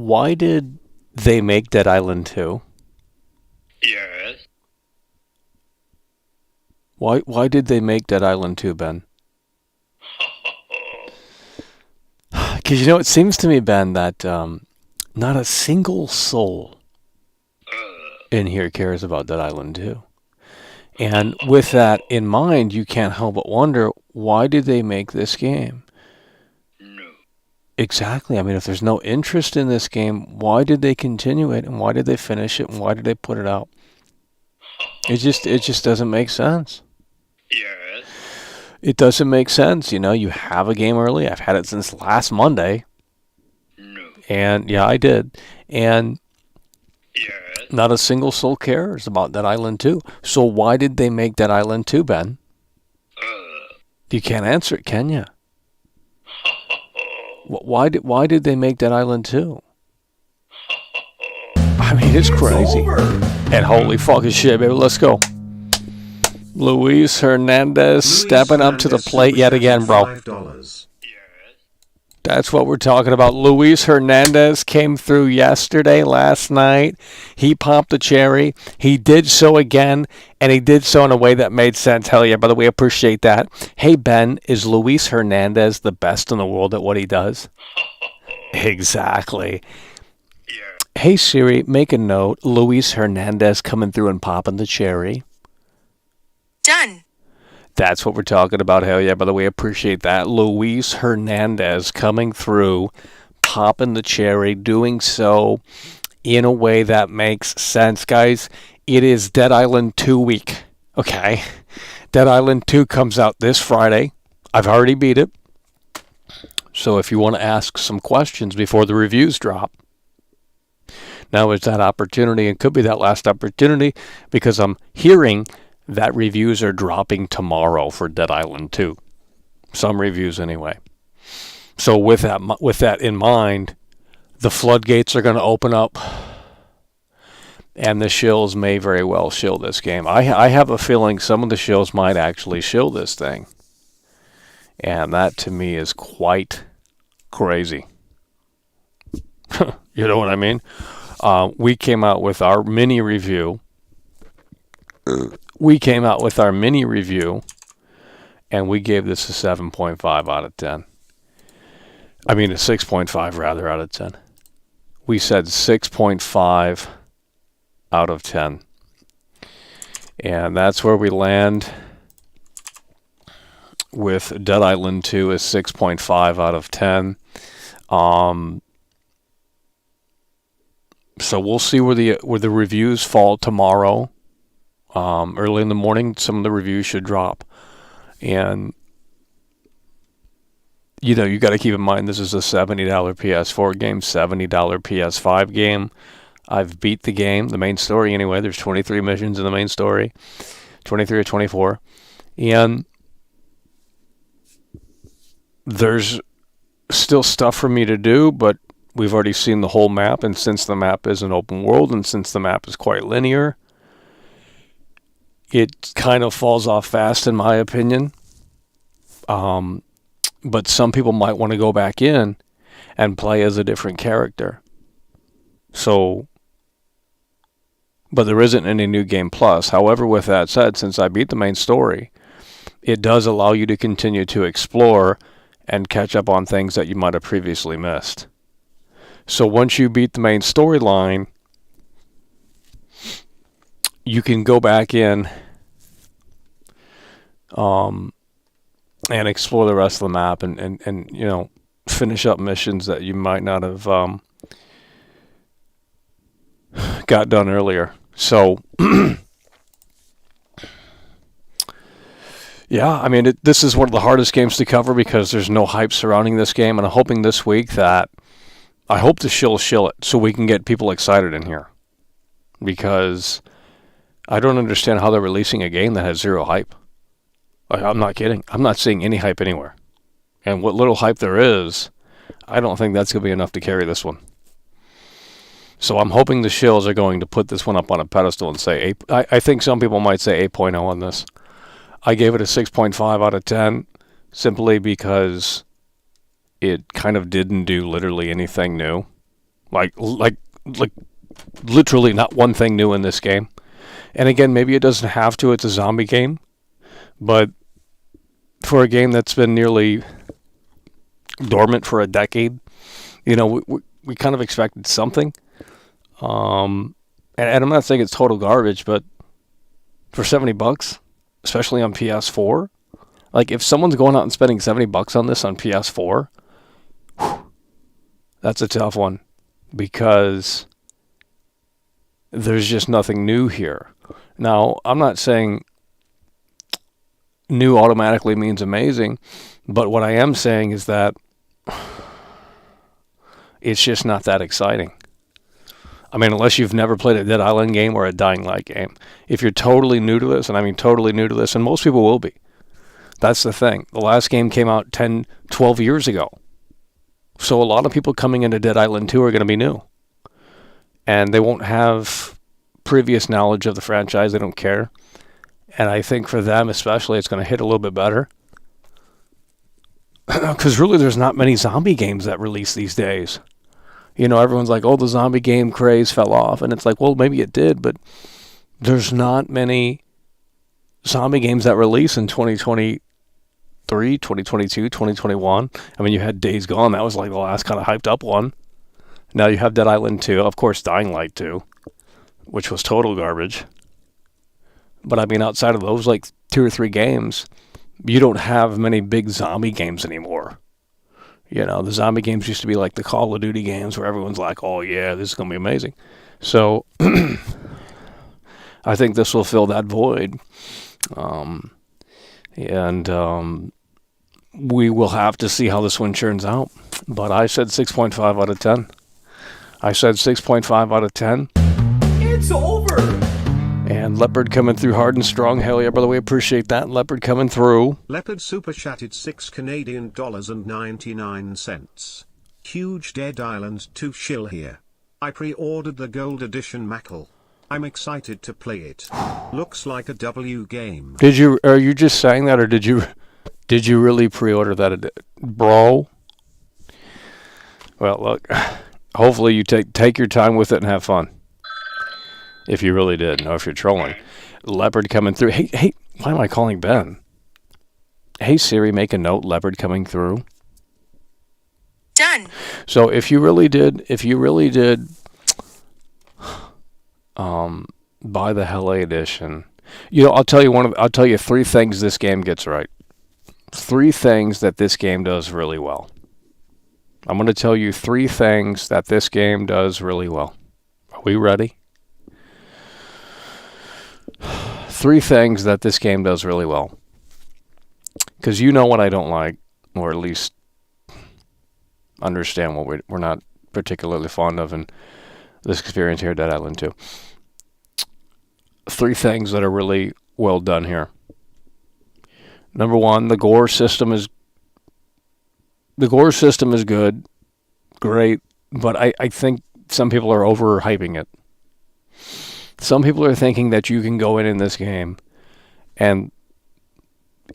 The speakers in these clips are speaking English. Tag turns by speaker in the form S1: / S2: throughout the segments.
S1: why did they make Dead Island 2?
S2: Yes.
S1: Why did they make Dead Island 2, Ben? Because, it seems to me, Ben, that not a single soul in here cares about Dead Island 2. And with that in mind, you can't help but wonder, why did they make this game?
S2: No.
S1: Exactly. I mean, if there's no interest in this game, why did they continue it, and why did they finish it, and why did they put it out? It just doesn't make sense.
S2: Yes.
S1: It doesn't make sense. You have a game early. I've had it since last Monday.
S2: No.
S1: And yeah, I did. And
S2: Yes.
S1: not a single soul cares about Dead Island 2. So why did they make Dead Island 2, Ben? You can't answer it, can you? Why did they make Dead Island 2? I mean, it's crazy. And holy fucking shit, baby, let's go. Luis Hernandez stepping up to the plate yet again, bro.
S2: Yes.
S1: That's what we're talking about. Luis Hernandez came through yesterday, last night. He popped the cherry. He did so again, and he did so in a way that made sense. Hell yeah, by the way, appreciate that. Hey, Ben, is Luis Hernandez the best in the world at what he does? Exactly.
S2: Yeah.
S1: Hey, Siri, make a note. Luis Hernandez coming through and popping the cherry.
S3: Done.
S1: That's what we're talking about. Hell yeah, by the way, appreciate that. Luis Hernandez coming through, popping the cherry, doing so in a way that makes sense. Guys, it is Dead Island 2 week, okay? Dead Island 2 comes out this Friday. I've already beat it. So if you want to ask some questions before the reviews drop, now is that opportunity, and could be that last opportunity, because I'm hearing that reviews are dropping tomorrow for Dead Island 2. Some reviews anyway. So with that in mind, the floodgates are going to open up, and the shills may very well shill this game. I have a feeling some of the shills might actually shill this thing. And that to me is quite crazy. You know what I mean? We came out with our mini review. And we gave this a 7.5 out of 10. I mean, a 6.5 rather out of 10. We said 6.5 out of 10. And that's where we land with Dead Island 2 is 6.5 out of 10. So we'll see where the reviews fall tomorrow. Early in the morning, some of the reviews should drop. And, you got to keep in mind this is a $70 PS4 game, $70 PS5 game. I've beat the game, the main story anyway. There's 23 missions in the main story, 23 or 24. And there's still stuff for me to do, but we've already seen the whole map. And since the map is an open world and since the map is quite linear, it kind of falls off fast, in my opinion. But some people might want to go back in and play as a different character. So, but there isn't any New Game Plus. However, with that said, since I beat the main story, it does allow you to continue to explore and catch up on things that you might have previously missed. So once you beat the main storyline, you can go back in and explore the rest of the map and finish up missions that you might not have got done earlier. So yeah, I mean, this is one of the hardest games to cover because there's no hype surrounding this game, and I'm hoping this week that I hope to shill it so we can get people excited in here, because I don't understand how they're releasing a game that has zero hype. I'm not kidding. I'm not seeing any hype anywhere. And what little hype there is, I don't think that's going to be enough to carry this one. So I'm hoping the shills are going to put this one up on a pedestal and say, I think some people might say 8.0 on this. I gave it a 6.5 out of 10 simply because it kind of didn't do literally anything new. Like literally not one thing new in this game. And again, maybe it doesn't have to. It's a zombie game. But for a game that's been nearly dormant for a decade, you know, we kind of expected something. And I'm not saying it's total garbage, but for $70, especially on PS4, like if someone's going out and spending $70 on this on PS4, that's a tough one because there's just nothing new here. Now, I'm not saying new automatically means amazing, but what I am saying is that it's just not that exciting. I mean, unless you've never played a Dead Island game or a Dying Light game. If you're totally new to this, and I mean totally new to this, and most people will be, that's the thing. The last game came out 10, 12 years ago. So a lot of people coming into Dead Island 2 are going to be new. And they won't have previous knowledge of the franchise. They don't care. And I think for them especially, it's going to hit a little bit better. Because really there's not many zombie games that release these days. You know, everyone's like, oh, the zombie game craze fell off. And it's like, well, maybe it did, but there's not many zombie games that release in 2023, 2022, 2021. I mean, you had Days Gone. That was like the last kind of hyped up one. Now you have Dead Island 2. Of course, Dying Light 2, which was total garbage. But I mean, outside of those like 2 or 3 games, you don't have many big zombie games anymore. You know, the zombie games used to be like the Call of Duty games where everyone's like, oh yeah, this is going to be amazing. So I think this will fill that void. And we will have to see how this one turns out. But I said 6.5 out of 10. I said 6.5 out of 10.
S4: It's over.
S1: And Leopard coming through hard and strong. Hell yeah, brother, we appreciate that. Leopard coming through.
S5: Leopard super chatted 6 Canadian dollars and 99 cents. Huge Dead Island 2 shill here. I pre-ordered the gold edition Mackle. I'm excited to play it. Looks like a W game.
S1: Are you just saying that, or did you really pre-order that, bro? Well, look, hopefully you take your time with it and have fun. If you really did, no, if you're trolling. Leopard coming through. Hey, why am I calling Ben? Hey Siri, make a note, Leopard coming through.
S3: Done.
S1: So if you really did buy the LA edition, you know, I'll tell you 3 things this game gets right. 3 things that this game does really well. I'm going to tell you 3 things that this game does really well. Are we ready? 3 things that this game does really well. Because you know what I don't like, or at least understand what we're not particularly fond of in this experience here at Dead Island 2. 3 things that are really well done here. Number 1, the Gore system is good, great, but I think some people are overhyping it. Some people are thinking that you can go in this game and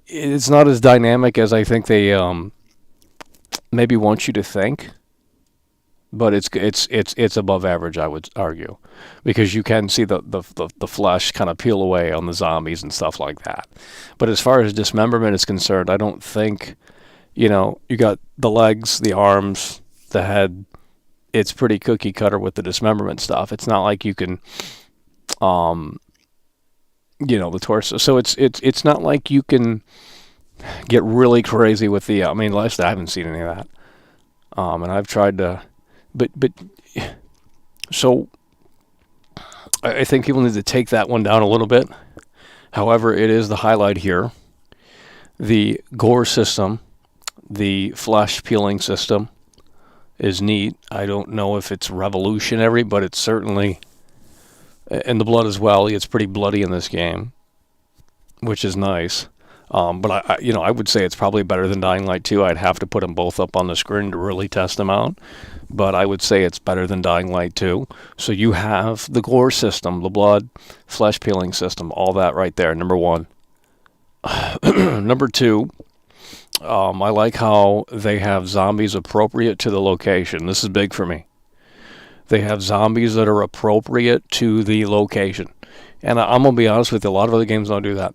S1: it's not as dynamic as I think they maybe want you to think, but it's above average, I would argue, because you can see the flesh kind of peel away on the zombies and stuff like that. But as far as dismemberment is concerned, I don't think, you know, you got the legs, the arms, the head. It's pretty cookie cutter with the dismemberment stuff. It's not like you can, you know, the torso. So it's not like you can get really crazy with the. I mean, last I haven't seen any of that. And I've tried to, but so I think people need to take that one down a little bit. However, it is the highlight here. The Gore system, the flesh peeling system, is neat. I don't know if it's revolutionary, but it's certainly, and the blood as well. It's pretty bloody in this game, which is nice. But I would say it's probably better than Dying Light 2. I'd have to put them both up on the screen to really test them out. But I would say it's better than Dying Light 2. So you have the Gore system, the blood, flesh peeling system, all that right there. Number 1. Number 2, I like how they have zombies appropriate to the location. This is big for me. They have zombies that are appropriate to the location. And I'm going to be honest with you, a lot of other games don't do that.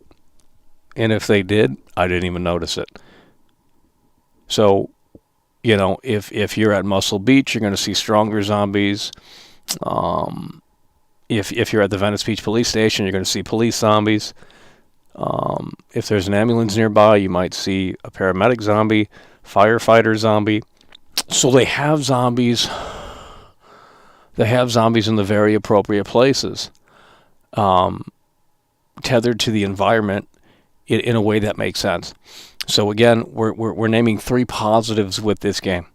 S1: And if they did, I didn't even notice it. So, if you're at Muscle Beach, you're going to see stronger zombies. If you're at the Venice Beach Police Station, you're going to see police zombies. If there's an ambulance nearby, you might see a paramedic zombie, firefighter zombie. So they have zombies. They have zombies in the very appropriate places, tethered to the environment in a way that makes sense. So again, we're naming 3 positives with this game.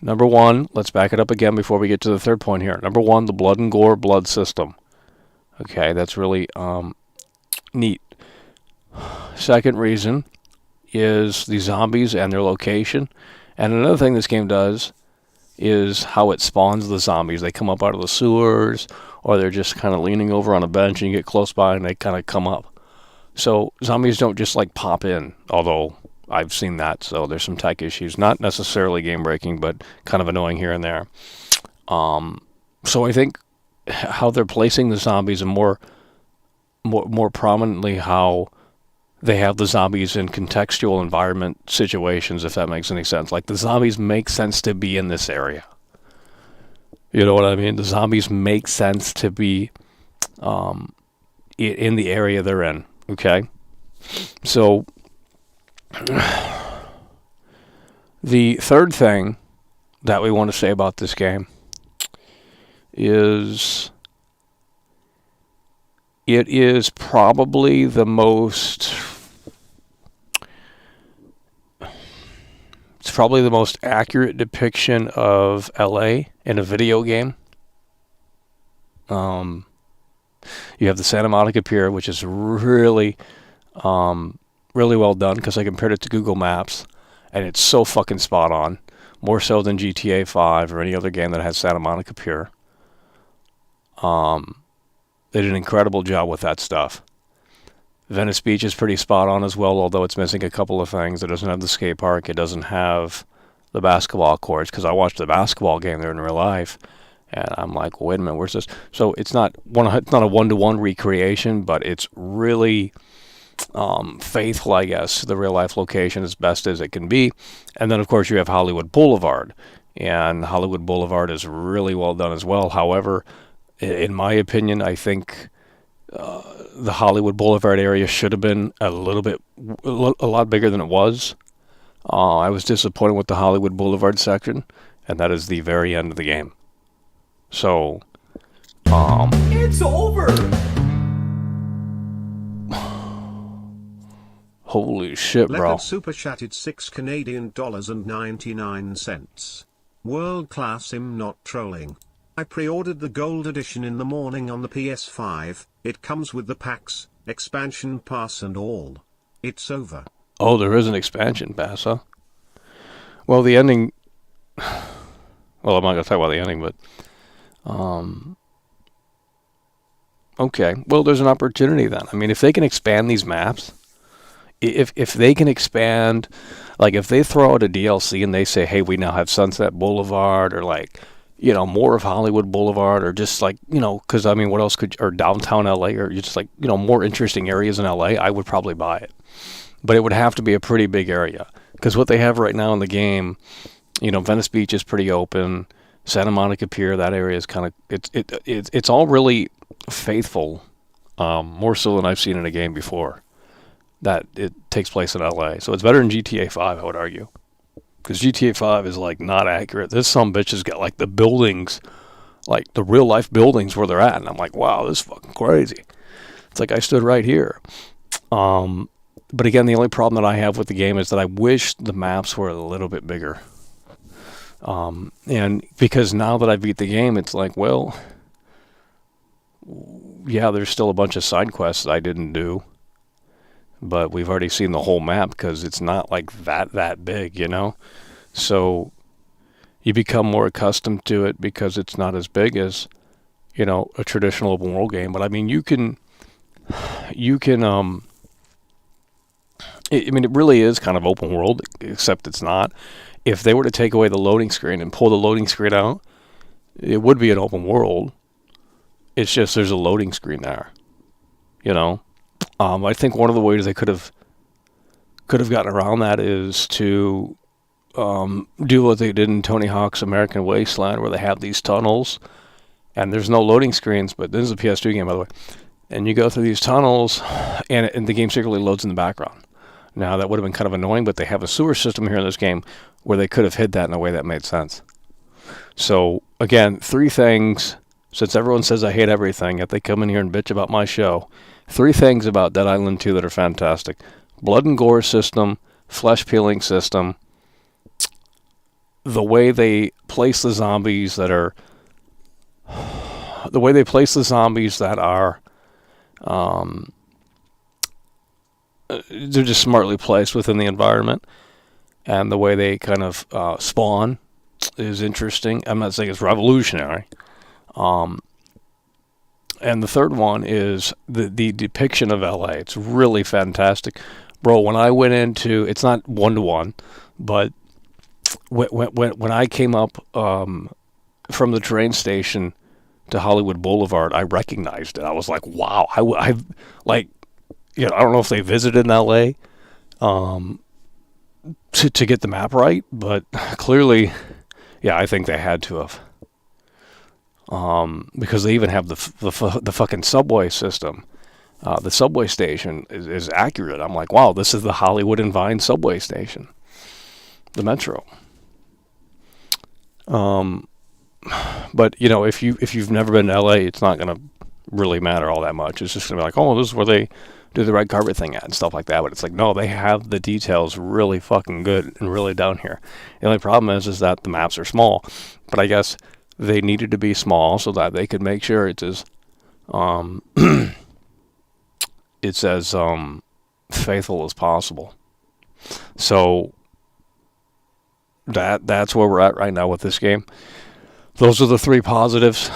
S1: Number 1, let's back it up again before we get to the third point here. Number 1, the blood and gore blood system. Okay, that's really neat. Second reason is the zombies and their location. And another thing this game does is how it spawns the zombies. They come up out of the sewers, or they're just kind of leaning over on a bench and you get close by and they kind of come up. So zombies don't just like pop in, although I've seen that, so there's some tech issues. Not necessarily game breaking, but kind of annoying here and there. So I think how they're placing the zombies, and more prominently how they have the zombies in contextual environment situations, if that makes any sense. Like, the zombies make sense to be in this area. You know what I mean? The zombies make sense to be in the area they're in. Okay? So the third thing that we want to say about this game is it is probably the most accurate depiction of LA in a video game. You have the Santa Monica Pier, which is really well done, because I compared it to Google Maps, and it's so fucking spot on, more so than GTA 5 or any other game that has Santa Monica Pier. They did an incredible job with that stuff. Venice Beach is pretty spot on as well, although it's missing a couple of things. It doesn't have the skate park. It doesn't have the basketball courts, because I watched the basketball game there in real life, and I'm like, wait a minute, where's this? So it's not a one-to-one recreation, but it's really faithful, I guess, to the real-life location as best as it can be. And then, of course, you have Hollywood Boulevard, and Hollywood Boulevard is really well done as well. However, in my opinion, I think the Hollywood Boulevard area should have been a lot bigger than it was. I was disappointed with the Hollywood Boulevard section, and that is the very end of the game. So,
S4: It's over!
S1: Holy shit, bro.
S5: Leopard super chatted 6 Canadian dollars and 99 cents. World class, him not trolling. I pre-ordered the gold edition in the morning on the PS5. It comes with the packs, expansion pass and all. It's over.
S1: Oh, there is an expansion pass, huh? Well, the ending... Well, I'm not going to talk about the ending, but... Okay, well, there's an opportunity then. I mean, if they can expand these maps... If they can expand... Like, if they throw out a DLC and they say, hey, we now have Sunset Boulevard, or like... more of Hollywood Boulevard, or just like, because I mean, what else or downtown LA, or just like, more interesting areas in LA, I would probably buy it. But it would have to be a pretty big area, because what they have right now in the game, Venice Beach is pretty open, Santa Monica Pier, that area is kind of, it's all really faithful, more so than I've seen in a game before, that it takes place in LA. So it's better than GTA 5, I would argue. Because GTA 5 is, like, not accurate. This sumbitch has got, like, the buildings, like, the real-life buildings where they're at. And I'm like, wow, this is fucking crazy. It's like I stood right here. But, again, the only problem that I have with the game is that I wish the maps were a little bit bigger. And because now that I beat the game, it's like, well, yeah, there's still a bunch of side quests I didn't do. But we've already seen the whole map, because it's not like that big, So you become more accustomed to it because it's not as big as, a traditional open world game. But I mean, it really is kind of open world, except it's not. If they were to take away the loading screen and pull the loading screen out, it would be an open world. It's just there's a loading screen there. You know, I think one of the ways they could have gotten around that is to do what they did in Tony Hawk's American Wasteland, where they have these tunnels, and there's no loading screens. But this is a PS2 game, by the way. And you go through these tunnels, and the game secretly loads in the background. Now, that would have been kind of annoying, but they have a sewer system here in this game where they could have hid that in a way that made sense. So, again, 3 things, since everyone says I hate everything, yet they come in here and bitch about my show. 3 things about Dead Island 2 that are fantastic. Blood and gore system, flesh peeling system, the way they place the zombies that are... they're just smartly placed within the environment, and the way they kind of spawn is interesting. I'm not saying it's revolutionary. And the third one is the depiction of LA. It's really fantastic. Bro, when I went into, it's not 1-to-1, but when I came up from the train station to Hollywood Boulevard, I recognized it. I was like, wow. I like, you know, I don't know if they visited in LA to get the map right, but clearly, yeah, I think they had to have. Because they even have the fucking subway system. The subway station is accurate. I'm like, wow, this is the Hollywood and Vine subway station. The Metro. But, you know, if you've never been to LA, it's not going to really matter all that much. It's just going to be like, oh, this is where they do the red carpet thing at and stuff like that. But it's like, no, they have the details really fucking good and really down here. The only problem is that the maps are small. But I guess they needed to be small so that they could make sure it's as it's as faithful as possible. So that's where we're at right now with this game. Those are the 3 positives.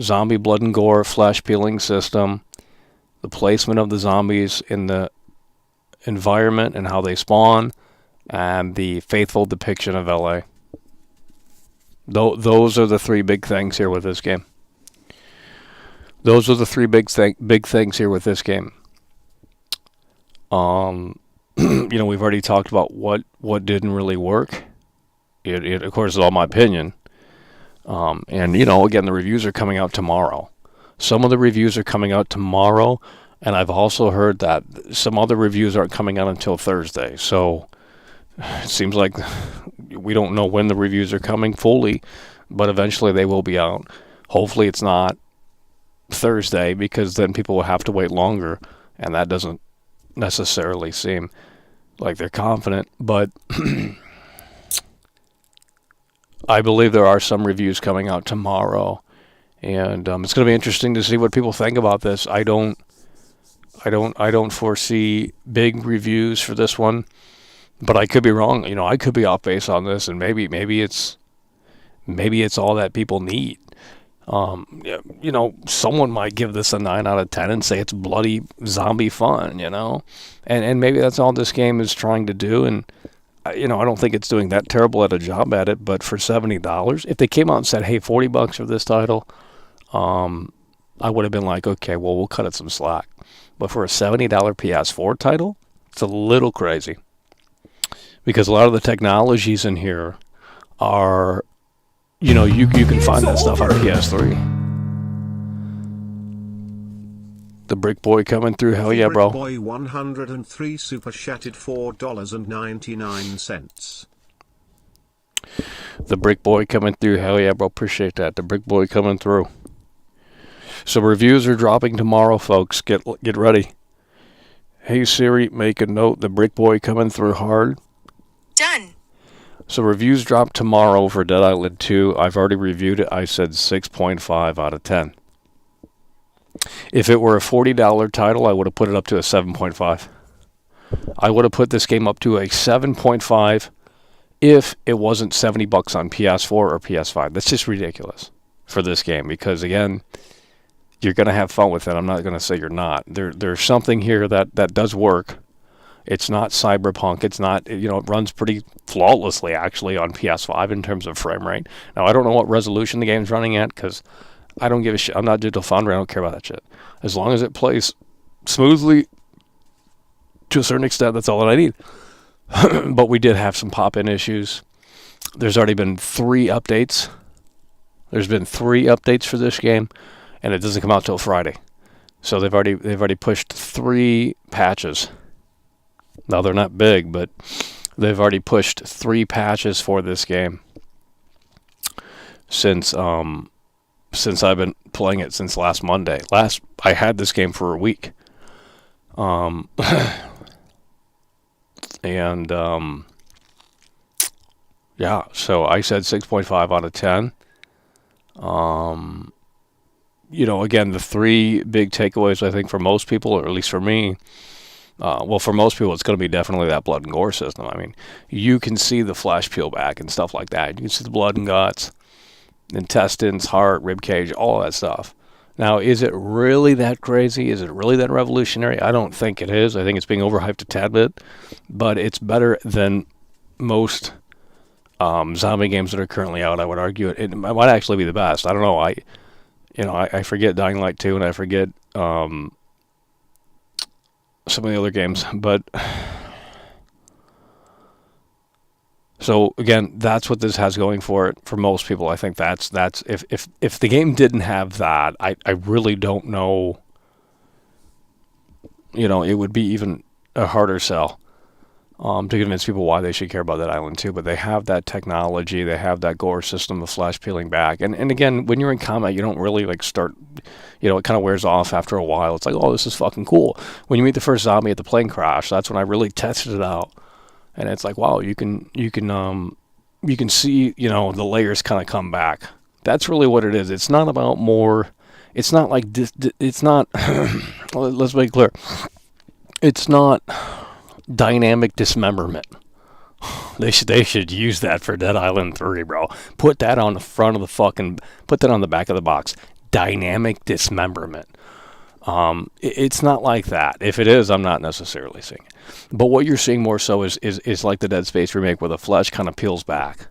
S1: Zombie blood and gore, flesh peeling system, the placement of the zombies in the environment and how they spawn, and the faithful depiction of LA. Those are the 3 big things here with this game. Those are the 3 big things here with this game. You know, we've already talked about what didn't really work. It of course is all my opinion. And you know, again, the reviews are coming out tomorrow. Some of the reviews are coming out tomorrow, and I've also heard that some other reviews aren't coming out until Thursday. So it seems like we don't know when the reviews are coming fully, but eventually they will be out. Hopefully it's not Thursday, because then people will have to wait longer, and that doesn't necessarily seem like they're confident. But I believe there are some reviews coming out tomorrow, and it's going to be interesting to see what people think about this. I don't foresee big reviews for this one, but I could be wrong. You know, I could be off base on this, and maybe it's all that people need. You know, someone might give this a 9 out of 10 and say it's bloody zombie fun, you know, and maybe that's all this game is trying to do. And you know, I don't think it's doing that terrible at a job at it. But for $70, if they came out and said, hey, $40 for this title, I would have been like, okay, well, we'll cut it some slack. But for a $70 PS4 title, it's a little crazy, because a lot of the technologies in here are, you know, you can find that stuff on PS3. The Brick Boy coming through, hell yeah, bro.
S5: Brick Boy 103 super chatted $4.99.
S1: The Brick Boy coming through, hell yeah, bro. Appreciate that. The Brick Boy coming through. So reviews are dropping tomorrow, folks. Get ready. Hey Siri, make a note. The Brick Boy coming through hard.
S3: Done.
S1: So reviews drop tomorrow for Dead Island 2. I've already reviewed it. I said 6.5 out of 10. If it were a $40 title, I would have put it up to a 7.5. I would have put this game up to a 7.5 if it wasn't $70 on PS4 or PS5. That's just ridiculous for this game, because again, you're going to have fun with it. I'm not going to say you're not. There's something here that does work. It's not Cyberpunk. It's not, it runs pretty flawlessly, actually, on PS5 in terms of frame rate. Now, I don't know what resolution the game's running at, because I don't give a shit. I'm not Digital Foundry. I don't care about that shit. As long as it plays smoothly to a certain extent, that's all that I need. But we did have some pop-in issues. There's already been 3 updates. There's been 3 updates for this game, and it doesn't come out till Friday. So they've already pushed 3 patches. Now they're not big, but they've already pushed 3 patches for this game since I've been playing it since last Monday. I had this game for a week. And yeah, so I said 6.5 out of 10. Again, the 3 big takeaways, I think, for most people, or at least for me, for most people, it's going to be definitely that blood and gore system. I mean, you can see the flesh peel back and stuff like that. You can see the blood and guts, intestines, heart, rib cage, all that stuff. Now, is it really that crazy? Is it really that revolutionary? I don't think it is. I think it's being overhyped a tad bit, but it's better than most zombie games that are currently out. I would argue it might actually be the best. I don't know. I forget Dying Light 2, and I forget some of the other games, but so again, that's what this has going for it for most people. I think that's if the game didn't have that, I really don't know. It would be even a harder sell to convince people why they should care about that island too. But they have that technology, they have that gore system, the flesh peeling back, and again, when you're in combat, you don't really start. It kind of wears off after a while. It's like, oh, this is fucking cool. When you meet the first zombie at the plane crash, that's when I really tested it out. And it's like, wow, you can see, the layers kind of come back. That's really what it is. It's not about more. It's not like it's not. Let's make it clear. It's not dynamic dismemberment. They should use that for Dead Island 3, bro. Put that on the front of the put that on the back of the box. Dynamic dismemberment. It's not like that. If it is, I'm not necessarily seeing it. But what you're seeing more so is like the Dead Space remake, where the flesh kind of peels back,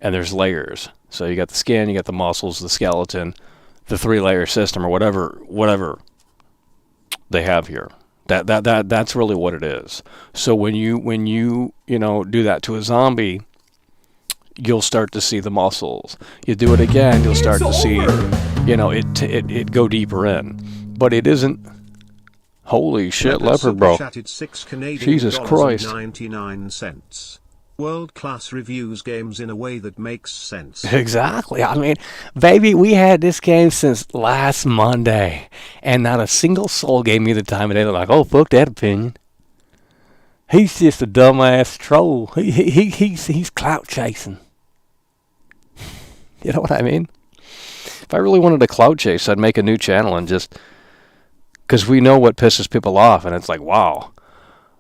S1: and there's layers. So you got the skin, you got the muscles, the skeleton, the 3-layer system, or whatever they have here. That's really what it is. So when you do that to a zombie, you'll start to see the muscles. You do it again, you'll start to see, it go deeper in. But it isn't. Holy shit, leopard, bro. Jesus Christ.
S5: 99 cents. World-class reviews games in a way that makes sense.
S1: Exactly. I mean, baby, we had this game since last Monday, and not a single soul gave me the time of day. They're like, oh, fuck that opinion. He's just a dumbass troll. He's clout chasing. You know what I mean? If I really wanted to clout chase, I'd make a new channel and just... Because we know what pisses people off, and it's like, wow.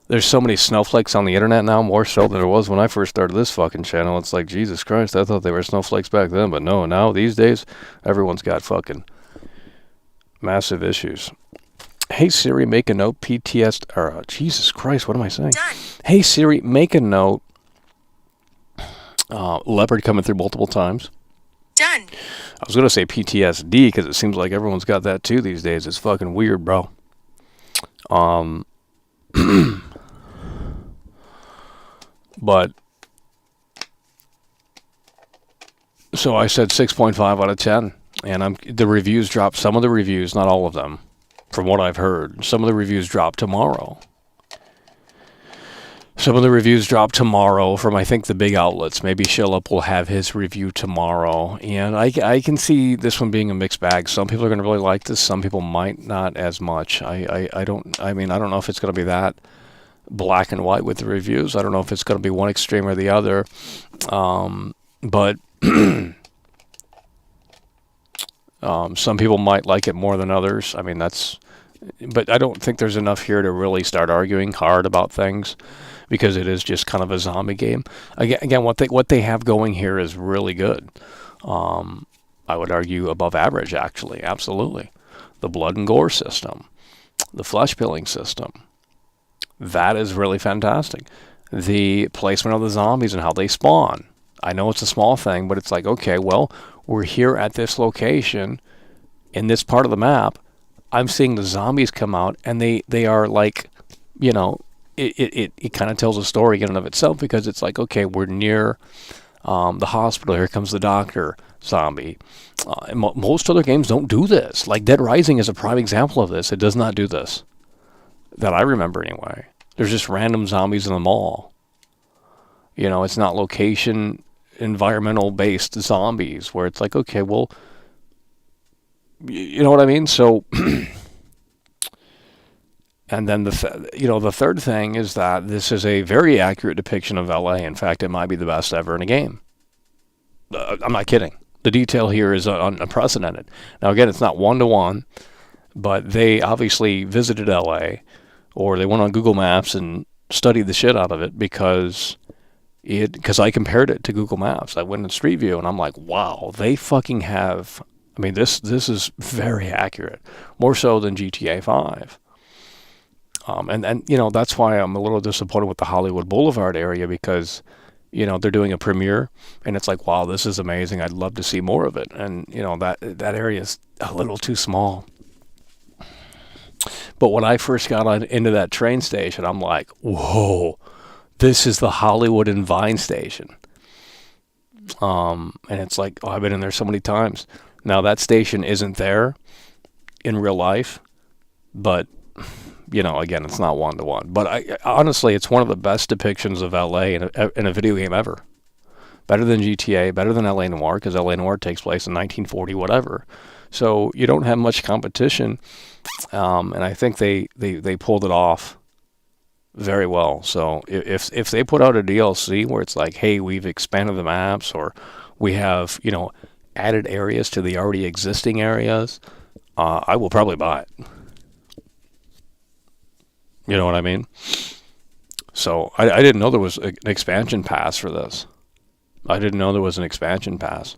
S1: There's so many snowflakes on the internet now, more so than there was when I first started this fucking channel. It's like, Jesus Christ, I thought they were snowflakes back then, but no, now, these days, everyone's got fucking massive issues. Hey, Siri, make a note, Jesus Christ, what am I saying?
S3: Done.
S1: Hey, Siri, make a note, leopard coming through multiple times.
S3: Done.
S1: I was going to say PTSD, because it seems like everyone's got that too these days. It's fucking weird, bro. But, so I said 6.5 out of 10, and the reviews dropped. Some of the reviews, not all of them, from what I've heard. Some of the reviews drop tomorrow. Some of the reviews drop tomorrow from, I think, the big outlets. Maybe Shillup will have his review tomorrow. And I can see this one being a mixed bag. Some people are going to really like this. Some people might not as much. I don't know if it's going to be that black and white with the reviews. I don't know if it's going to be one extreme or the other. But some people might like it more than others. I mean, but I don't think there's enough here to really start arguing hard about things, because it is just kind of a zombie game. Again, what they have going here is really good. I would argue above average, actually. Absolutely. The blood and gore system, the flesh peeling system, That is really fantastic. The placement of the zombies and how they spawn. I know it's a small thing, but it's like, okay, well, we're here at this location in this part of the map. I'm seeing the zombies come out, and they are like, you know, it kind of tells a story in and of itself, because it's like, okay, we're near the hospital. Here comes the doctor zombie. Most other games don't do this. Like Dead Rising is a prime example of this. It does not do this, that I remember anyway. There's just random zombies in the mall. You know, it's not location, environmental based zombies where it's like, okay, well, you know what I mean? So, and then the third thing is that this is a very accurate depiction of LA. In fact, it might be the best ever in a game. I'm not kidding. The detail here is unprecedented. Now, again, it's not 1-to-1, but they obviously visited LA, or they went on Google Maps and studied the shit out of it, because I compared it to Google Maps. I went in Street View, and I'm like, wow, they fucking have. I mean, this is very accurate, more so than GTA 5. And you know, that's why I'm a little disappointed with the Hollywood Boulevard area, because, you know, they're doing a premiere, and it's like, wow, this is amazing. I'd love to see more of it. And, you know, that area is a little too small. But when I first got into that train station, I'm like, whoa, this is the Hollywood and Vine station. And it's like, oh, I've been in there so many times. Now, that station isn't there in real life, but, you know, again, it's not 1-to-1. But honestly, it's one of the best depictions of LA in a video game ever. Better than GTA, better than LA Noire, because LA Noire takes place in 1940, whatever. So you don't have much competition, and I think they pulled it off very well. So if they put out a DLC where it's like, hey, we've expanded the maps, or we have, you know, added areas to the already existing areas, I will probably buy it. You know what I mean? So I didn't know there was an expansion pass for this. I didn't know there was an expansion pass.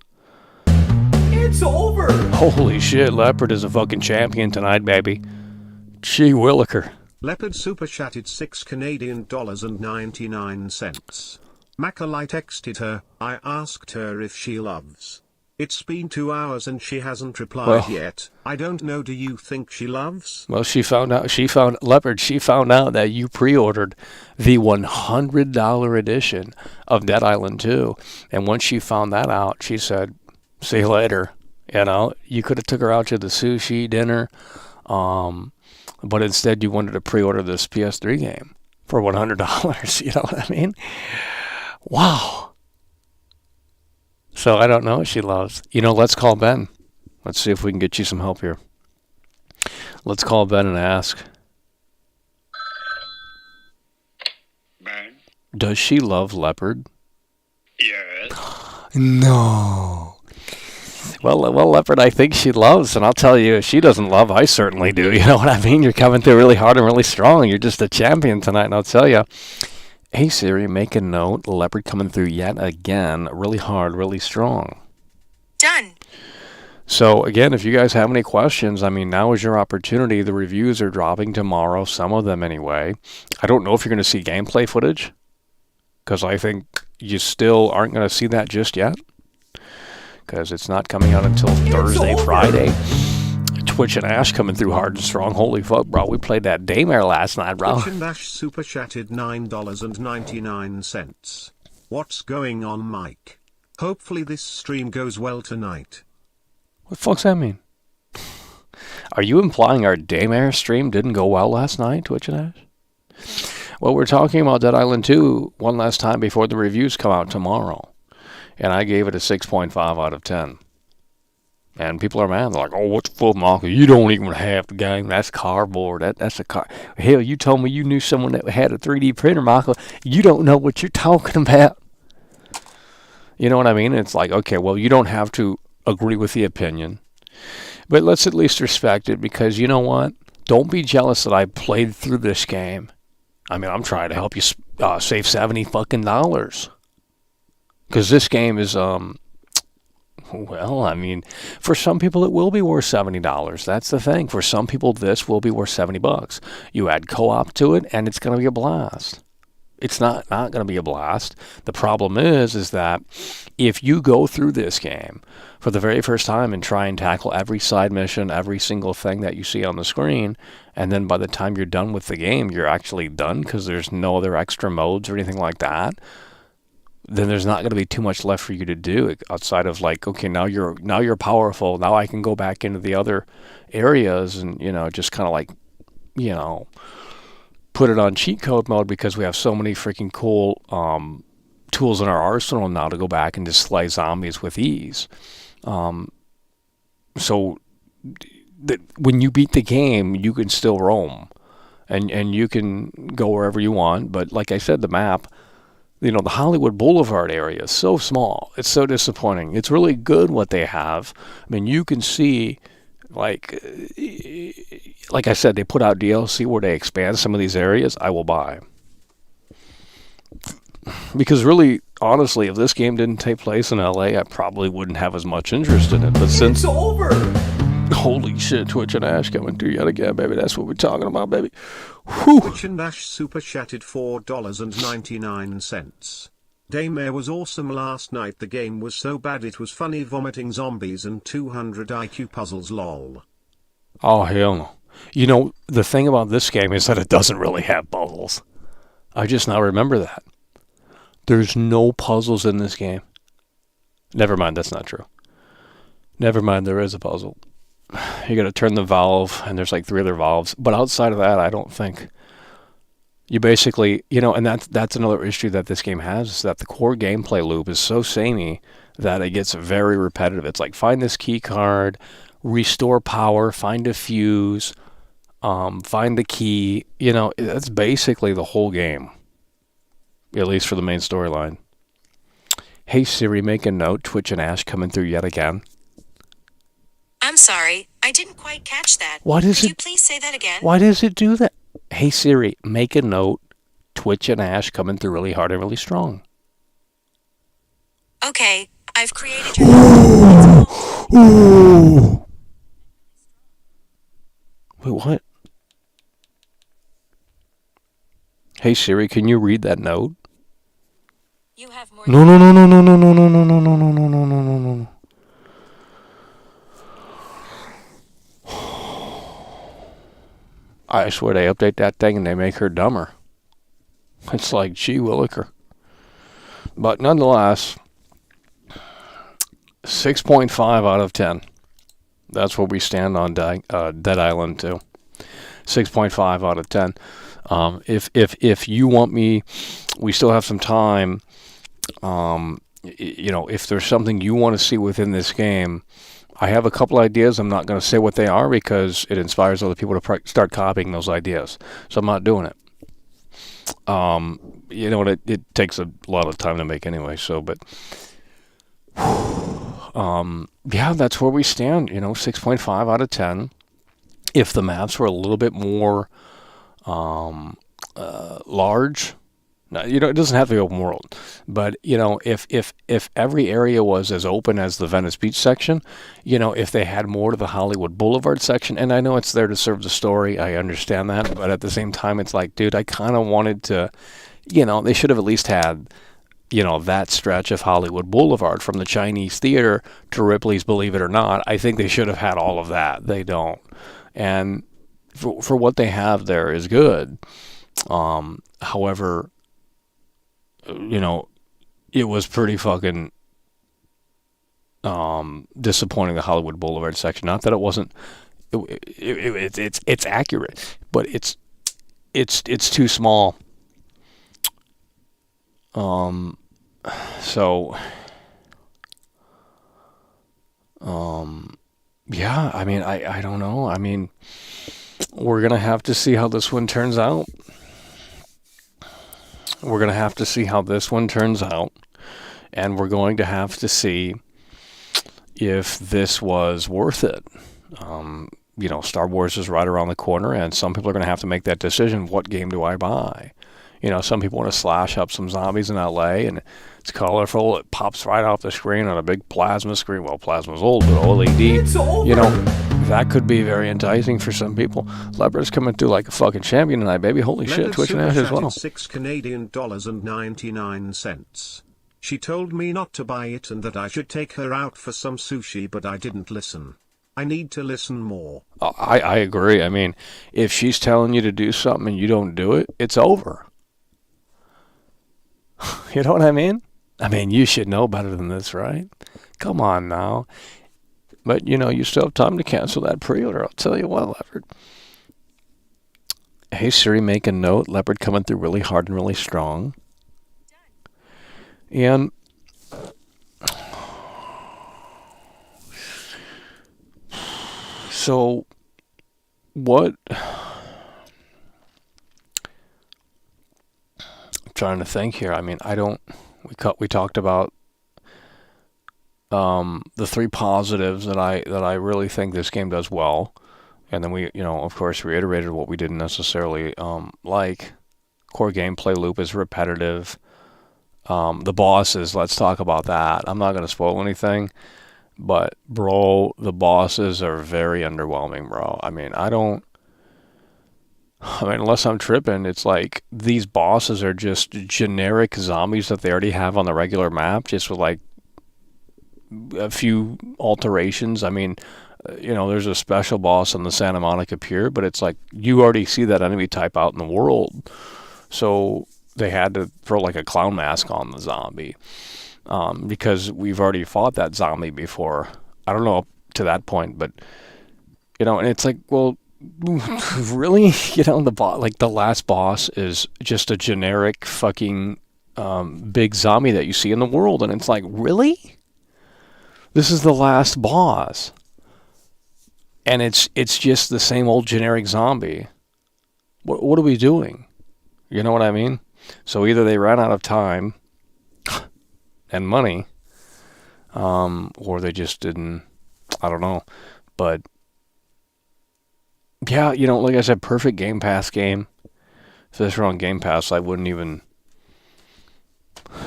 S4: It's over!
S1: Holy shit, Leopard is a fucking champion tonight, baby. Gee williker.
S5: Leopard super chatted $6.99. Macaulay texted her, I asked her if she loves. It's been 2 hours and she hasn't replied yet. I don't know, do you think she loves?
S1: Well, she found out that you pre-ordered the $100 edition of Dead Island 2. And once she found that out, she said, see you later. You know, you could have took her out to the sushi dinner, but instead you wanted to pre-order this PS3 game for $100. You know what I mean? Wow. So I don't know what she loves. You know, let's call Ben. Let's see if we can get you some help here. Let's call Ben and ask.
S2: Ben?
S1: Does she love Leopard?
S2: Yes.
S1: No. Well, Leopard, I think she loves, and I'll tell you, if she doesn't love, I certainly do. You know what I mean? You're coming through really hard and really strong. You're just a champion tonight, and I'll tell you. Hey Siri, make a note. Leopard coming through yet again, really hard, really strong.
S3: Done.
S1: So again, if you guys have any questions, I mean, now is your opportunity. The reviews are dropping tomorrow, some of them anyway. I don't know if you're going to see gameplay footage, because I think you still aren't going to see that just yet, because it's not coming out until Thursday, Friday. Twitch and Ash coming through hard and strong. Holy fuck, bro. We played that Daymare last night, bro.
S5: Twitch and Ash super chatted $9.99. What's going on, Mike? Hopefully this stream goes well tonight.
S1: What the fuck's that mean? Are you implying our Daymare stream didn't go well last night, Twitch and Ash? Well, we're talking about Dead Island 2 one last time before the reviews come out tomorrow. And I gave it a 6.5 out of 10. And people are mad. They're like, oh, what's full, Michael? You don't even have the game. That's cardboard. That's a car. Hell, you told me you knew someone that had a 3D printer, Michael. You don't know what you're talking about. You know what I mean? It's like, okay, well, you don't have to agree with the opinion. But let's at least respect it, because you know what? Don't be jealous that I played through this game. I mean, I'm trying to help you save $70 fucking dollars. Because this game is, Well, I mean, for some people it will be worth $70. That's the thing. For some people this will be worth $70. You add co-op to it and it's going to be a blast. It's not going to be a blast. The problem is that if you go through this game for the very first time and try and tackle every side mission, every single thing that you see on the screen, and then by the time you're done with the game, you're actually done because there's no other extra modes or anything like that, then there's not going to be too much left for you to do outside of like, okay, now you're powerful. Now I can go back into the other areas and, just kind of like, put it on cheat code mode because we have so many freaking cool tools in our arsenal now to go back and just slay zombies with ease. So that when you beat the game, you can still roam and you can go wherever you want. But like I said, the map, the Hollywood Boulevard area is so small. It's so disappointing. It's really good what they have. I mean, you can see, like I said, they put out DLC where they expand some of these areas. I will buy. Because really, honestly, if this game didn't take place in LA, I probably wouldn't have as much interest in it. But since
S4: It's over!
S1: Holy shit, Twitch and Ash coming through yet again, baby. That's what we're talking about, baby. Whew.
S5: Twitch and Ash super chatted $4.99. Daymare was awesome last night. The game was so bad it was funny, vomiting zombies and 200 IQ puzzles, lol.
S1: Oh, hell no. The thing about this game is that it doesn't really have puzzles. I just now remember that. There's no puzzles in this game. Never mind, that's not true. Never mind, there is a puzzle. You gotta turn the valve, and there's like 3 other valves. But outside of that, I don't think. You basically, and that's another issue that this game has, is that the core gameplay loop is so samey that it gets very repetitive. It's like, find this key card, restore power, find a fuse, find the key. That's basically the whole game, at least for the main storyline. Hey Siri, make a note. Twitch and Ash coming through yet again.
S3: I'm sorry, I didn't quite catch that.
S1: What is
S3: Could
S1: it?
S3: you please say that again?
S1: Why does it do that? Hey Siri, make a note. Twitch and Ash coming through really hard and really strong.
S3: Okay, I've created your
S1: Ooh. Wait, what? Hey Siri, can you read that note?
S3: You have more
S1: No. I swear they update that thing and they make her dumber. It's like, gee williker. But nonetheless, 6.5 out of 10. That's where we stand on Dead Island 2. 6.5 out of 10. If you want me, we still have some time. If there's something you want to see within this game, I have a couple ideas. I'm not going to say what they are because it inspires other people to start copying those ideas. So I'm not doing it. It takes a lot of time to make anyway. So, but yeah, that's where we stand. 6.5 out of 10. If the maps were a little bit more large. Now, it doesn't have to be open world, but if every area was as open as the Venice Beach section, if they had more to the Hollywood Boulevard section, and I know it's there to serve the story, I understand that, but at the same time, it's like, dude, I kind of wanted to, they should have at least had, that stretch of Hollywood Boulevard from the Chinese Theater to Ripley's Believe It or Not. I think they should have had all of that. They don't, and for what they have there is good. However, it was pretty fucking disappointing, the Hollywood Boulevard section. Not that it wasn't, it's accurate, but it's too small. Yeah, I mean, I don't know. I mean, we're gonna have to see how this one turns out. We're going to have to see how this one turns out, and we're going to have to see if this was worth it. Star Wars is right around the corner, and some people are going to have to make that decision. What game do I buy? Some people want to slash up some zombies in LA, and it's colorful. It pops right off the screen on a big plasma screen. Well, plasma's old, but OLED.
S4: It's over.
S1: That could be very enticing for some people. Leopard's coming through like a fucking champion tonight, baby. Holy shit, Twitch and Ash as well.
S5: $6 Canadian and 99 cents. She told me not to buy it and that I should take her out for some sushi, but I didn't listen. I need to listen more.
S1: I agree. I mean, if she's telling you to do something and you don't do it, it's over. You know what I mean? I mean, you should know better than this, right? Come on now. But, you still have time to cancel that pre-order. I'll tell you what, Leopard. Hey, Siri, make a note. Leopard coming through really hard and really strong. And so what I'm trying to think here. I mean, we talked about the three positives that I really think this game does well. And then we, of course, reiterated what we didn't necessarily like. Core gameplay loop is repetitive. The bosses, let's talk about that. I'm not going to spoil anything, but bro, the bosses are very underwhelming, bro. I mean, unless I'm tripping, it's like these bosses are just generic zombies that they already have on the regular map, just with like a few alterations. I mean, there's a special boss on the Santa Monica Pier, but it's like you already see that enemy type out in the world. So they had to throw like a clown mask on the zombie because we've already fought that zombie before. I don't know up to that point, but and it's like, well, really, the last boss is just a generic fucking big zombie that you see in the world, and it's like, really, this is the last boss, and it's just the same old generic zombie. What are we doing? You know what I mean? So either they ran out of time and money, or they just didn't. I don't know. But yeah, like I said, perfect Game Pass game. If this were on Game Pass, I wouldn't even.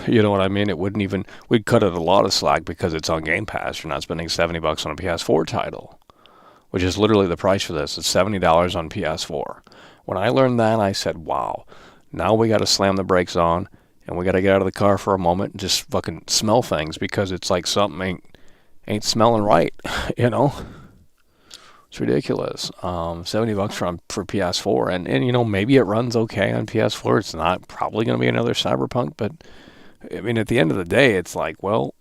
S1: You know what I mean? It wouldn't even. We'd cut it a lot of slack because it's on Game Pass. You're not spending $70 on a PS4 title, which is literally the price for this. It's $70 on PS4. When I learned that, I said, wow. Now we got to slam the brakes on, and we got to get out of the car for a moment and just fucking smell things, because it's like something ain't smelling right, It's ridiculous. $70 for PS4, and maybe it runs okay on PS4. It's not probably going to be another Cyberpunk, but I mean, at the end of the day, it's like, well,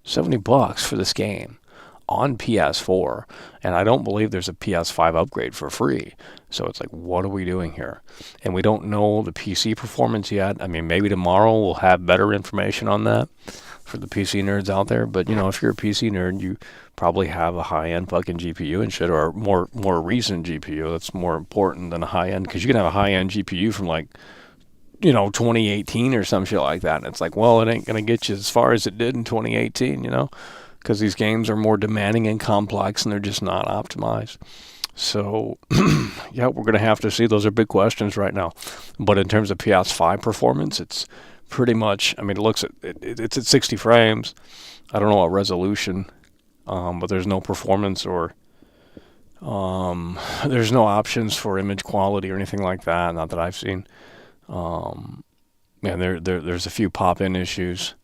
S1: $70 for this game on PS4, and I don't believe there's a PS5 upgrade for free. So it's like, what are we doing here? And we don't know the PC performance yet. I mean, maybe tomorrow we'll have better information on that for the PC nerds out there. But if you're a PC nerd, you probably have a high-end fucking GPU and shit, or more recent GPU. That's more important than a high-end, because you can have a high-end GPU from like 2018 or some shit like that, and it's like, well, it ain't gonna get you as far as it did in 2018, because these games are more demanding and complex, and they're just not optimized. So, yeah, we're going to have to see. Those are big questions right now. But in terms of PS5 performance, it's pretty much, I mean, it's at 60 frames. I don't know what resolution, but there's no performance or there's no options for image quality or anything like that, not that I've seen. There's a few pop-in issues,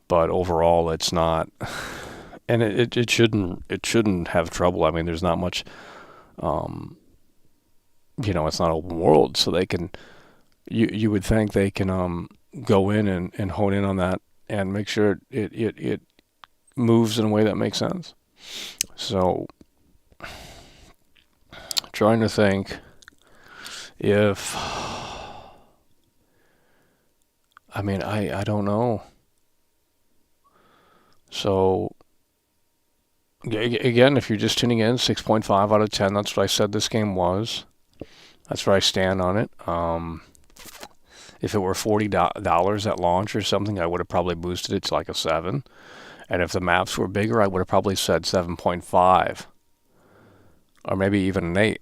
S1: but overall it's not, and it shouldn't have trouble. I mean, there's not much, it's not open world, so they can, you would think they can go in and hone in on that and make sure it moves in a way that makes sense. So, trying to think if, I mean, I don't know. So, again, if you're just tuning in, 6.5 out of 10, that's what I said this game was. That's where I stand on it. If it were $40 at launch or something, I would have probably boosted it to like a 7. And if the maps were bigger, I would have probably said 7.5. Or maybe even an 8.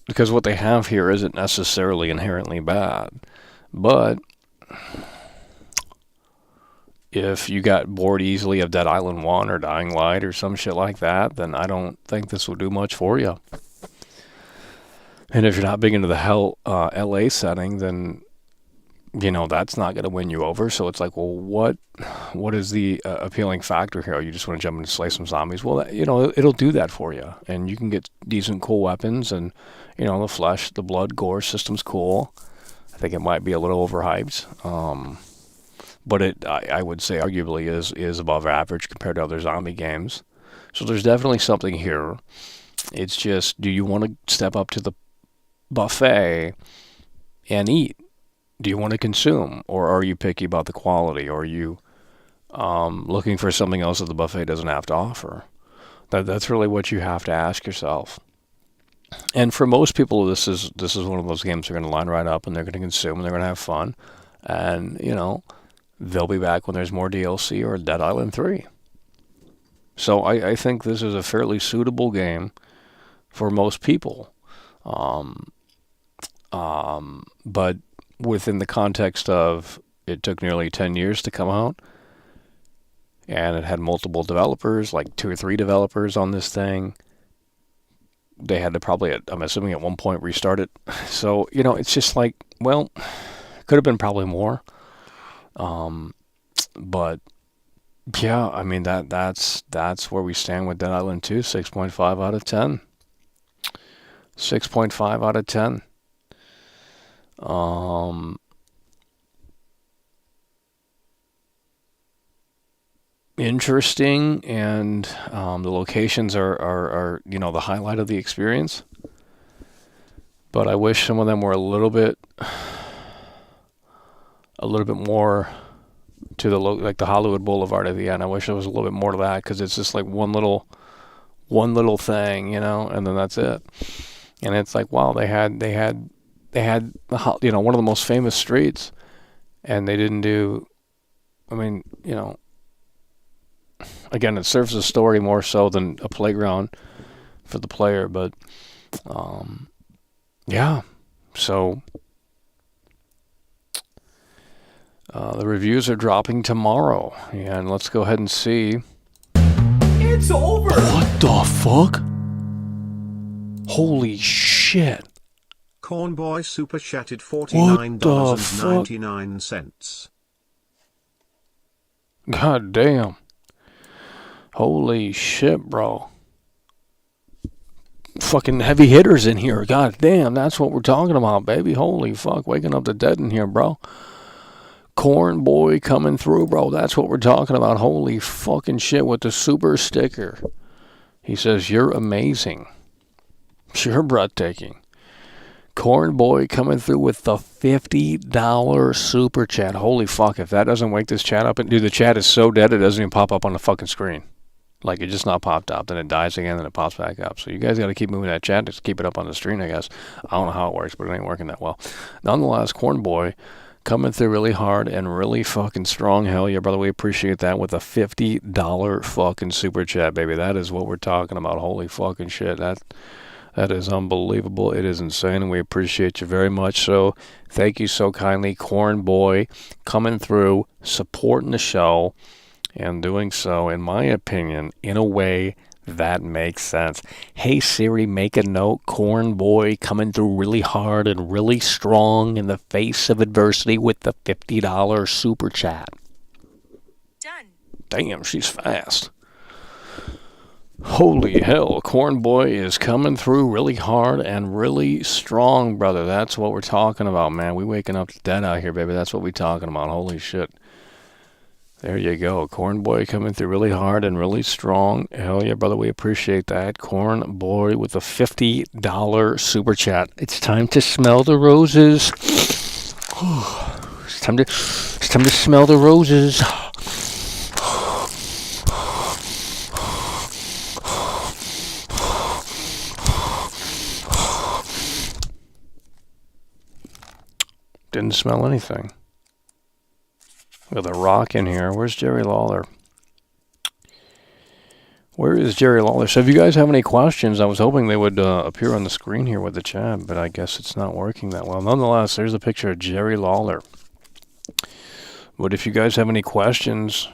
S1: because what they have here isn't necessarily inherently bad. But if you got bored easily of Dead Island 1 or Dying Light or some shit like that, then I don't think this will do much for you. And if you're not big into the LA setting, then, you know, that's not going to win you over. So it's like, well, what is the appealing factor here? You just want to jump in and slay some zombies? Well, that, you know, it'll do that for you. And you can get decent, cool weapons. And, you know, the flesh, the blood, gore system's cool. I think it might be a little overhyped. But I would say arguably is above average compared to other zombie games. So there's definitely something here. It's just, do you want to step up to the buffet and eat? Do you want to consume? Or are you picky about the quality? Or are you looking for something else that the buffet doesn't have to offer? That's really what you have to ask yourself. And for most people, this is one of those games they're going to line right up and they're going to consume and they're going to have fun. And, you know, they'll be back when there's more DLC or Dead Island 3. So I think this is a fairly suitable game for most people. But within the context of it took nearly 10 years to come out, and it had multiple developers, like 2 or 3 developers on this thing. They had to probably, I'm assuming at one point, restart it. So, you know, it's just like, well, could have been probably more. But yeah, I mean that's where we stand with Dead Island 2, 6.5 out of 10. 6.5 out of 10. Interesting, and the locations are you know, the highlight of the experience. But I wish some of them were a little bit more to the like the Hollywood Boulevard at the end. I wish there was a little bit more to that, because it's just like one little thing, you know, and then that's it. And it's like, wow, they had you know, one of the most famous streets, and they didn't do. I mean, you know, again, it serves a story more so than a playground for the player, but yeah. So the reviews are dropping tomorrow, and let's go ahead and see.
S4: It's over!
S1: What the fuck? Holy shit.
S5: Cornboy super chatted $49.99.
S1: God damn. Holy shit, bro. Fucking heavy hitters in here. God damn, that's what we're talking about, baby. Holy fuck, waking up the dead in here, bro. Corn boy coming through, bro. That's what we're talking about. Holy fucking shit, with the super sticker. He says, you're amazing. You're breathtaking. Corn boy coming through with the $50 super chat. Holy fuck, if that doesn't wake this chat up. Dude, the chat is so dead it doesn't even pop up on the fucking screen. Like, it just not popped up, then it dies again, then it pops back up. So you guys got to keep moving that chat to keep it up on the screen, I guess. I don't know how it works, but it ain't working that well. Nonetheless, Corn boy coming through really hard and really fucking strong. Hell yeah, brother, we appreciate that with a $50 fucking super chat, baby. That is what we're talking about. Holy fucking shit. That is unbelievable. It is insane, and we appreciate you very much. So thank you so kindly, Corn boy, coming through, supporting the show, and doing so, in my opinion, in a way that makes sense. Hey Siri, make a note. Corn boy coming through really hard and really strong in the face of adversity with the $50 super chat.
S3: Done.
S1: Damn, she's fast. Holy hell, Corn boy is coming through really hard and really strong, brother. That's what we're talking about, man. We waking up to dead out here, baby. That's what we talking about. Holy shit. There you go. Corn boy coming through really hard and really strong. Hell yeah, brother. We appreciate that. Corn boy with a $50 super chat. It's time to smell the roses. It's time to smell the roses. Didn't smell anything. With a rock in here. Where's Jerry Lawler? Where is Jerry Lawler? So if you guys have any questions, I was hoping they would appear on the screen here with the chat, but I guess it's not working that well. Nonetheless, there's a picture of Jerry Lawler. But if you guys have any questions,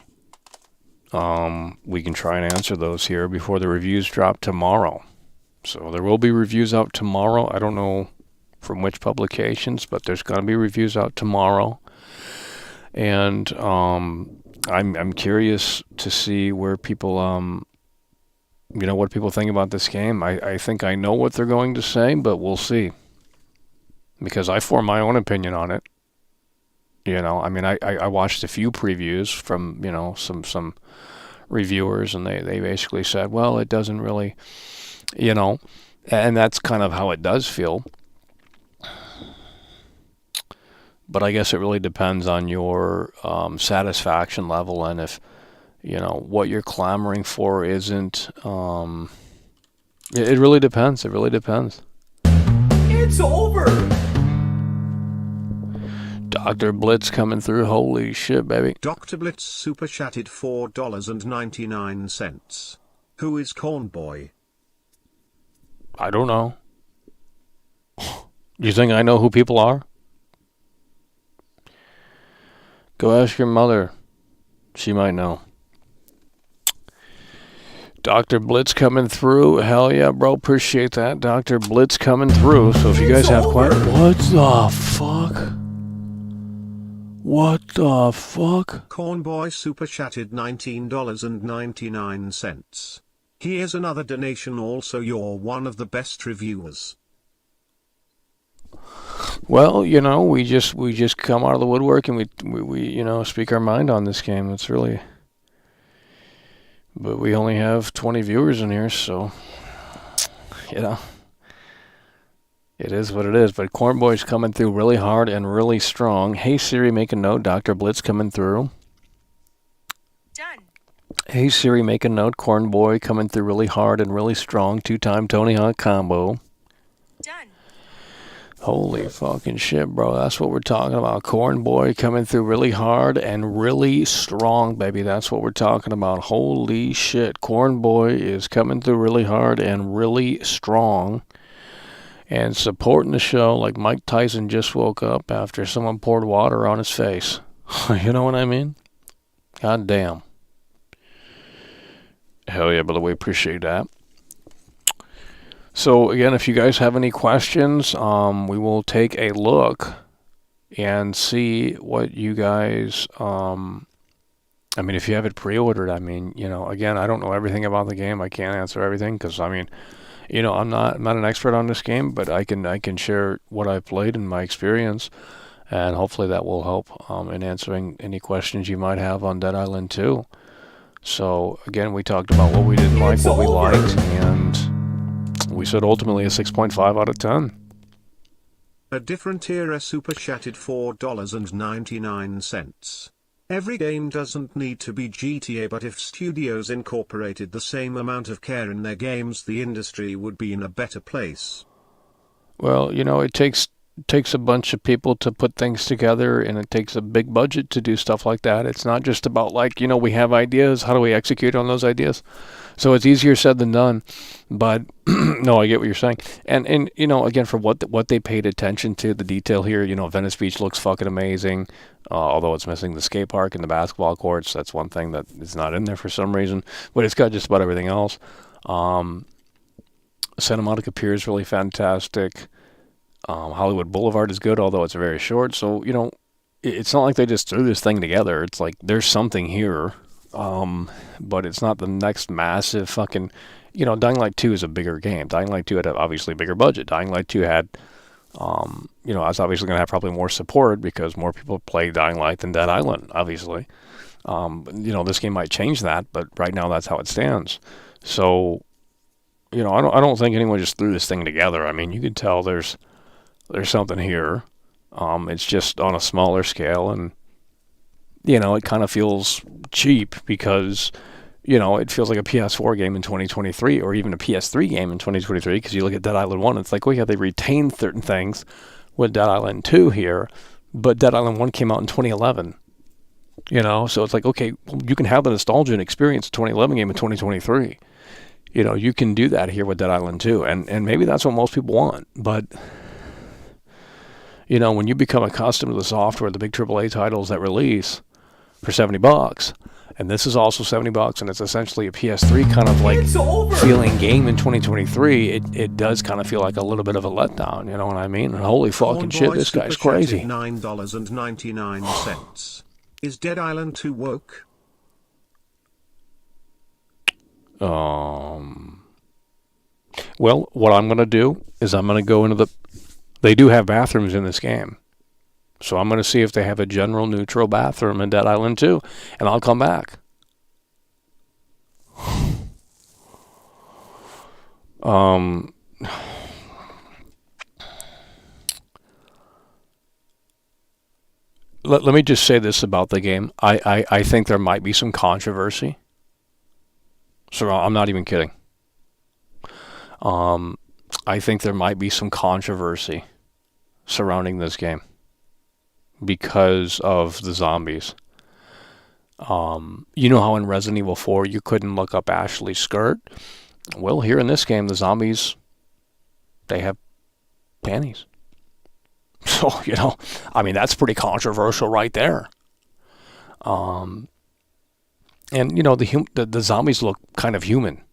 S1: we can try and answer those here before the reviews drop tomorrow. So there will be reviews out tomorrow. I don't know from which publications, but there's going to be reviews out tomorrow. And I'm curious to see where people what people think about this game. I think I know what they're going to say, but we'll see. Because I form my own opinion on it. I mean, I watched a few previews from, some reviewers, and they basically said, well, it doesn't really, and that's kind of how it does feel. But I guess it really depends on your satisfaction level, and if, what you're clamoring for isn't, it really depends. It really depends.
S4: It's over!
S1: Dr. Blitz coming through. Holy shit, baby.
S5: Dr. Blitz super chatted $4.99. Who is Cornboy?
S1: I don't know. You think I know who people are? Go ask your mother. She might know. Dr. Blitz coming through. Hell yeah, bro. Appreciate that. Dr. Blitz coming through. So if you guys have questions... What the fuck? What the fuck?
S5: Cornboy super chatted $19.99. Here's another donation. Also, you're one of the best reviewers.
S1: Well, we just come out of the woodwork and we speak our mind on this game. It's really... But we only have 20 viewers in here, so, it is what it is. But Cornboy's coming through really hard and really strong. Hey, Siri, make a note. Dr. Blitz coming through.
S3: Done.
S1: Hey, Siri, make a note. Cornboy coming through really hard and really strong. 2-time Tony Hawk combo.
S3: Done.
S1: Holy fucking shit, bro. That's what we're talking about. Cornboy coming through really hard and really strong, baby. That's what we're talking about. Holy shit. Cornboy is coming through really hard and really strong. And supporting the show like Mike Tyson just woke up after someone poured water on his face. You know what I mean? God damn. Hell yeah, by the way, appreciate that. So again, if you guys have any questions, we will take a look and see what you guys, if you have it pre-ordered, again, I don't know everything about the game. I can't answer everything because, I'm not an expert on this game, but I can share what I've played and my experience, and hopefully that will help in answering any questions you might have on Dead Island 2. So again, we talked about what we didn't like, what we liked, and we said ultimately a 6.5 out of 10.
S5: A different era super chatted $4.99. Every game doesn't need to be GTA, but if studios incorporated the same amount of care in their games, the industry would be in a better place.
S1: Well, it takes a bunch of people to put things together, and it takes a big budget to do stuff like that. It's not just about we have ideas, how do we execute on those ideas? So it's easier said than done, but no, I get what you're saying. And again, for what they paid attention to, the detail here, Venice Beach looks fucking amazing, although it's missing the skate park and the basketball courts. That's one thing that is not in there for some reason, but it's got just about everything else. Santa Monica Pier is really fantastic. Hollywood Boulevard is good, although it's very short. So, it's not like they just threw this thing together. It's like there's something here, but it's not the next massive fucking... Dying Light 2 is a bigger game. Dying Light 2 had obviously a bigger budget. Dying Light 2 had, I was obviously going to have probably more support because more people play Dying Light than Dead Island, obviously. This game might change that, but right now that's how it stands. So, I don't think anyone just threw this thing together. You can tell there's something here. It's just on a smaller scale, and it kind of feels cheap because it feels like a PS4 game in 2023 or even a PS3 game in 2023 because you look at Dead Island 1, it's like, they retained certain things with Dead Island 2 here, but Dead Island 1 came out in 2011. So it's like, okay, well, you can have the nostalgia and experience of 2011 game in 2023. You can do that here with Dead Island 2, and maybe that's what most people want. But when you become accustomed to the software, the big AAA titles that release for $70, and this is also $70, and it's essentially a PS3 kind of like feeling game in 2023, it does kind of feel like a little bit of a letdown, you know what I mean? And holy fucking shit, this guy's crazy.
S5: $9.99. Is Dead Island 2 woke?
S1: Well, what I'm going to do is I'm going to go into they do have bathrooms in this game. So I'm going to see if they have a general neutral bathroom in Dead Island 2, and I'll come back. Let me just say this about the game. I think there might be some controversy. So I'm not even kidding. I think there might be some controversy surrounding this game because of the zombies. You know how in Resident Evil 4 you couldn't look up Ashley's skirt? Well, here in this game, the zombies, they have panties. So, that's pretty controversial right there. And, the zombies look kind of human.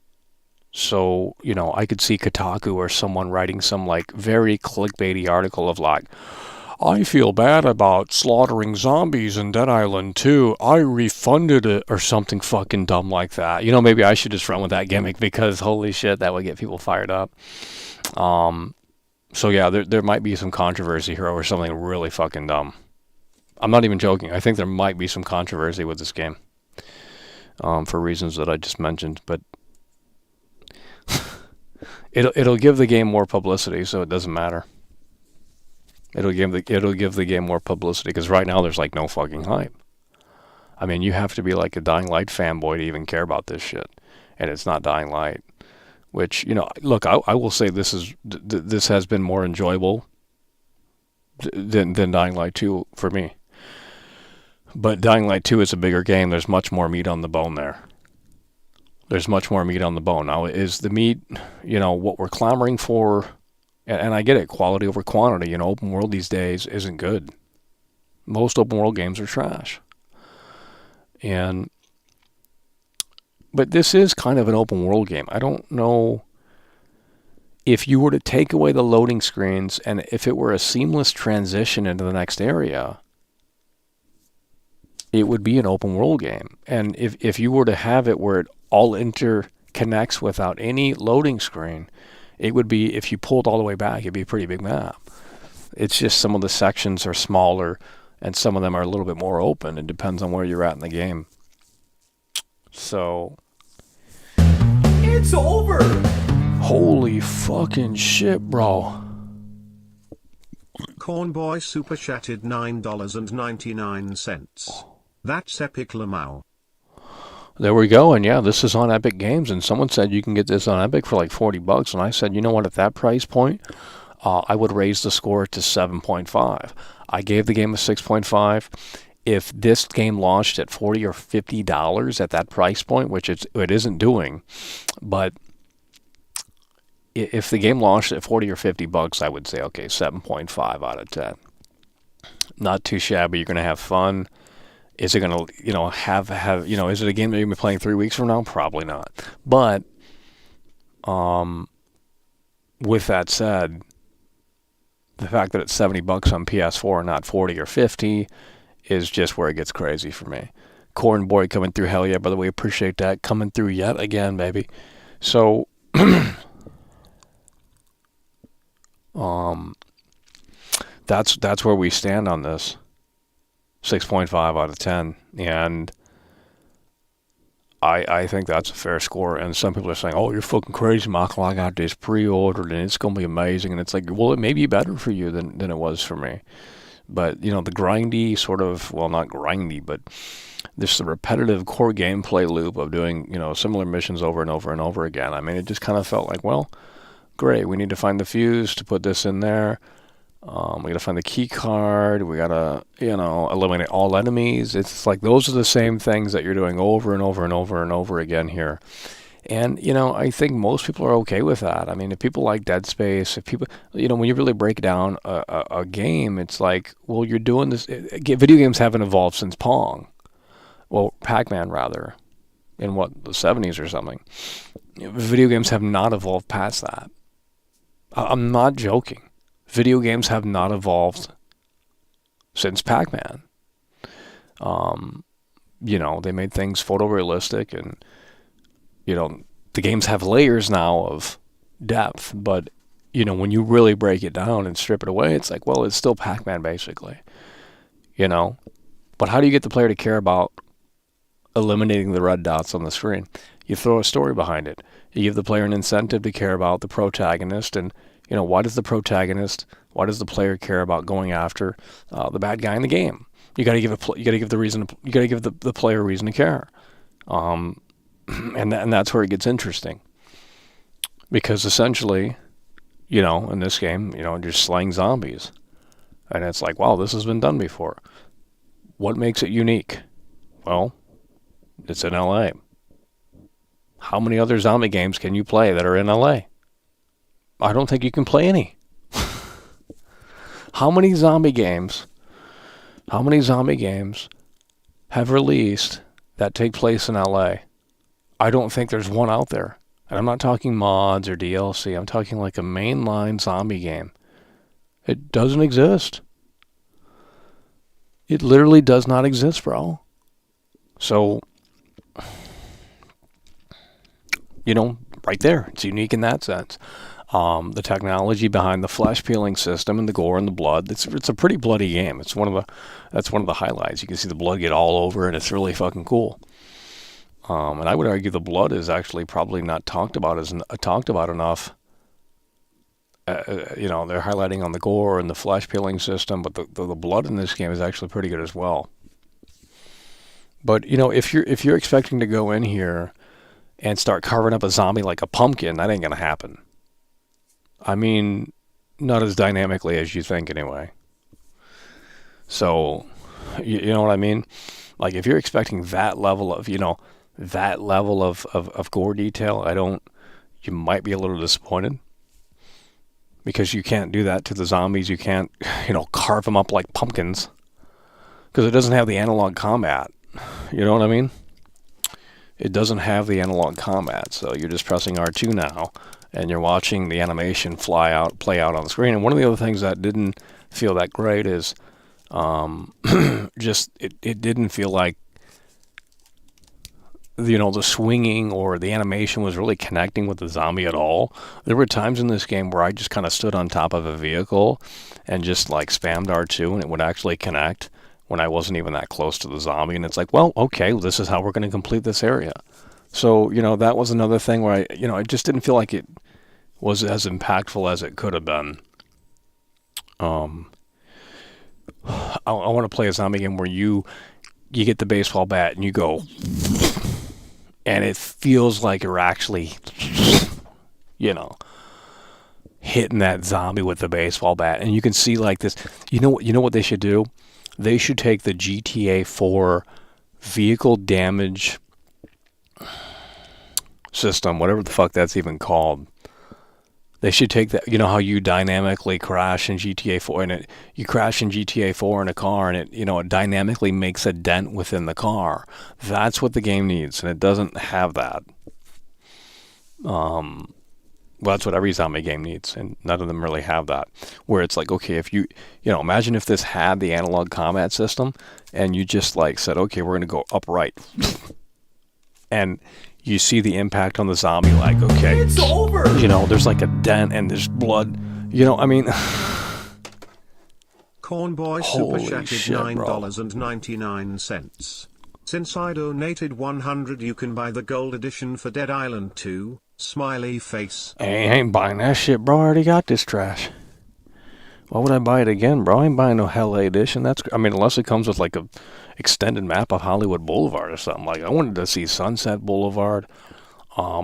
S1: So, I could see Kotaku or someone writing some, very clickbaity article of, I feel bad about slaughtering zombies in Dead Island 2. I refunded it, or something fucking dumb like that. Maybe I should just run with that gimmick because, holy shit, that would get people fired up. So, yeah, there might be some controversy here over something really fucking dumb. I'm not even joking. I think there might be some controversy with this game for reasons that I just mentioned, but it'll give the game more publicity, so it doesn't matter. It'll give the game more publicity because right now there's no fucking hype. I mean, you have to be like a Dying Light fanboy to even care about this shit, and it's not Dying Light. Which look, I will say this has been more enjoyable than Dying Light 2 for me. But Dying Light 2 is a bigger game. There's much more meat on the bone there. There's much more meat on the bone. Now, is the meat, what we're clamoring for? And I get it, quality over quantity. Open world these days isn't good. Most open world games are trash. But this is kind of an open world game. I don't know if you were to take away the loading screens and if it were a seamless transition into the next area, it would be an open world game. And if you were to have it where it all interconnects without any loading screen, it would be, if you pulled all the way back, it'd be a pretty big map. It's just some of the sections are smaller and some of them are a little bit more open. It depends on where you're at in the game. So,
S4: it's over.
S1: Holy fucking shit, bro.
S5: Cornboy super chatted $9.99. That's epic, Lamau.
S1: There we go, and yeah, this is on Epic Games, and someone said you can get this on Epic for $40, and I said, you know what, at that price point, I would raise the score to 7.5. I gave the game a 6.5. If this game launched at $40 or $50 at that price point, which it isn't doing, but if the game launched at $40 or $50, I would say, okay, 7.5 out of 10. Not too shabby. You're going to have fun. Is it going to, have is it a game that you're going to be playing 3 weeks from now? Probably not. But, with that said, the fact that it's $70 on PS4 and not 40 or 50 is just where it gets crazy for me. Corn Boy coming through, hell yeah, by the way, appreciate that. Coming through yet again, baby. So, that's where we stand on this. 6.5 out of 10, and I think that's a fair score. And some people are saying, oh, you're fucking crazy, Michael, I got this pre-ordered and it's going to be amazing. And it's like, well, it may be better for you than it was for me. But, the grindy sort of, well, not grindy, but this the repetitive core gameplay loop of doing, similar missions over and over and over again. I mean, it just kind of felt like, well, great, we need to find the fuse to put this in there. We got to find the key card. We got to, eliminate all enemies. It's like those are the same things that you're doing over and over and over and over again here. And, I think most people are okay with that. I mean, if people like Dead Space, if people, when you really break down a game, it's like, well, you're doing this. Video games haven't evolved since Pong. Well, Pac-Man, rather, in the 70s or something. Video games have not evolved past that. I'm not joking. Video games have not evolved since Pac-Man. They made things photorealistic and, the games have layers now of depth, but, when you really break it down and strip it away, it's like, well, it's still Pac-Man basically, But how do you get the player to care about eliminating the red dots on the screen? You throw a story behind it. You give the player an incentive to care about the protagonist, and, why does the player care about going after the bad guy in the game? You got to give the player a reason to care. And that's where it gets interesting. Because essentially, in this game, just slaying zombies. And it's like, wow, this has been done before. What makes it unique? Well, it's in LA. How many other zombie games can you play that are in LA? I don't think you can play any. How many zombie games have released that take place in LA? I don't think there's one out there. And I'm not talking mods or DLC. I'm talking like a mainline zombie game. It doesn't exist. It literally does not exist, bro. So, right there. It's unique in that sense. The technology behind the flesh peeling system and the gore and the blood. It's a pretty bloody game. That's one of the highlights. You can see the blood get all over, and it's really fucking cool. And I would argue the blood is actually probably not talked about enough. They're highlighting on the gore and the flesh peeling system, but the blood in this game is actually pretty good as well. But if you're expecting to go in here and start carving up a zombie like a pumpkin, that ain't gonna happen. I mean, not as dynamically as you think, anyway. So, you know what I mean? Like, if you're expecting that level of gore detail, you might be a little disappointed. Because you can't do that to the zombies. You can't, carve them up like pumpkins. Because it doesn't have the analog combat. You know what I mean? It doesn't have the analog combat. So you're just pressing R2 now. And you're watching the animation play out on the screen. And one of the other things that didn't feel that great is it didn't feel like the swinging or the animation was really connecting with the zombie at all. There were times in this game where I just kind of stood on top of a vehicle and just like spammed R2 and it would actually connect when I wasn't even that close to the zombie. And it's like, well, okay, this is how we're going to complete this area. So, that was another thing where I just didn't feel like it was as impactful as it could have been. I want to play a zombie game where you get the baseball bat and you go, and it feels like you're actually, hitting that zombie with the baseball bat. And you can see like this, you know what they should do? They should take the GTA 4 vehicle damage system, whatever the fuck that's even called. They should take that, how you dynamically crash in GTA 4 and you crash in GTA 4 in a car and it dynamically makes a dent within the car. That's what the game needs, and it doesn't have that. Well, that's what every zombie game needs, and none of them really have that. Where it's like, okay, if imagine if this had the analog combat system and you just like said, okay, we're going to go upright. And you see the impact on the zombie, like, okay,
S4: It's over!
S1: There's like a dent and there's blood.
S5: Cornboy
S1: Holy
S5: super chatted
S1: shit, bro.
S5: $9.99. Since I donated 100, you can buy the gold edition for Dead Island 2. Smiley face.
S1: I ain't buying that shit, bro. I already got this trash. Why would I buy it again, bro? I ain't buying no Hella edition. Unless it comes with like a extended map of Hollywood Boulevard or something. Like, I wanted to see Sunset Boulevard.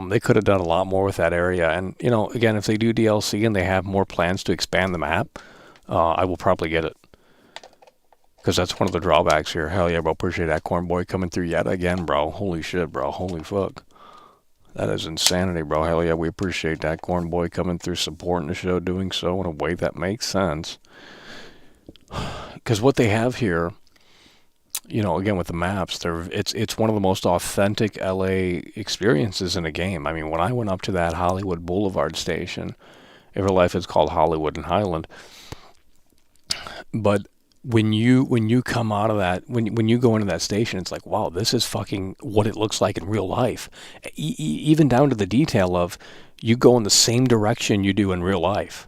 S1: They could have done a lot more with that area. And, again, if they do DLC and they have more plans to expand the map, I will probably get it. Because that's one of the drawbacks here. Hell yeah, bro. Appreciate that Corn Boy coming through yet again, bro. Holy shit, bro. Holy fuck. That is insanity, bro. Hell yeah, we appreciate that. Corn Boy coming through, supporting the show, doing so in a way that makes sense. Because what they have here, again with the maps, it's one of the most authentic LA experiences in a game. I mean, when I went up to that Hollywood Boulevard station, Every Life is called Hollywood and Highland, but when you come out of that, when you go into that station, it's like, wow, this is fucking what it looks like in real life. Even down to the detail of you go in the same direction you do in real life.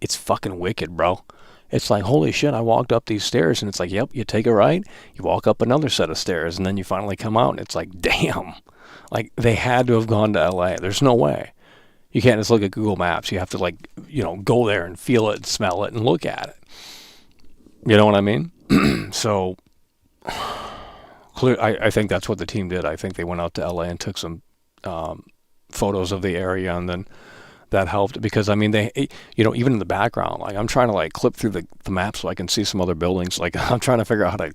S1: It's fucking wicked, bro. It's like, holy shit, I walked up these stairs, and it's like, yep, you take a right, you walk up another set of stairs, and then you finally come out, and it's like, damn. Like, they had to have gone to LA. There's no way. You can't just look at Google Maps. You have to, go there and feel it and smell it and look at it. You know what I mean? So, I think that's what the team did. I think they went out to LA and took some photos of the area, and then that helped because, I mean, they, even in the background, like, I'm trying to, clip through the map so I can see some other buildings. Like, I'm trying to figure out how to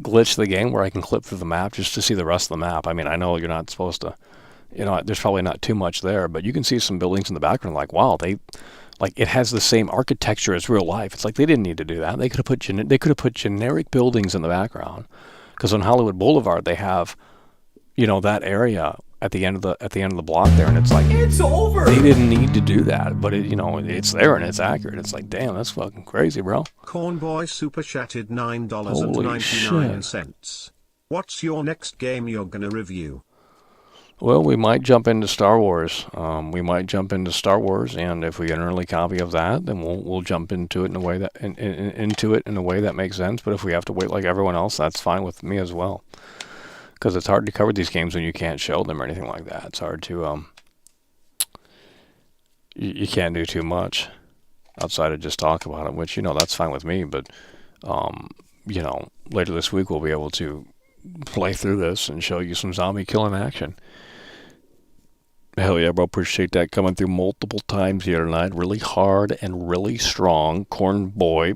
S1: glitch the game where I can clip through the map just to see the rest of the map. I mean, I know you're not supposed to, there's probably not too much there, but you can see some buildings in the background, like, wow, it has the same architecture as real life. It's like they didn't need to do that. They could have put generic buildings in the background, because on Hollywood Boulevard they have, that area at the end of the block there, and it's like,
S4: It's over.
S1: they didn't need to do that, but it's there and it's accurate. It's like, damn, that's fucking crazy, bro.
S5: Cornboy super chatted
S1: Holy
S5: $9.99. What's your next game you're gonna review?
S1: Well, we might jump into Star Wars. And if we get an early copy of that, then we'll jump into it in a way that makes sense. But if we have to wait like everyone else, that's fine with me as well. Because it's hard to cover these games when you can't show them or anything like that. It's hard to you can't do too much outside of just talk about it, which that's fine with me. But later this week we'll be able to play through this and show you some zombie killing action. Hell yeah, bro. Appreciate that coming through multiple times here tonight. Really hard and really strong. Corn Boy.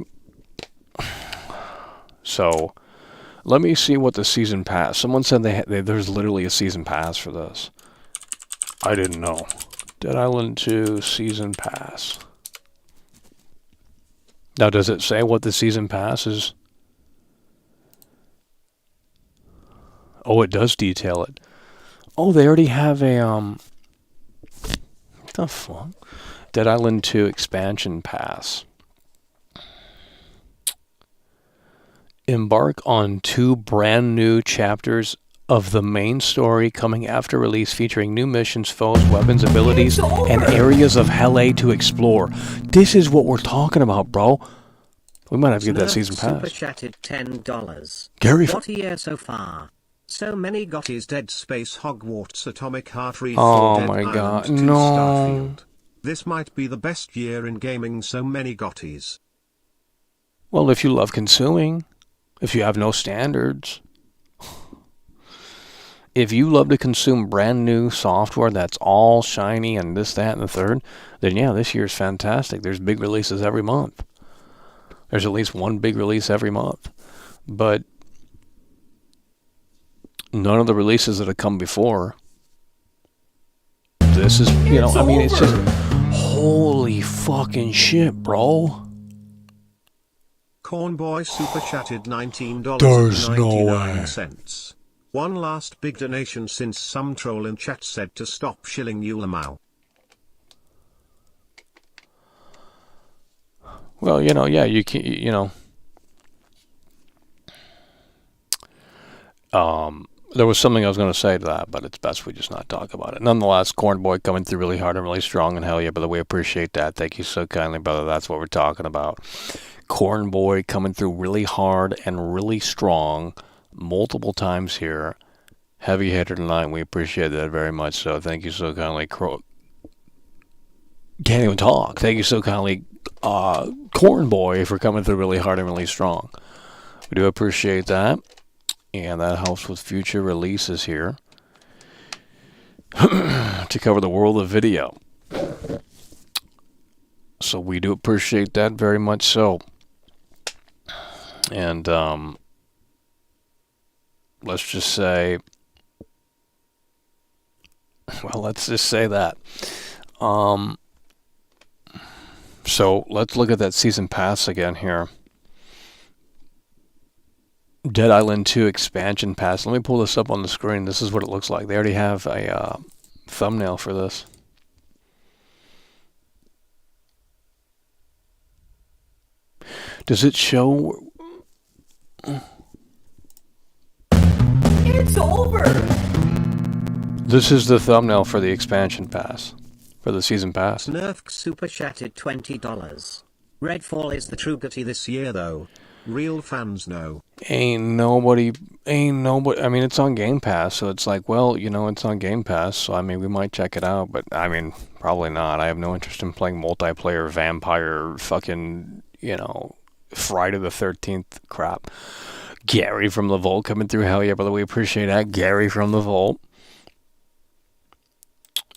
S1: So, let me see what the season pass. Someone said there's literally a season pass for this. I didn't know. Dead Island 2 season pass. Now, does it say what the season pass is? Oh, it does detail it. Oh, they already have a, what the fuck? Dead Island 2 expansion pass. Embark on 2 brand new chapters of the main story coming after release, featuring new missions, foes, weapons, abilities, and areas of Hell A to explore. This is what we're talking about, bro. We might have to get that season pass.
S6: Super chatted $10.
S1: Gary,
S6: what a year so far. So many Gottis.
S5: Dead Space, Hogwarts, Atomic Heart, Read
S1: Oh
S5: Dead
S1: my
S5: Island
S1: God,
S5: 2,
S1: no.
S5: Starfield. This might be the best year in gaming. So many Gottis.
S1: Well, if you love consuming, if you have no standards, if you love to consume brand new software that's all shiny and this, that, and the third, then yeah, this year's fantastic. There's big releases every month. There's at least one big release every month. But none of the releases that have come before, this is, it's just, holy fucking shit, bro.
S5: Cornboy super chatted $19.99.
S1: There's no way.
S5: One last big donation since some troll in chat said to stop shilling Ulamau.
S1: Well, yeah, you can, there was something I was going to say to that, but it's best we just not talk about it. Nonetheless, Cornboy coming through really hard and really strong, and hell yeah, brother, we appreciate that. Thank you so kindly, brother. That's what we're talking about. Cornboy coming through really hard and really strong multiple times here. Heavy hitter tonight. We appreciate that very much. So thank you so kindly. Can't even talk. Thank you so kindly, Cornboy, for coming through really hard and really strong. We do appreciate that. And that helps with future releases here to cover the world of video. So we do appreciate that very much so. And let's just say Well, let's just say that. So let's look at that season pass again here. Dead Island 2 expansion pass. Let me pull this up on the screen. This is what it looks like. They already have a thumbnail for this. Does it show?
S4: It's over!
S1: This is the thumbnail for the expansion pass. For the season pass.
S6: Nerf super chatted $20. Redfall is the true goatee
S5: This year though, real fans know.
S1: Ain't nobody, I mean, it's on Game Pass, so it's like, well, it's on Game Pass, so I mean, we might check it out, but I mean, probably not. I have no interest in playing multiplayer vampire fucking, Friday the 13th crap. Gary from the Vault coming through. Hell yeah, by the way, appreciate that. Gary from the Vault.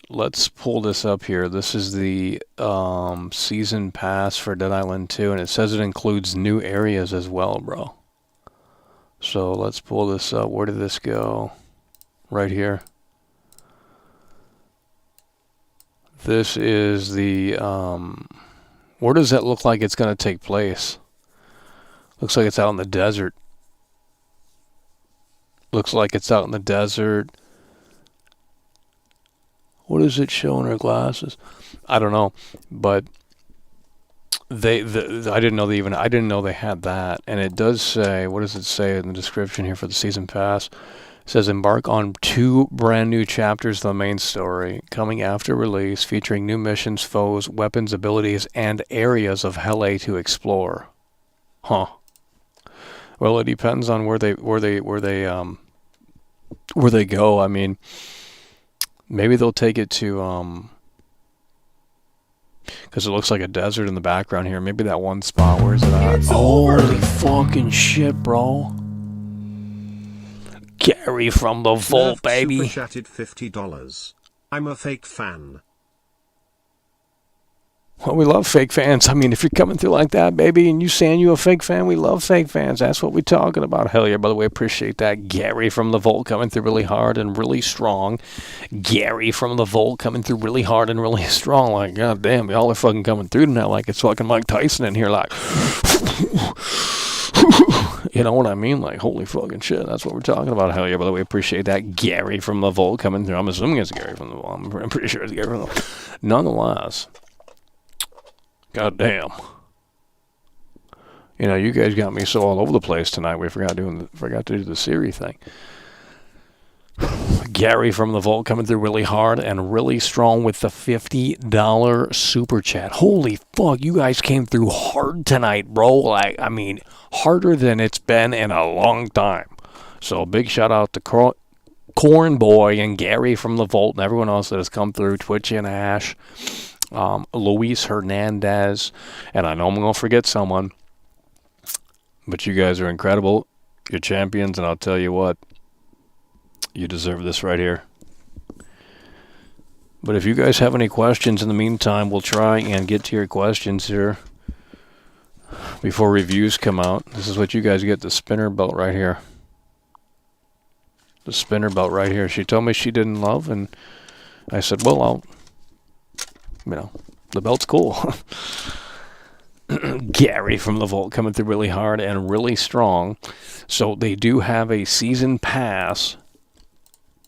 S1: Let's pull this up here. This is the season pass for Dead Island 2, and it says it includes new areas as well, bro. So let's pull this up. Where did this go? Right here. This is the... where does that look like it's going to take place? Looks like it's out in the desert. Looks like it's out in the desert. What does it show in her glasses? I don't know, but I didn't know they had that. And it does say, what does it say in the description here for the season pass? It says embark on 2 brand new chapters of the main story coming after release, featuring new missions, foes, weapons, abilities, and areas of Hell A to explore. Huh. Well, it depends on where they go. I mean, maybe they'll take it to, because it looks like a desert in the background here. Maybe that one spot, where's it at? Holy fucking shit, bro. Gary from the Vault, baby.
S5: Super chatted $50. I'm a fake fan.
S1: Well, we love fake fans. I mean, if you're coming through like that, baby, and you saying you a fake fan, we love fake fans. That's what we're talking about. Hell yeah, by the way, appreciate that. Gary from the Vault coming through really hard and really strong. Gary from the Vault coming through really hard and really strong. Like, god damn, y'all are fucking coming through tonight like it's fucking Mike Tyson in here, like... You know what I mean? Like, holy fucking shit, that's what we're talking about. Hell yeah, by the way, appreciate that. Gary from the Vault coming through. I'm assuming it's Gary from the Vault. I'm pretty sure it's Gary from the Vault. Nonetheless... God damn. You guys got me so all over the place tonight. We forgot to do the Siri thing. Gary from the Vault coming through really hard and really strong with the $50 super chat. Holy fuck, you guys came through hard tonight, bro. Like, I mean, harder than it's been in a long time. So big shout out to Corn Boy and Gary from the Vault and everyone else that has come through. Twitch and Ash. Luis Hernandez, and I know I'm going to forget someone, but you guys are incredible. You're champions, and I'll tell you what, you deserve this right here. But if you guys have any questions in the meantime, we'll try and get to your questions here before reviews come out. This is what you guys get, the spinner belt right here. The spinner belt right here. She told me she didn't love, and I said, well, the belt's cool. Gary from the Vault coming through really hard and really strong. So they do have a season pass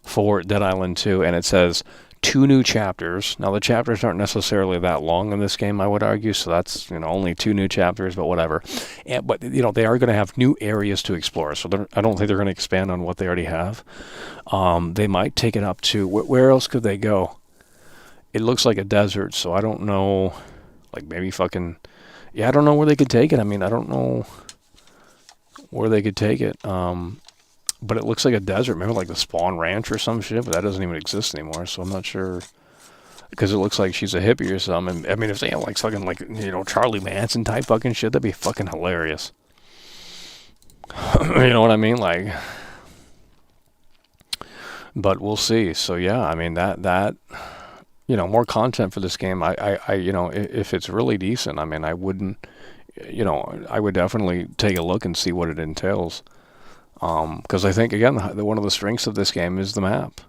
S1: for Dead Island 2, and it says 2 new chapters. Now, the chapters aren't necessarily that long in this game, I would argue, so that's, only 2 new chapters, but whatever. But they are going to have new areas to explore, so I don't think they're going to expand on what they already have. They might take it up to, where else could they go? It looks like a desert, so I don't know, like maybe fucking, I don't know where they could take it. I mean, I don't know where they could take it, but it looks like a desert, maybe like the Spawn Ranch or some shit, but that doesn't even exist anymore, so I'm not sure, because it looks like she's a hippie or something. I mean, if they have like fucking like, Charlie Manson type fucking shit, that'd be fucking hilarious. You know what I mean? Like, but we'll see. So yeah, I mean, that more content for this game. I if it's really decent, I mean, I wouldn't, I would definitely take a look and see what it entails. Because I think, again, one of the strengths of this game is the map.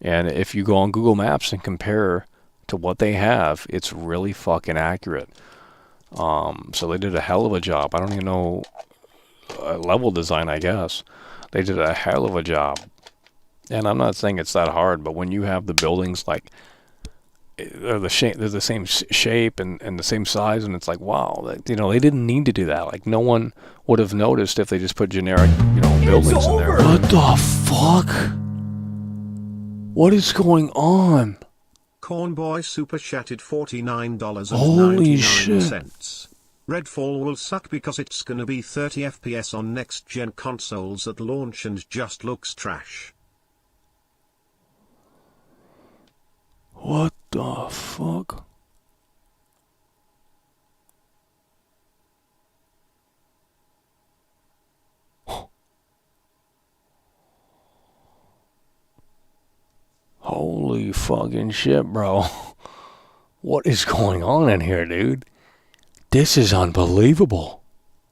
S1: And if you go on Google Maps and compare to what they have, it's really fucking accurate. So they did a hell of a job. I don't even know, level design, I guess. They did a hell of a job. And I'm not saying it's that hard, but when you have the buildings like they're the same shape and the same size, and it's like, wow, they didn't need to do that. Like, no one would have noticed if they just put generic, buildings in there. What the fuck? What is going on?
S5: Cornboy super chatted $49.99.
S1: Holy shit.
S5: Redfall will suck because it's gonna be 30 FPS on next-gen consoles at launch and just looks trash.
S1: What the fuck? Holy fucking shit, bro. What is going on in here, dude? This is unbelievable.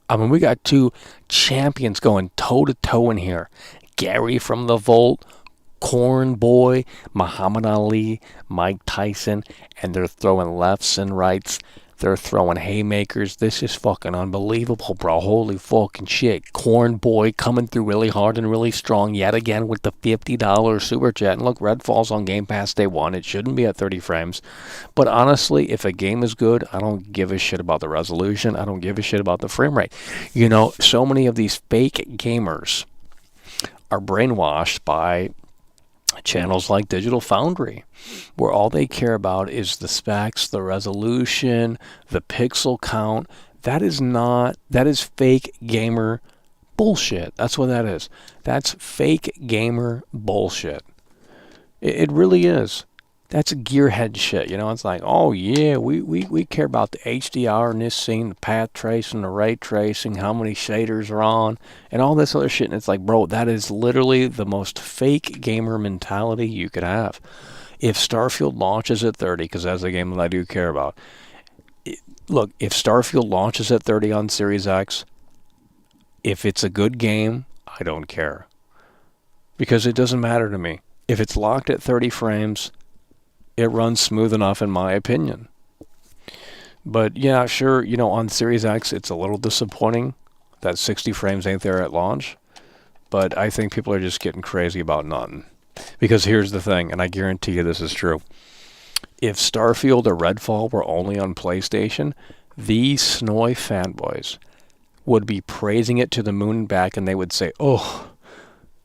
S1: I mean, we got two champions going toe-to-toe in here. Gary from the Vault, Corn Boy, Muhammad Ali, Mike Tyson, and they're throwing lefts and rights. They're throwing haymakers. This is fucking unbelievable, bro. Holy fucking shit. Corn Boy coming through really hard and really strong yet again with the $50 super chat. And look, Redfall's on Game Pass day one. It shouldn't be at 30 frames. But honestly, if a game is good, I don't give a shit about the resolution. I don't give a shit about the frame rate. So many of these fake gamers are brainwashed by channels like Digital Foundry, where all they care about is the specs, the resolution, the pixel count. That is fake gamer bullshit. That's what that is. That's fake gamer bullshit. It really is. That's gearhead shit. It's like, oh yeah, we care about the HDR in this scene, the path tracing, the ray tracing, how many shaders are on, and all this other shit. And it's like, bro, that is literally the most fake gamer mentality you could have. If Starfield launches at 30, because that's a game that I do care about. Look, if Starfield launches at 30 on Series X, if it's a good game, I don't care. Because it doesn't matter to me. If it's locked at 30 frames, it runs smooth enough in my opinion. But yeah, sure, on Series X it's a little disappointing that 60 frames ain't there at launch. But I think people are just getting crazy about nothing. Because here's the thing, and I guarantee you this is true. If Starfield or Redfall were only on PlayStation, these Snowy fanboys would be praising it to the moon and back, and they would say, oh,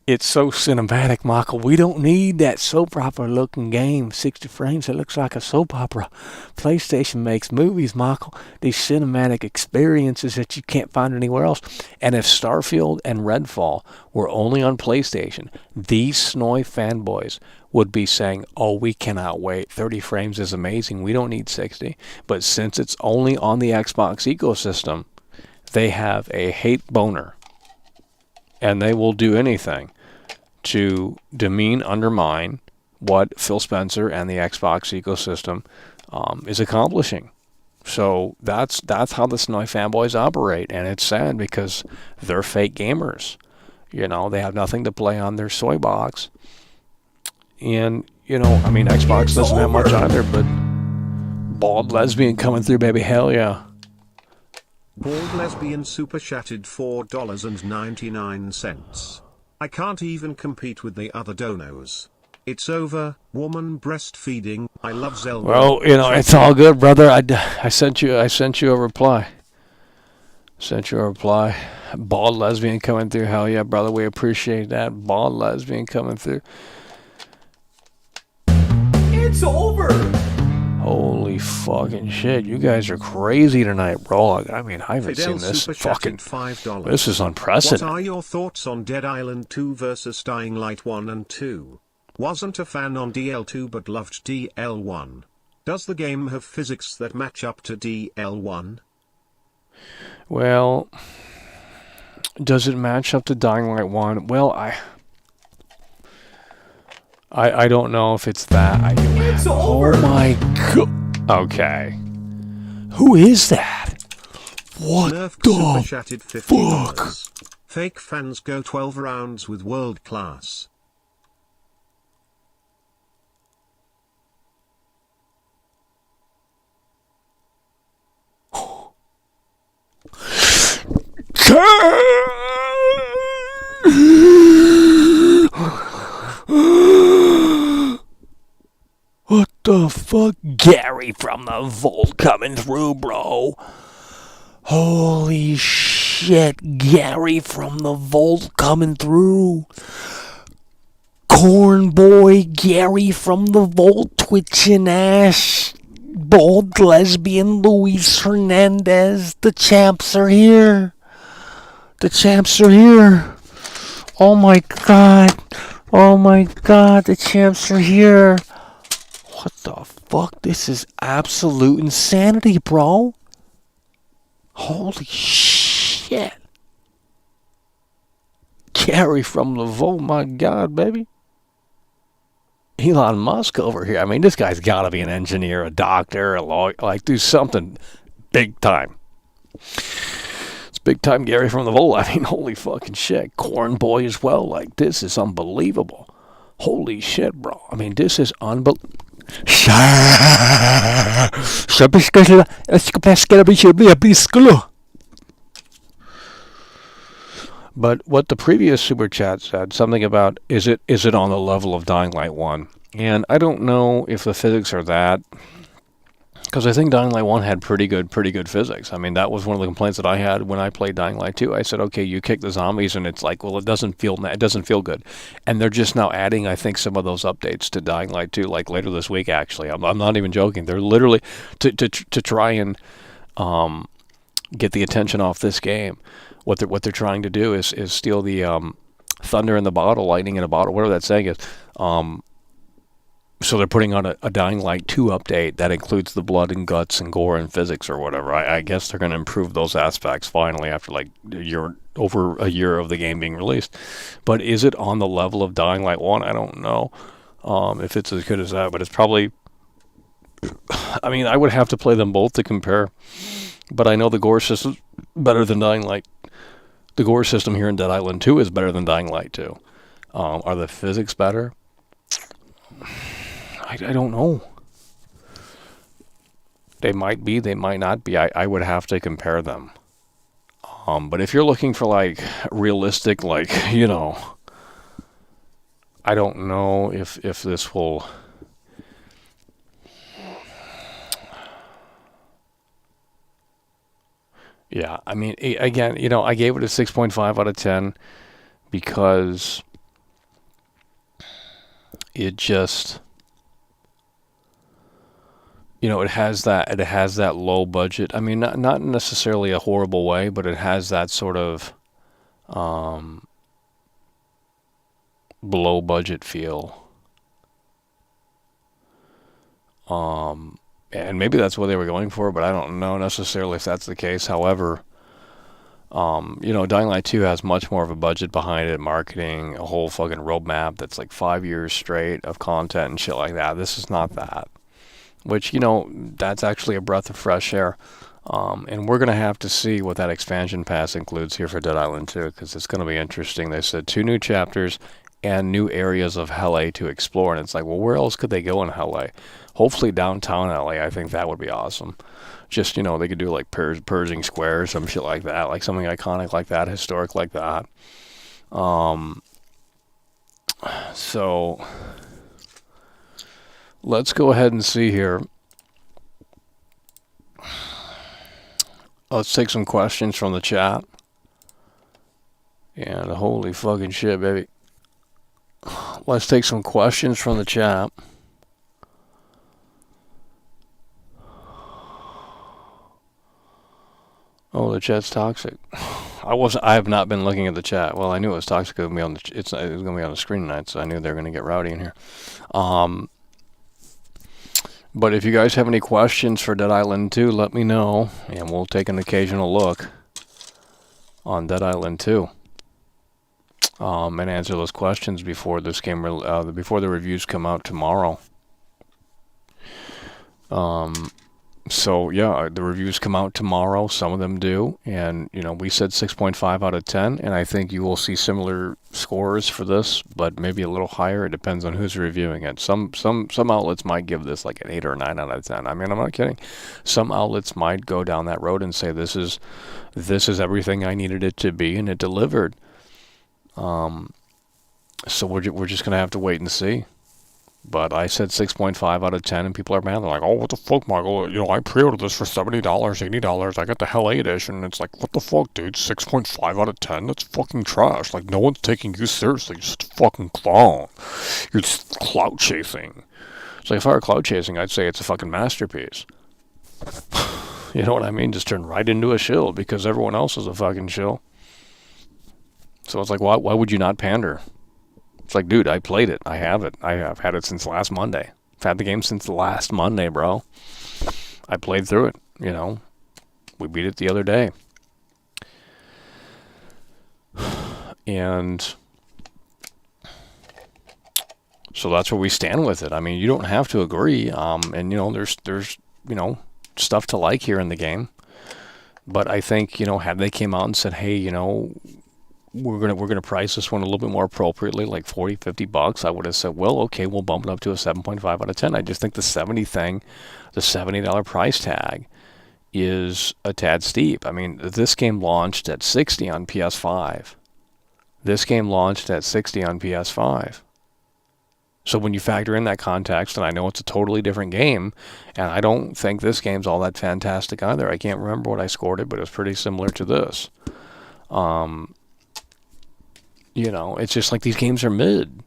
S1: it's so cinematic, Michael. We don't need that soap opera looking game. 60 frames, it looks like a soap opera. PlayStation makes movies, Michael. These cinematic experiences that you can't find anywhere else. And if Starfield and Redfall were only on PlayStation, these Snowy fanboys would be saying, oh, we cannot wait. 30 frames is amazing. We don't need 60. But since it's only on the Xbox ecosystem, they have a hate boner. And they will do anything to demean, undermine what Phil Spencer and the Xbox ecosystem is accomplishing. So that's how the Snowy fanboys operate, and it's sad because they're fake gamers. They have nothing to play on their soy box. And, Xbox doesn't have much either, but bald lesbian coming through, baby, hell yeah.
S5: Bald lesbian super chatted $4.99. I can't even compete with the other donos. It's over. Woman breastfeeding. I love Zelda.
S1: Well, it's all good, brother. I sent you a reply. Bald lesbian coming through. Hell yeah, brother. We appreciate that. Bald lesbian coming through.
S4: It's over.
S1: Holy fucking shit. You guys are crazy tonight, bro. I haven't seen this fucking...
S5: $5.
S1: This is unprecedented.
S5: What are your thoughts on Dead Island 2 versus Dying Light 1 and 2? Wasn't a fan on DL2 but loved DL1. Does the game have physics that match up to DL1?
S1: Well, does it match up to Dying Light 1? Well, I don't know if it's that.
S4: It's over.
S1: Oh my god. Okay. Who is that? What
S5: Nerf
S1: the
S5: super chatted $50.
S1: fuck?
S5: Fake fans go 12 rounds with world class.
S1: What the fuck? Gary from the vault coming through, bro. Holy shit, Gary from the vault coming through. Corn boy Gary from the vault twitching ass. Bald lesbian Luis Hernandez. The champs are here. The champs are here. Oh my god. Oh my god, the champs are here. What the fuck? This is absolute insanity, bro. Holy shit. Gary from the vault, my god, baby. Elon Musk over here. I mean, this guy's got to be an engineer, a doctor, a lawyer, like do something big time. It's big time Gary from the vault. I mean, holy fucking shit. Corn boy as well. Like, this is unbelievable. Holy shit, bro. I mean, this is unbelievable. But what the previous super chat said, something about is it on the level of Dying Light 1? And I don't know if the physics are that, because I think Dying Light 1 had pretty good physics. I mean, that was one of the complaints that I had when I played Dying Light 2. I said, okay, you kick the zombies, and it's like, well, it doesn't feel good. And they're just now adding, I think, some of those updates to Dying Light 2, like later this week. Actually, I'm not even joking. They're literally to try and get the attention off this game. What they're trying to do is steal the thunder in the bottle, lightning in a bottle, whatever that saying is. So they're putting on a Dying Light 2 update that includes the blood and guts and gore and physics or whatever. I guess they're going to improve those aspects finally after like over a year of the game being released. But is it on the level of Dying Light 1? I don't know if it's as good as that, but it's probably... I mean, I would have to play them both to compare. But I know the Gore system's better than Dying Light. The Gore system here in Dead Island 2 is better than Dying Light 2. Are the physics better? I don't know. They might be, they might not be. I would have to compare them. But if you're looking for like realistic, like, you know, I don't know if this will... Yeah, I mean, again, you know, I gave it a 6.5 out of 10 because it just, you know, it has that low budget. I mean, not necessarily a horrible way, but it has that sort of low budget feel. And maybe that's what they were going for, but I don't know necessarily if that's the case. However, you know, Dying Light 2 has much more of a budget behind it, marketing, a whole fucking roadmap that's like 5 years straight of content and shit like that. This is not that. Which, you know, that's actually a breath of fresh air. And we're going to have to see what that expansion pass includes here for Dead Island 2, because it's going to be interesting. They said 2 new chapters and new areas of LA to explore. And it's like, well, where else could they go in LA? Hopefully downtown LA. I think that would be awesome. Just, you know, they could do like Pershing Square or some shit like that, like something iconic like that, historic like that. So let's go ahead and see here. Let's take some questions from the chat. And holy fucking shit, baby. Let's take some questions from the chat. Oh, the chat's toxic. I have not been looking at the chat. Well, I knew it was toxic. It was going to be on the screen tonight, so I knew they were going to get rowdy in here. But if you guys have any questions for Dead Island 2, let me know, and we'll take an occasional look on Dead Island 2. And answer those questions before this game, before the reviews come out tomorrow. So yeah, the reviews come out tomorrow. Some of them do, and we said 6.5 out of 10, and I think you will see similar scores for this, but maybe a little higher. It depends on who's reviewing it. Some outlets might give this like an 8 or a 9 out of 10. I mean, I'm not kidding. Some outlets might go down that road and say this is everything I needed it to be, and it delivered. So we're just gonna have to wait and see. But I said 6.5 out of 10, and people are mad. They're like, "Oh, what the fuck, Michael? I pre-ordered this for $70, $80. I got the Hell 8 edition." It's like, what the fuck, dude? 6.5 out of 10? That's fucking trash. Like, no one's taking you seriously. You're just a fucking clown. You're just clout chasing. It's like, if I were clout chasing, I'd say it's a fucking masterpiece. You know what I mean? Just turn right into a shill because everyone else is a fucking shill. So it's like, why would you not pander? It's like, dude, I played it. I have it. I have had it since last Monday. I've had the game since last Monday, bro. I played through it, We beat it the other day. And so that's where we stand with it. I mean, you don't have to agree. And there's stuff to like here in the game. But I think, had they came out and said, hey, we're gonna price this one a little bit more appropriately, like $40-$50, I would have said, well, okay, we'll bump it up to a 7.5 out of 10. I just think the $70 price tag is a tad steep. I mean, this game launched at $60 on PS5. This game launched at $60 on PS5. So when you factor in that context, and I know it's a totally different game, and I don't think this game's all that fantastic either. I can't remember what I scored it, but it was pretty similar to this. It's just like these games are mid.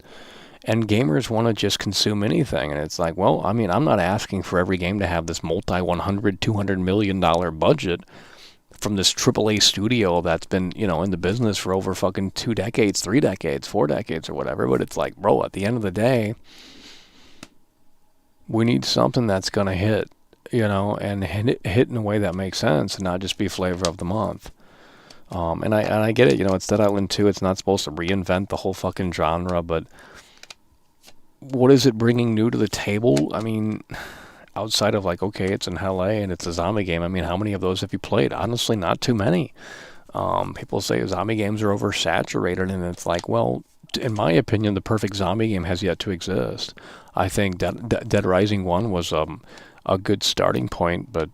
S1: And gamers want to just consume anything. And it's like, well, I mean, I'm not asking for every game to have this multi-$100, $200 million budget from this AAA studio that's been, in the business for over fucking 2 decades, 3 decades, 4 decades or whatever. But it's like, bro, at the end of the day, we need something that's going to hit, and hit in a way that makes sense and not just be flavor of the month. And I get it, it's Dead Island 2. It's not supposed to reinvent the whole fucking genre, but what is it bringing new to the table? I mean, outside of like, okay, it's in LA and it's a zombie game. I mean, how many of those have you played? Honestly, not too many. People say zombie games are oversaturated, and it's like, well, in my opinion, the perfect zombie game has yet to exist. I think Dead Rising 1 was a good starting point, but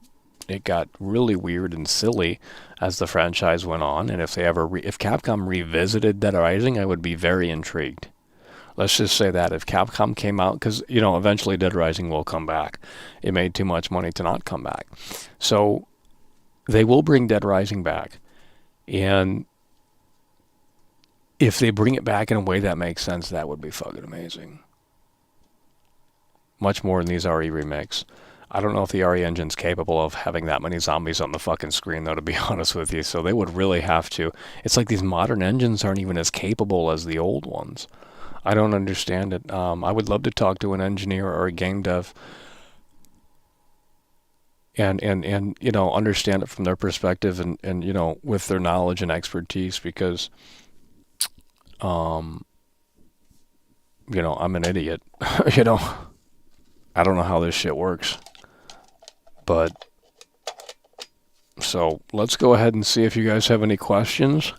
S1: it got really weird and silly as the franchise went on. And if Capcom revisited Dead Rising, I would be very intrigued. Let's just say that if Capcom came out, because eventually Dead Rising will come back. It made too much money to not come back, so they will bring Dead Rising back. And if they bring it back in a way that makes sense, that would be fucking amazing. Much more than these RE remakes. I don't know if the RE engine's capable of having that many zombies on the fucking screen, though, to be honest with you. So they would really have to. It's like these modern engines aren't even as capable as the old ones. I don't understand it. I would love to talk to an engineer or a game dev and understand it from their perspective and with their knowledge and expertise, because I'm an idiot. I don't know how this shit works. But so let's go ahead and see if you guys have any questions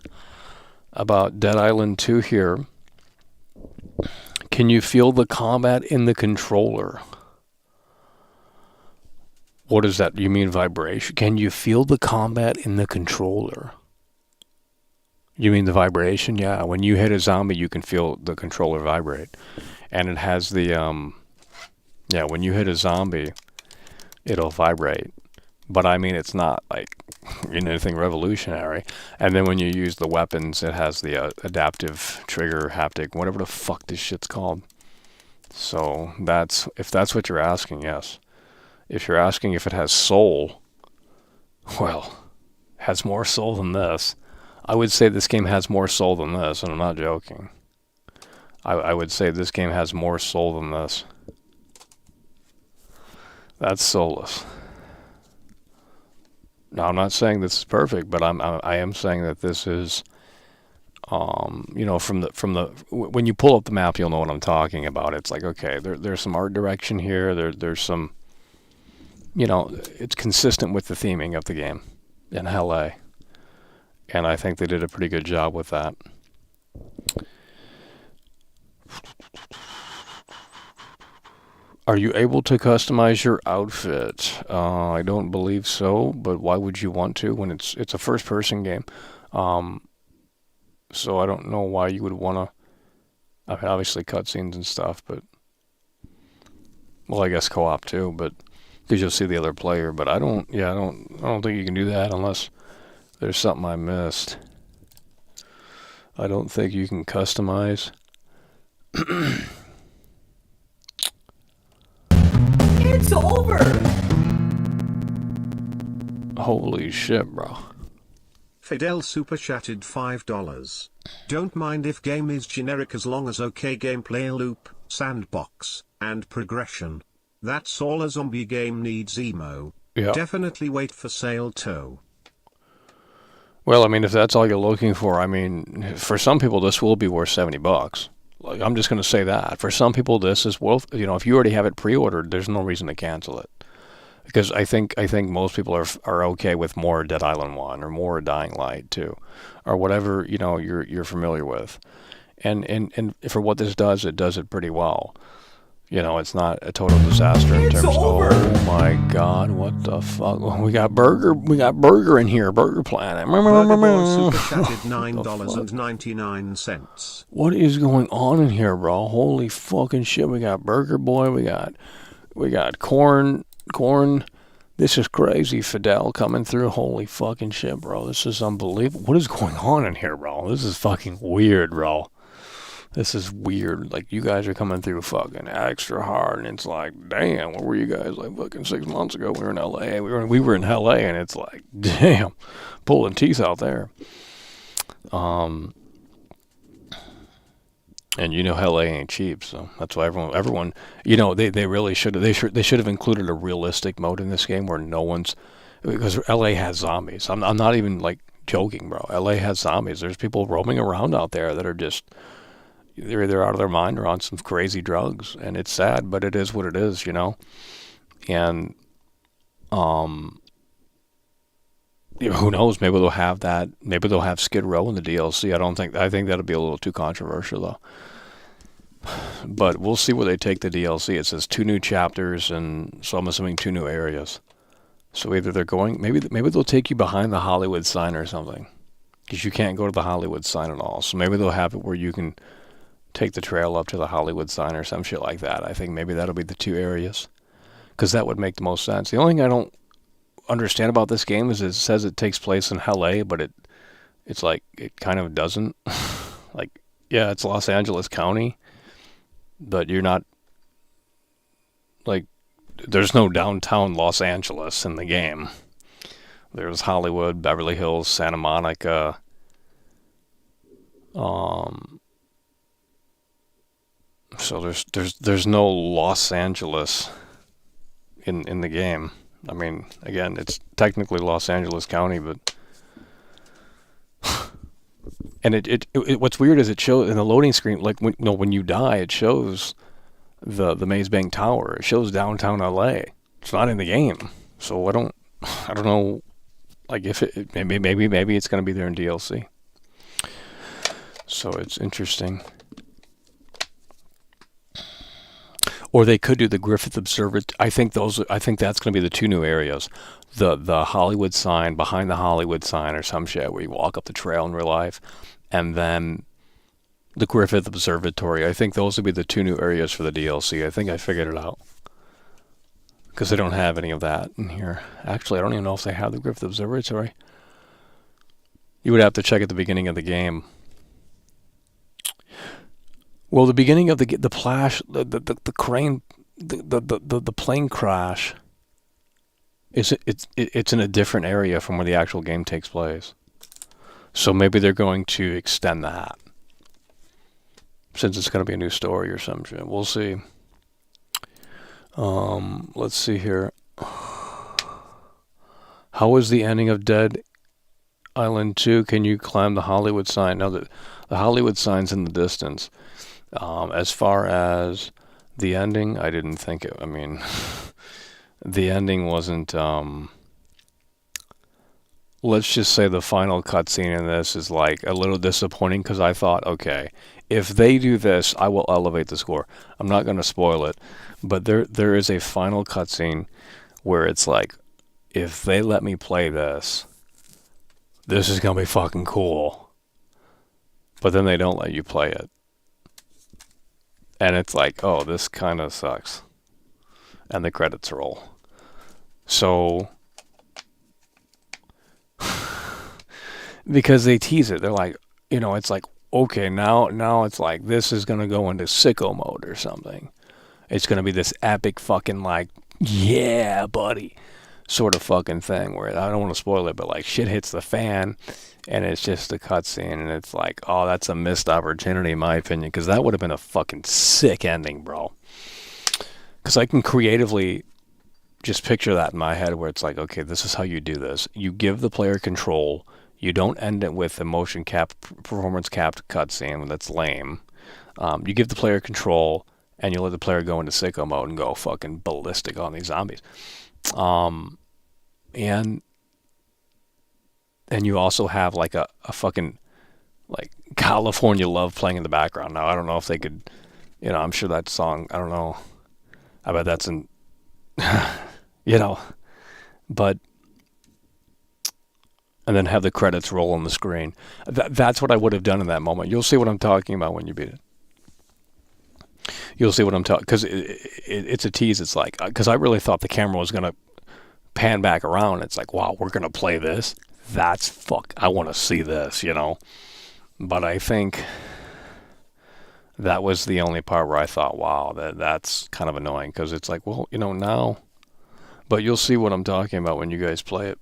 S1: about Dead Island 2 here. Can you feel the combat in the controller? What is that? You mean vibration? Can you feel the combat in the controller? You mean the vibration? Yeah, when you hit a zombie, you can feel the controller vibrate. And it has the, when you hit a zombie, it'll vibrate. But I mean, it's not like anything revolutionary. And then when you use the weapons, it has the adaptive trigger haptic, whatever the fuck this shit's called. So if that's what you're asking, yes. If you're asking if it has soul, well, it has more soul than this. I would say this game has more soul than this, and I'm not joking. I would say this game has more soul than this. That's soulless. Now, I'm not saying this is perfect, but I am saying that this is, from the when you pull up the map, you'll know what I'm talking about. It's like, okay, there's some art direction here. There's some it's consistent with the theming of the game in LA. And I think they did a pretty good job with that. Are you able to customize your outfit? I don't believe so, but why would you want to when it's a first-person game? So I don't know why you would want to. I mean, obviously cutscenes and stuff, but well, I guess co-op too, but because you'll see the other player. But I don't think you can do that unless there's something I missed. I don't think you can customize.
S4: It's over!
S1: Holy shit, bro.
S5: Fidel super chatted $5. Don't mind if game is generic as long as okay gameplay loop, sandbox, and progression. That's all a zombie game needs emo.
S1: Yeah.
S5: Definitely wait for sale too.
S1: Well, I mean, if that's all you're looking for, I mean, for some people this will be worth $70. Like, I'm just going to say that. For some people this is worth, if you already have it pre-ordered, there's no reason to cancel it. Because I think most people are okay with more Dead Island 1 or more Dying Light 2 or whatever, you're familiar with. And for what this does, it does it pretty well. It's not a total disaster in terms of, oh my God, what the fuck? We got Burger in here, Burger Planet.
S5: Burger Boy super chatted $9.99.
S1: What is going on in here, bro? Holy fucking shit. We got Burger Boy, we got corn. This is crazy. Fidel coming through. Holy fucking shit, bro. This is unbelievable. What is going on in here, bro? This is fucking weird, bro. This is weird. Like, you guys are coming through fucking extra hard, and it's like, damn, where were you guys like fucking 6 months ago? We were in LA. We were in LA, and it's like, damn, pulling teeth out there. And LA ain't cheap, so that's why everyone, they really should have included a realistic mode in this game where no one's, because LA has zombies. I'm not even like joking, bro. LA has zombies. There's people roaming around out there that are just, they're either out of their mind or on some crazy drugs, and it's sad, but it is what it is, And who knows? Maybe they'll have that. Maybe they'll have Skid Row in the DLC. I think that'll be a little too controversial, though. But we'll see where they take the DLC. It says 2 new chapters, and so I'm assuming 2 new areas. So either they're going, maybe they'll take you behind the Hollywood sign or something, because you can't go to the Hollywood sign at all. So maybe they'll have it where you can take the trail up to the Hollywood sign or some shit like that. I think maybe that'll be the 2 areas, because that would make the most sense. The only thing I don't understand about this game is it says it takes place in LA, but it's like it kind of doesn't. Like, yeah, it's Los Angeles County, but you're not, like, there's no downtown Los Angeles in the game. There's Hollywood, Beverly Hills, Santa Monica, so there's no Los Angeles in the game. I mean, again, it's technically Los Angeles County, but and it what's weird is it shows in the loading screen, like when you die, it shows the Maze Bank Tower. It shows downtown LA. It's not in the game, so I don't know, like, if it maybe it's gonna be there in DLC. So it's interesting. Or they could do the Griffith Observatory. I think that's going to be the 2 new areas. The Hollywood sign, behind the Hollywood sign or some shit where you walk up the trail in real life. And then the Griffith Observatory. I think those would be the 2 new areas for the DLC. I think I figured it out. Because they don't have any of that in here. Actually, I don't even know if they have the Griffith Observatory. You would have to check at the beginning of the game. Well, the beginning of the plash, the crane, the plane crash. It's in a different area from where the actual game takes place. So maybe they're going to extend that, since it's going to be a new story or some shit. We'll see. Let's see here. How was the ending of Dead Island 2? Can you climb the Hollywood sign? Now, the Hollywood sign's in the distance. As far as the ending, I didn't think it. I mean, the ending wasn't. Let's just say the final cutscene in this is like a little disappointing because I thought, okay, if they do this, I will elevate the score. I'm not going to spoil it, but there is a final cutscene where it's like, if they let me play this, this is going to be fucking cool. But then they don't let you play it. And it's like, oh, this kind of sucks. And the credits roll. So, because they tease it, they're like, it's like, okay, now it's like, this is going to go into sicko mode or something. It's going to be this epic fucking like, yeah, buddy, sort of fucking thing where I don't want to spoil it, but like shit hits the fan and it's just a cutscene and it's like, oh, that's a missed opportunity in my opinion, because that would have been a fucking sick ending, bro. Because I can creatively just picture that in my head where it's like, okay, this is how you do this. You give the player control. You don't end it with a motion cap, performance capped cutscene that's lame. You give the player control, and you let the player go into sicko mode and go fucking ballistic on these zombies. And you also have like a fucking like California Love playing in the background. Now I don't know if they could, I'm sure that song, I don't know. I bet that's in, but. And then have the credits roll on the screen. That's what I would have done in that moment. You'll see what I'm talking about when you beat it. You'll see what I'm talking, because it's a tease. It's like, because I really thought the camera was going to pan back around. It's like, wow, we're going to play this. I want to see this, But I think that was the only part where I thought, wow, that's kind of annoying, because it's like, well, now. But you'll see what I'm talking about when you guys play it.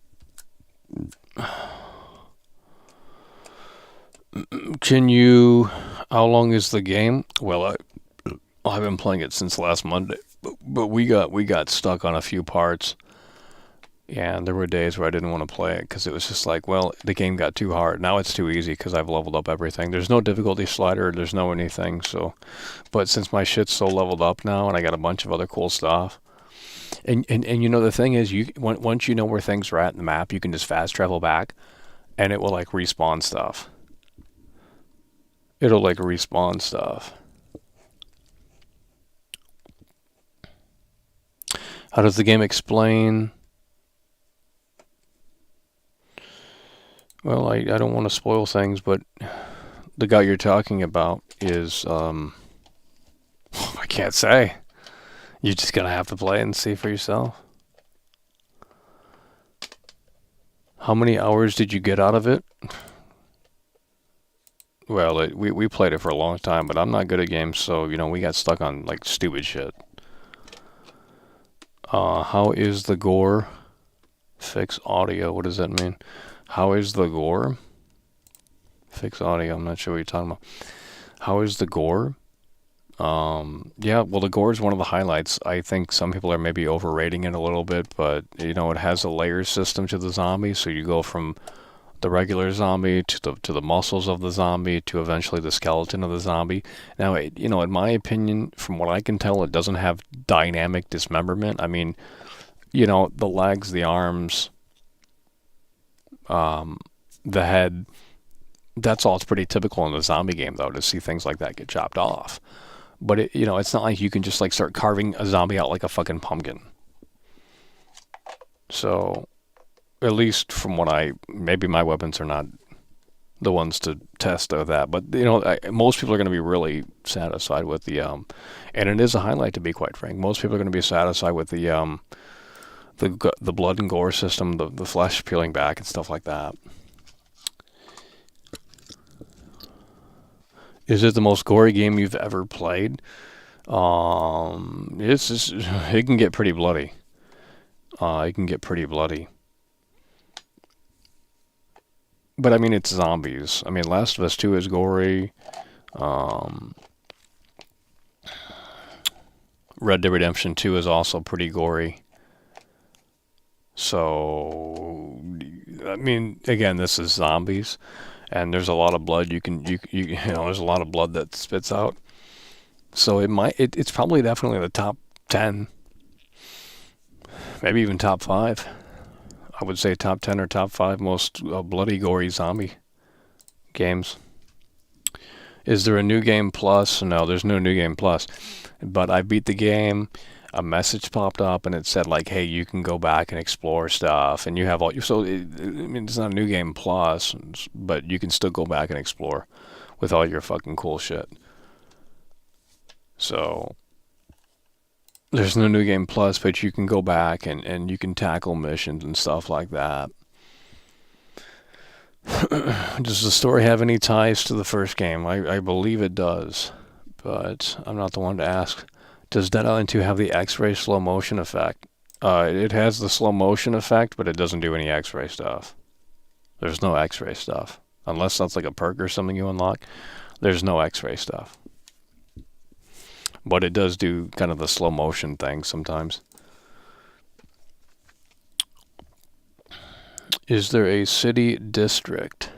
S1: How long is the game? Well, I've been playing it since last Monday, but we got stuck on a few parts, and there were days where I didn't want to play it because it was just like, well, the game got too hard. Now it's too easy because I've leveled up everything. There's no difficulty slider, there's no anything, so, but since my shit's so leveled up now and I got a bunch of other cool stuff, and the thing is, once you know where things are at in the map, you can just fast travel back, and it will like respawn stuff. It'll like respawn stuff. How does the game explain? Well, I don't want to spoil things, but the guy you're talking about is I can't say. You're just going to have to play and see for yourself. How many hours did you get out of it? Well, we played it for a long time, but I'm not good at games, so, we got stuck on, like, stupid shit. How is the Gore? Fix audio. What does that mean? How is the Gore? Fix audio. I'm not sure what you're talking about. How is the Gore? Yeah, well, the Gore is one of the highlights. I think some people are maybe overrating it a little bit, but, it has a layer system to the zombie, so you go from the regular zombie to the muscles of the zombie to eventually the skeleton of the zombie. Now, in my opinion, from what I can tell, it doesn't have dynamic dismemberment. I mean, the legs, the arms, the head, that's all. It's pretty typical in the zombie game, though, to see things like that get chopped off. But it's not like you can just like start carving a zombie out like a fucking pumpkin. So, at least from what maybe my weapons are not the ones to test of that, but most people are going to be really satisfied with the and it is a highlight, to be quite frank. Most people are going to be satisfied with the blood and gore system, the flesh peeling back and stuff like that. Is it the most gory game you've ever played? It can get pretty bloody. But I mean, it's zombies. I mean, Last of Us 2 is gory. Red Dead Redemption 2 is also pretty gory. So, I mean, again, this is zombies. And there's a lot of blood there's a lot of blood that spits out. So it's probably definitely the top 10. Maybe even top 5. I would say top 10 or top 5 most bloody, gory zombie games. Is there a new game plus? No, there's no new game plus. But I beat the game. A message popped up and it said like, "Hey, you can go back and explore stuff, and you have all." So I mean, it's not a new game plus, but you can still go back and explore with all your fucking cool shit. So there's no new game plus, but you can go back and you can tackle missions and stuff like that. Does the story have any ties to the first game? I believe it does, but I'm not the one to ask. Does Dead Island 2 have the X-ray slow motion effect? It has the slow motion effect, but it doesn't do any X-ray stuff. There's no X-ray stuff. Unless that's like a perk or something you unlock, there's no X-ray stuff. But it does do kind of the slow motion thing sometimes. Is there a city district?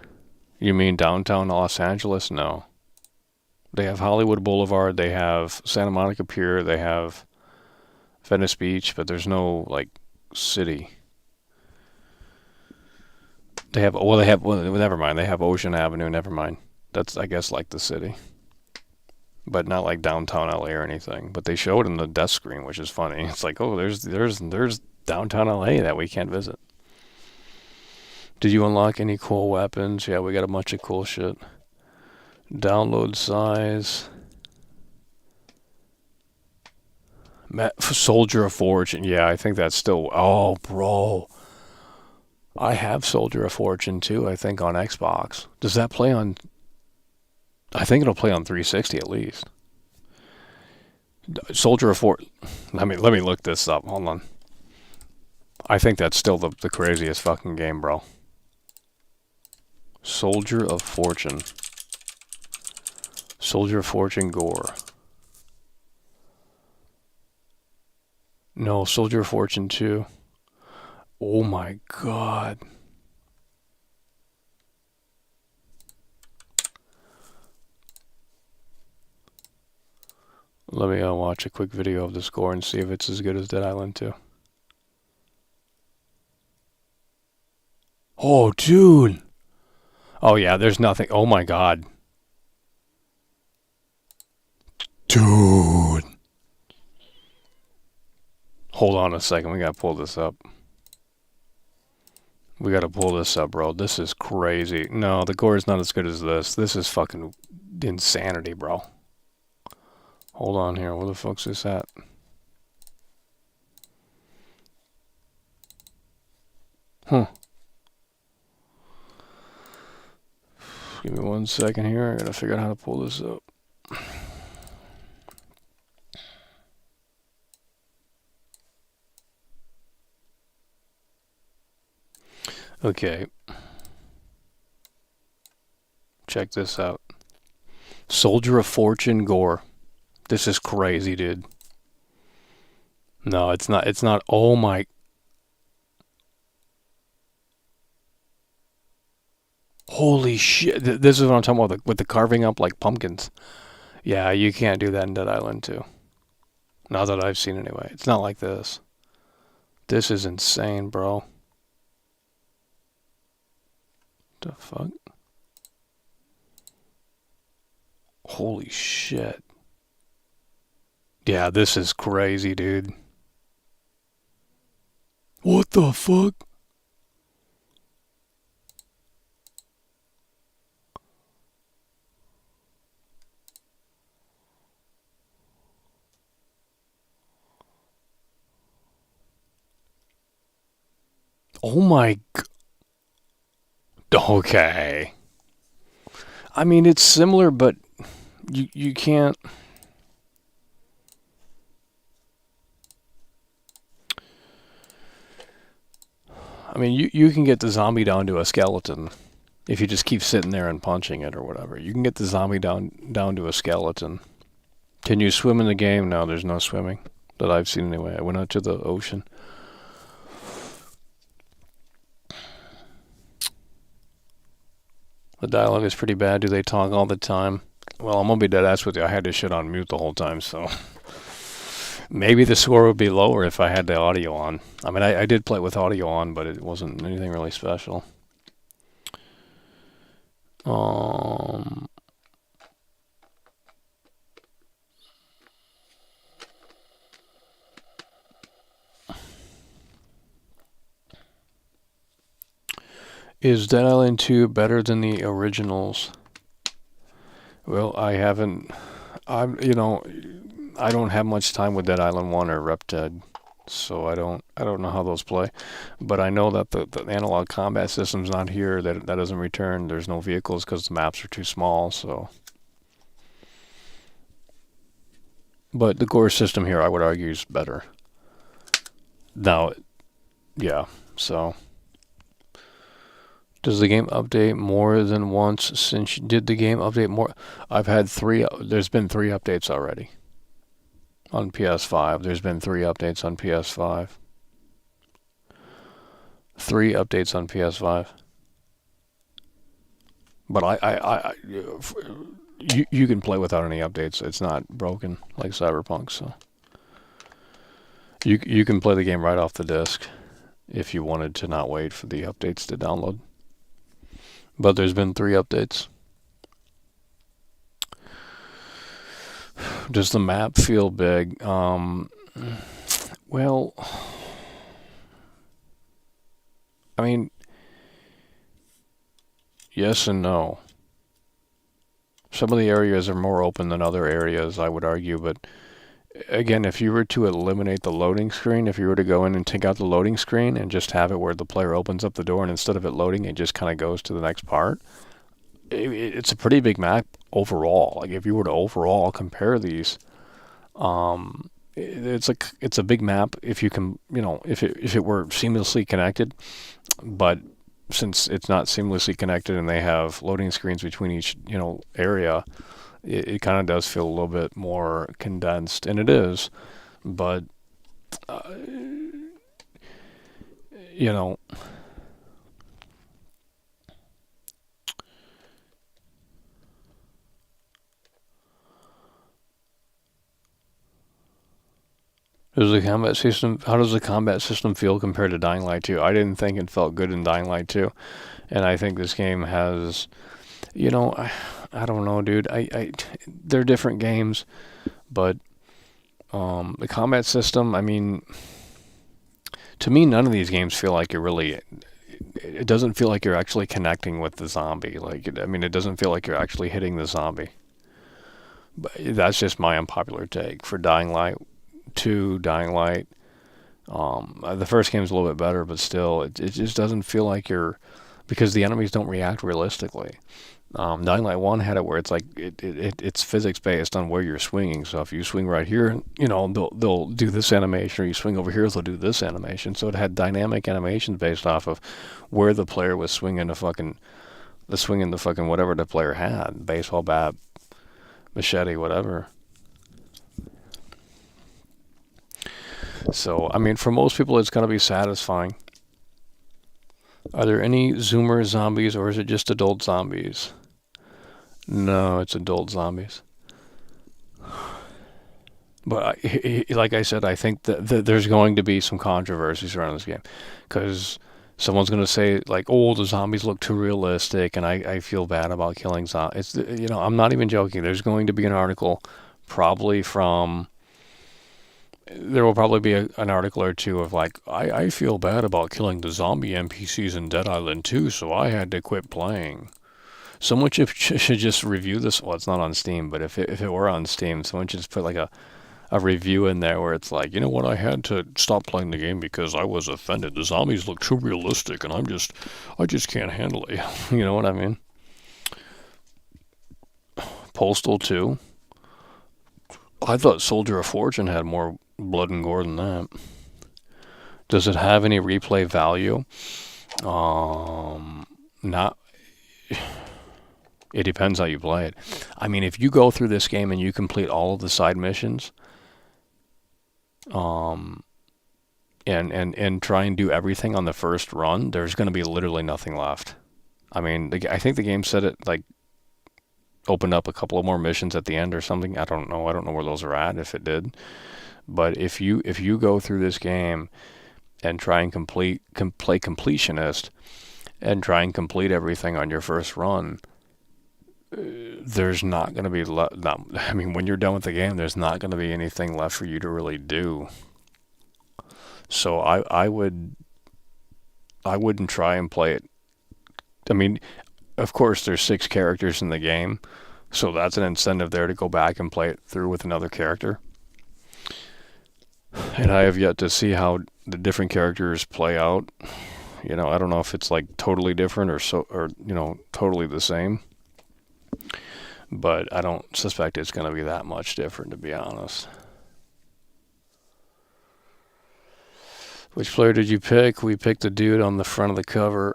S1: You mean downtown Los Angeles? No. They have Hollywood Boulevard, they have Santa Monica Pier, they have Venice Beach, but there's no, like, city. Never mind, they have Ocean Avenue, never mind. That's, I guess, like the city. But not like downtown LA or anything. But they show it in the death screen, which is funny. It's like, oh, there's downtown LA that we can't visit. Did you unlock any cool weapons? Yeah, we got a bunch of cool shit. Download size. Soldier of Fortune. Yeah, I think that's still... Oh, bro. I have Soldier of Fortune too, I think, on Xbox. Does that play on... I think it'll play on 360 at least. Soldier of Fortune... Let me look this up. Hold on. I think that's still the craziest fucking game, bro. Soldier of Fortune. Soldier of Fortune Gore. No, Soldier of Fortune 2. Oh my god. Let me watch a quick video of the score and see if it's as good as Dead Island 2. Oh, dude. Oh yeah, there's nothing. Oh my god. Dude. Hold on a second, we gotta pull this up. We gotta pull this up, bro. This is crazy. No, the gore is not as good as this. This is fucking insanity, bro. Hold on here, where the fuck's this at? Huh. Give me 1 second here, I gotta figure out how to pull this up. Okay. Check this out. Soldier of Fortune Gore. This is crazy, dude. No, it's not. It's not. Oh my. Holy shit. This is what I'm talking about with the carving up like pumpkins. Yeah, you can't do that in Dead Island 2. Not that I've seen anyway. It's not like this. This is insane, bro. The fuck? Holy shit. Yeah, this is crazy, dude. What the fuck? Oh my god. Okay. I mean, it's similar, but you can't... I mean, you can get the zombie down to a skeleton if you just keep sitting there and punching it or whatever. You can get the zombie down to a skeleton. Can you swim in the game? No, there's no swimming that I've seen anyway. I went out to the ocean. The dialogue is pretty bad. Do they talk all the time? Well, I'm gonna be dead ass with you. I had this shit on mute the whole time, so Maybe the score would be lower if I had the audio on. I mean, I did play it with audio on, but it wasn't anything really special. Is Dead Island 2 better than the originals? Well, I haven't. I don't have much time with Dead Island 1 or Rep Dead, so I don't know how those play. But I know that the analog combat system's not here. That doesn't return. There's no vehicles because the maps are too small. So, but the Gore system here, I would argue, is better. Now, yeah. So, does the game update more than once since did the game update more? I've had 3. There's been 3 updates already. On PS5, there's been 3 updates on PS5. 3 updates on PS5. But you can play without any updates. It's not broken like Cyberpunk, so you can play the game right off the disc if you wanted to not wait for the updates to download. But there's been 3 updates. Does the map feel big? Well, I mean, yes and no. Some of the areas are more open than other areas, I would argue, but again, if you were to eliminate the loading screen, if you were to go in and take out the loading screen and just have it where the player opens up the door and instead of it loading, it just kind of goes to the next part, it's a pretty big map overall. Like if you were to overall compare these, it's a big map if you can, if it were seamlessly connected, but since it's not seamlessly connected and they have loading screens between each, area, it kind of does feel a little bit more condensed, and it is, but does the combat system? How does the combat system feel compared to Dying Light 2? I didn't think it felt good in Dying Light 2, and I think this game has, I don't know, dude. They're different games, but the combat system. I mean, to me, none of these games feel like you're really. It doesn't feel like you're actually connecting with the zombie. It doesn't feel like you're actually hitting the zombie. But that's just my unpopular take for Dying Light 2, Dying Light. The first game's a little bit better, but still, it just doesn't feel like you're, because the enemies don't react realistically. Dying Light 1 had it where it's like it's physics based on where you're swinging. So if you swing right here, they'll do this animation, or you swing over here, they'll do this animation. So it had dynamic animations based off of where the player was swinging the fucking whatever the player had, baseball bat, machete, whatever. So, I mean, for most people, it's going to be satisfying. Are there any Zoomer zombies, or is it just adult zombies? No, it's adult zombies. But like I said, I think that there's going to be some controversies around this game, because someone's going to say like, "Oh, the zombies look too realistic," and I feel bad about killing zombies. I'm not even joking. There's going to be an article, probably from. There will probably be an article or two of like, I feel bad about killing the zombie NPCs in Dead Island 2, so I had to quit playing. Someone should just review this. Well, it's not on Steam, but if it were on Steam, someone should just put like a review in there where it's like, you know what, I had to stop playing the game because I was offended. The zombies look too realistic, and I just can't handle it. You know what I mean? Postal 2. I thought Soldier of Fortune had more blood and gore than that. Does it have any replay value? Not. It depends how you play it. I mean, if you go through this game and you complete all of the side missions, and try and do everything on the first run, there's going to be literally nothing left. I mean, I think the game said it like opened up a couple of more missions at the end or something. I don't know where those are at, if it did. But if you go through this game and try and play completionist and try and complete everything on your first run, there's not going to be when you're done with the game, there's not going to be anything left for you to really do. So I wouldn't try and play it. I mean, of course, there's 6 characters in the game, so that's an incentive there to go back and play it through with another character. And I have yet to see how the different characters play out. I don't know if it's like totally different or totally the same. But I don't suspect it's going to be that much different, to be honest. Which player did you pick? We picked the dude on the front of the cover.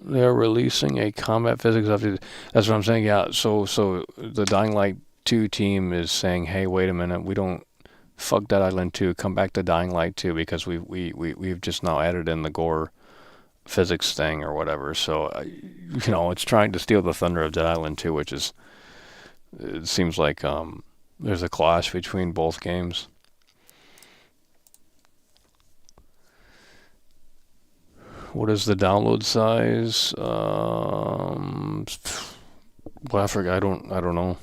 S1: They're releasing a combat physics update. That's what I'm saying. Yeah. So the Dying Light 2 team is saying, hey, wait a minute, we don't fuck Dead Island 2. Come back to Dying Light 2 because we've just now added in the Gore physics thing or whatever. So it's trying to steal the thunder of Dead Island 2, which is, it seems like there's a clash between both games. What is the download size? Well, I forgot. I don't know.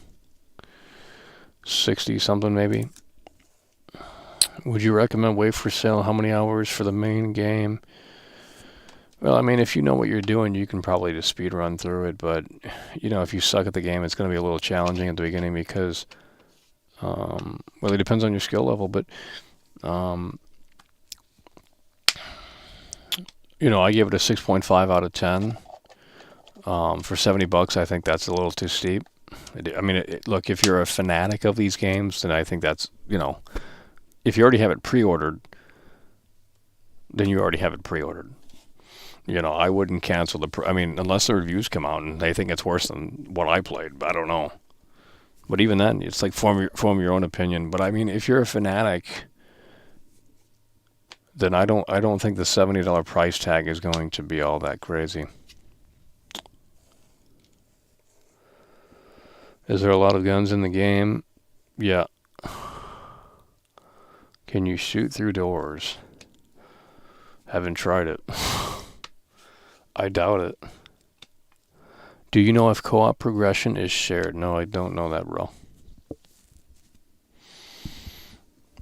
S1: 60 something maybe. Would you recommend wait for sale? How many hours for the main game? Well, I mean, if you know what you're doing, you can probably just speed run through it. But if you suck at the game, it's going to be a little challenging at the beginning because, well, it depends on your skill level. But I give it a 6.5 out of 10. For $70, I think that's a little too steep. I mean, look, if you're a fanatic of these games, then I think that's, if you already have it pre-ordered, then you already have it pre-ordered. I wouldn't cancel unless the reviews come out and they think it's worse than what I played, but I don't know. But even then, it's like form your own opinion. But I mean, if you're a fanatic, then I don't think the $70 price tag is going to be all that crazy. Is there a lot of guns in the game? Yeah. Can you shoot through doors? Haven't tried it. I doubt it. Do you know if co-op progression is shared? No, I don't know that, bro.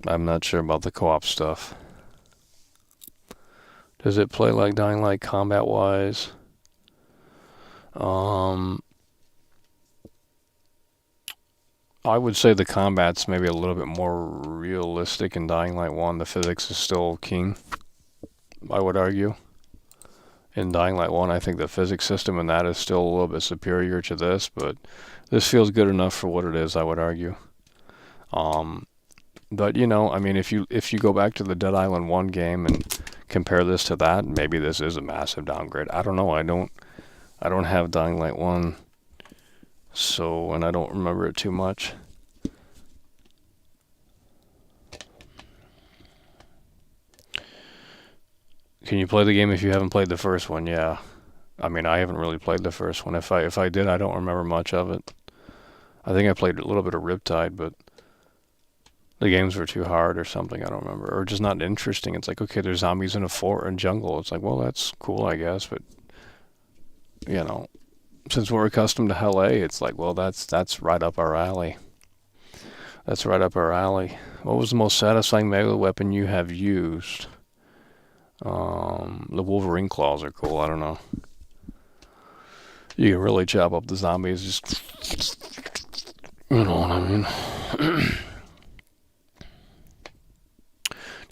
S1: I'm not sure about the co-op stuff. Does it play like Dying Light combat-wise? I would say the combat's maybe a little bit more realistic in Dying Light 1. The physics is still king, I would argue. In Dying Light 1, I think the physics system in that is still a little bit superior to this, but this feels good enough for what it is, I would argue. But I mean, if you go back to the Dead Island 1 game and compare this to that, maybe this is a massive downgrade. I don't know. I don't have Dying Light 1, and I don't remember it too much. Can you play the game if you haven't played the first one? Yeah. I mean, I haven't really played the first one. If I did, I don't remember much of it. I think I played a little bit of Riptide, but the games were too hard or something. I don't remember. Or just not interesting. It's like, okay, there's zombies in a fort and jungle. It's like, well, that's cool, I guess. But, since we're accustomed to LA, it's like, well, that's right up our alley. That's right up our alley. What was the most satisfying melee weapon you have used? The Wolverine claws are cool. I don't know. You can really chop up the zombies. Just, you know what I mean.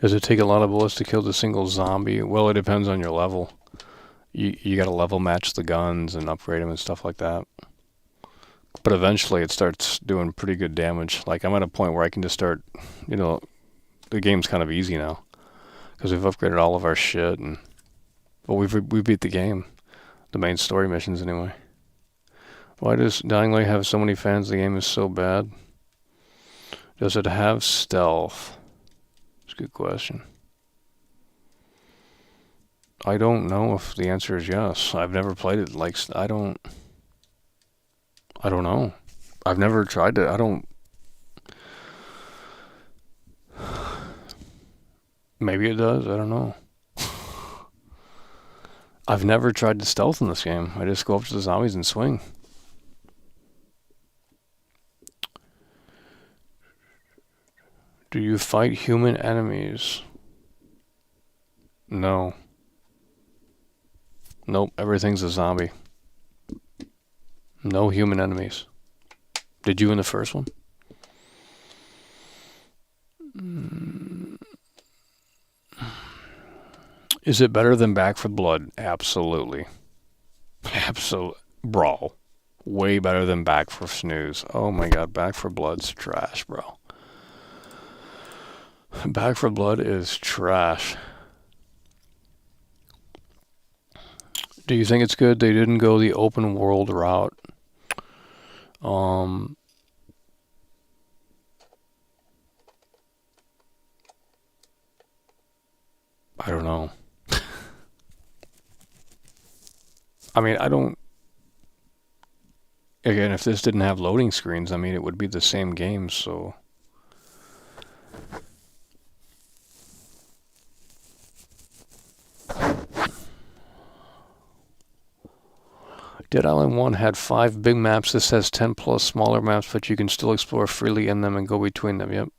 S1: Does it take a lot of bullets to kill the single zombie? Well, it depends on your level. You got to level match the guns and upgrade them and stuff like that. But eventually it starts doing pretty good damage. Like, I'm at a point where I can just start, the game's kind of easy now. Because we've upgraded all of our shit, and we beat the game. The main story missions, anyway. Why does Dying Light have so many fans? The game is so bad. Does it have stealth? It's a good question. I don't know if the answer is yes. I've never played it. I don't know. I've never tried it. I don't... Maybe it does. I don't know. I've never tried to stealth in this game. I just go up to the zombies and swing. Do you fight human enemies? No. Nope, everything's a zombie. No human enemies. Did you in the first one? Is it better than Back for Blood? Absolutely. Absolutely. Bro. Way better than Back for Snooze. Oh my god, Back for Blood's trash, bro. Back for Blood is trash. Do you think it's good they didn't go the open world route? I don't know. I mean, I don't... Again, if this didn't have loading screens, I mean, it would be the same game, so... Dead Island 1 had 5 big maps. This has 10 plus smaller maps, but you can still explore freely in them and go between them. Yep.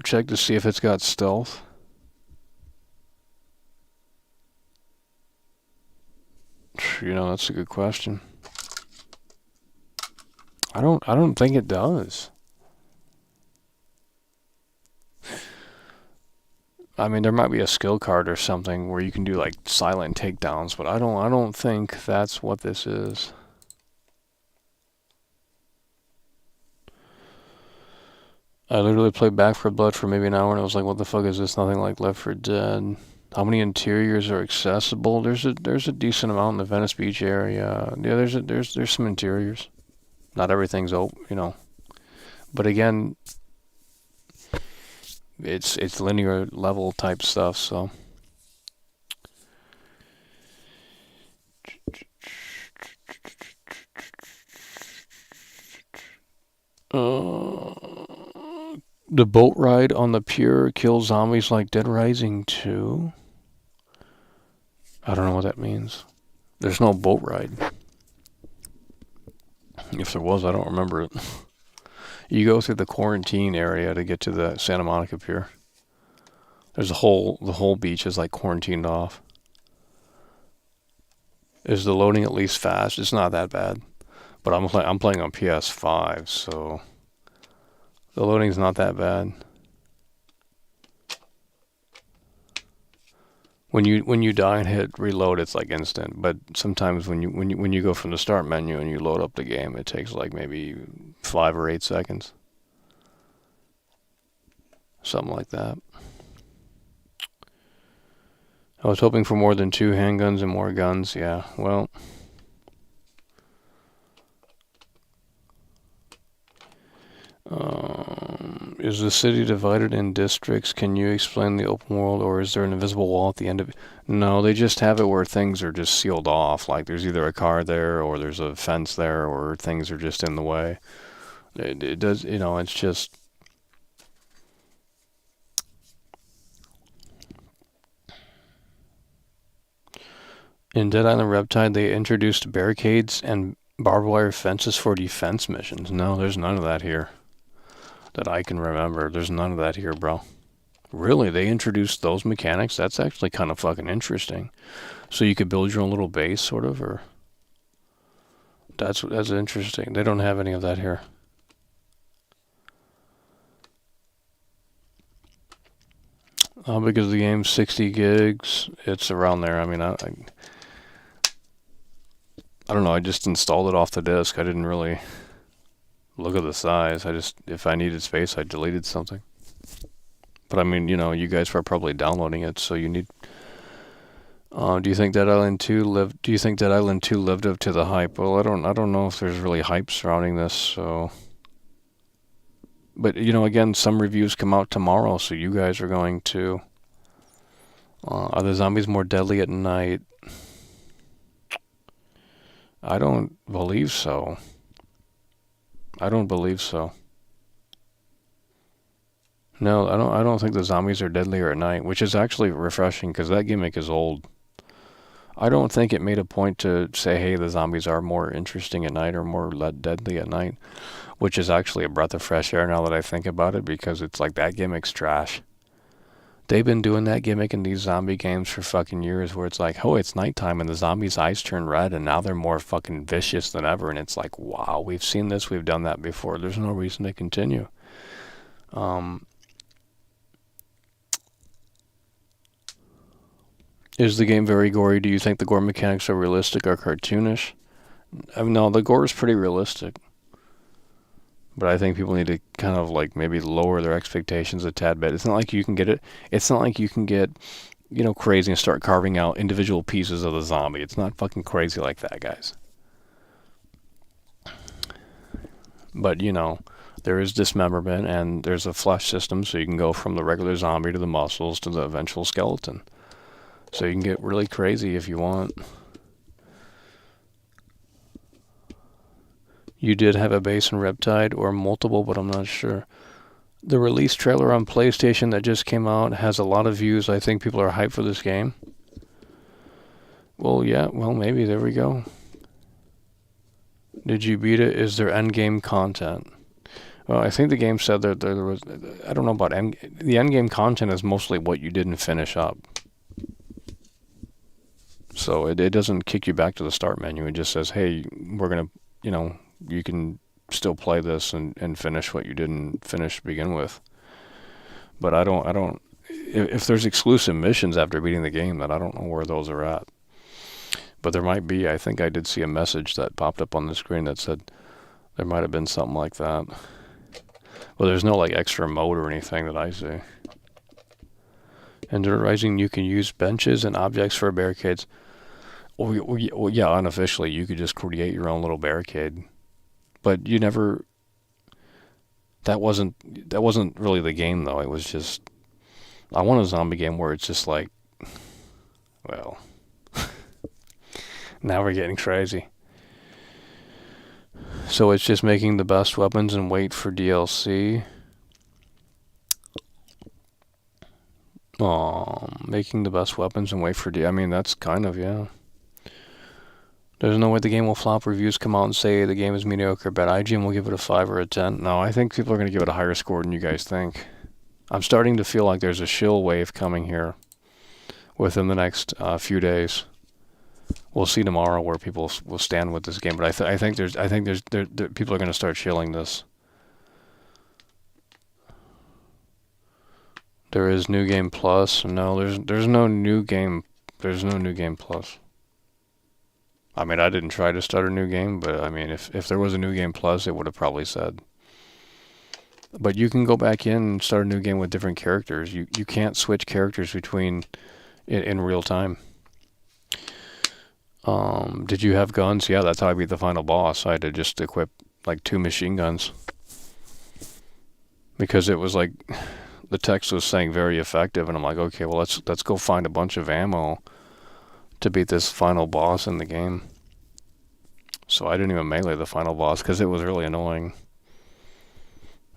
S1: Check to see if it's got stealth. You know, that's a good question. I don't think it does. I mean, there might be a skill card or something where you can do like silent takedowns, but I don't think that's what this is. I literally played Back for Blood for maybe an hour and I was like, what the fuck is this? Nothing like Left 4 Dead. How many interiors are accessible? There's a decent amount in the Venice Beach area. Yeah, there's some interiors. Not everything's open, you know. But again, it's linear level type stuff, so. The boat ride on the pier kills zombies like Dead Rising 2? I don't know what that means. There's no boat ride. If there was, I don't remember it. You go through the quarantine area to get to the Santa Monica pier. There's the whole beach is like quarantined off. Is the loading at least fast? It's not that bad. But I'm playing on PS5, so the loading's not that bad. When you die and hit reload, it's like instant. But sometimes when you go from the start menu and you load up the game, it takes like maybe 5 or 8 seconds, something like that. I was hoping for more than 2 handguns and more guns. Yeah, well. Is the city divided in districts? Can you explain the open world, or is there an invisible wall at the end of it? No, they just have it where things are just sealed off. Like there's either a car there, or there's a fence there, or things are just in the way. It does, you know, it's just... In Dead Island Reptide, they introduced barricades and barbed wire fences for defense missions. No, there's none of that here. That I can remember. There's none of that here, bro. Really? They introduced those mechanics? That's actually kind of fucking interesting. So you could build your own little base, sort of, or... That's interesting. They don't have any of that here. Because the game's 60 gigs, it's around there. I mean, I don't know. I just installed it off the disk. I didn't really... look at the size. If I needed space, I deleted something. But I mean, you know, you guys are probably downloading it, so you need... do you think Dead Island 2 lived up to the hype? Well, I don't know if there's really hype surrounding this, so... But, you know, again, some reviews come out tomorrow, so you guys are going to... Are the zombies more deadly at night? I don't believe so. I don't believe so. No, I don't think the zombies are deadlier at night, which is actually refreshing because that gimmick is old. I don't think it made a point to say, hey, the zombies are more interesting at night or more deadly at night, which is actually a breath of fresh air now that I think about it, because it's like that gimmick's trash. They've been doing that gimmick in these zombie games for fucking years where it's like, oh, it's nighttime and the zombies' eyes turn red and now they're more fucking vicious than ever. And it's like, wow, we've seen this, we've done that before. There's no reason to continue. Is the game very gory? Do you think the gore mechanics are realistic or cartoonish? No, the gore is pretty realistic. But I think people need to kind of like maybe lower their expectations a tad bit. It's not like you can get it. It's not like you can get, crazy and start carving out individual pieces of the zombie. It's not fucking crazy like that, guys. But, there is dismemberment and there's a flesh system, so you can go from the regular zombie to the muscles to the eventual skeleton. So you can get really crazy if you want. You did have a base in Riptide or multiple, but I'm not sure. The release trailer on PlayStation that just came out has a lot of views. I think people are hyped for this game. Well, yeah, maybe. There we go. Did you beat it? Is there endgame content? Well, I think the game said that there was... I don't know about... The endgame content is mostly what you didn't finish up. So it doesn't kick you back to the start menu. It just says, hey, we're going to, you can still play this and finish what you didn't finish to begin with. But I don't, if there's exclusive missions after beating the game, then I don't know where those are at. But there might be. I think I did see a message that popped up on the screen that said there might have been something like that. Well, there's no like extra mode or anything that I see. In Dirt Rising, you can use benches and objects for barricades. Well, yeah, unofficially, you could just create your own little barricade. But you never... That wasn't really the game, though. It was just... I want a zombie game where it's just like... Well... Now we're getting crazy. So it's just making the best weapons and wait for DLC. Making the best weapons and wait for I mean, that's kind of, yeah. There's no way the game will flop. Reviews come out and say the game is mediocre, but IGN will give it a 5 or a 10. No, I think people are going to give it a higher score than you guys think. I'm starting to feel like there's a shill wave coming here within the next few days. We'll see tomorrow where people will stand with this game, but I think people are going to start shilling this. There is New Game Plus. No, there's no new game. There's no New Game Plus. I mean, I didn't try to start a new game, but I mean, if there was a New Game Plus, it would have probably said. But you can go back in and start a new game with different characters. You can't switch characters between in real time. Did you have guns? Yeah, that's how I beat the final boss. I had to just equip like 2 machine guns. Because it was like... The text was saying very effective, and I'm like, okay, well, let's go find a bunch of ammo to beat this final boss in the game. So I didn't even melee the final boss because it was really annoying.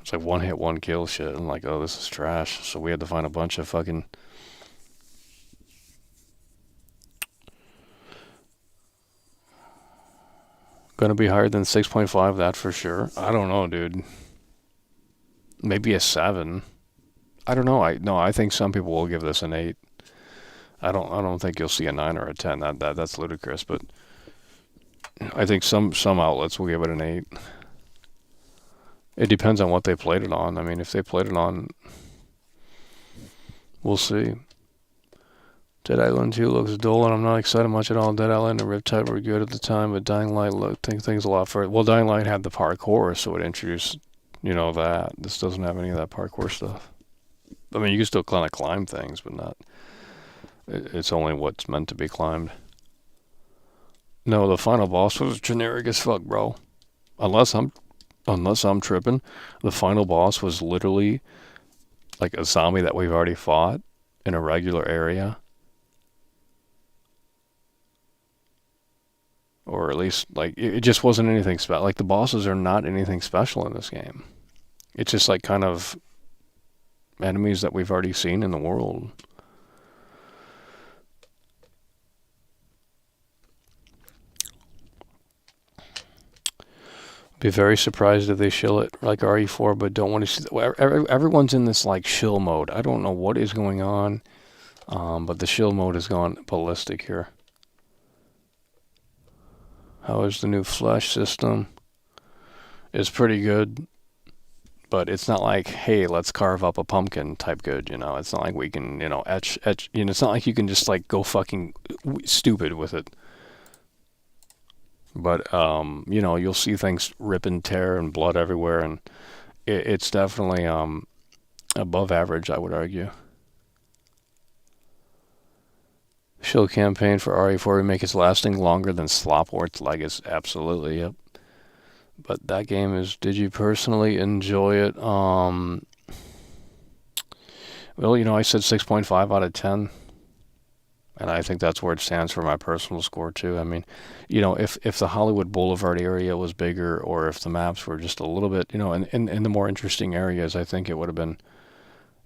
S1: It's like one hit, one kill shit. I'm like, oh, this is trash. So we had to find a bunch of fucking... Gonna be higher than 6.5, that for sure. I don't know, dude. Maybe a 7. I don't know. I think some people will give this an 8. I don't think you'll see a 9 or a 10. That's ludicrous, but I think some outlets will give it an 8. It depends on what they played it on. I mean, if they played it on, we'll see. Dead Island 2 looks dull, and I'm not excited much at all. Dead Island and Riptide were good at the time, but Dying Light looked things a lot further. Well, Dying Light had the parkour, so it introduced, that. This doesn't have any of that parkour stuff. I mean, you can still kind of climb things, but not... It's only what's meant to be climbed. No, the final boss was generic as fuck, bro. Unless I'm tripping, the final boss was literally like a zombie that we've already fought in a regular area, or at least like it just wasn't anything special. Like the bosses are not anything special in this game. It's just like kind of enemies that we've already seen in the world. Be very surprised if they shill it like RE4, but don't want to see. Everyone's in this like shill mode. I don't know what is going on, but the shill mode has gone ballistic here. How is the new flesh system? It's pretty good, but it's not like, hey, let's carve up a pumpkin type good. You know, it's not like we can, etch. You know, it's not like you can just like go fucking stupid with it. But, you'll see things rip and tear and blood everywhere, and it's definitely above average, I would argue. Shill campaign for RE4 remake is lasting longer than Slopworth's Legacy. Absolutely, yep. But that game is, did you personally enjoy it? Well, I said 6.5 out of 10. And I think that's where it stands for my personal score, too. I mean, if the Hollywood Boulevard area was bigger, or if the maps were just a little bit, in the more interesting areas, I think it would have been,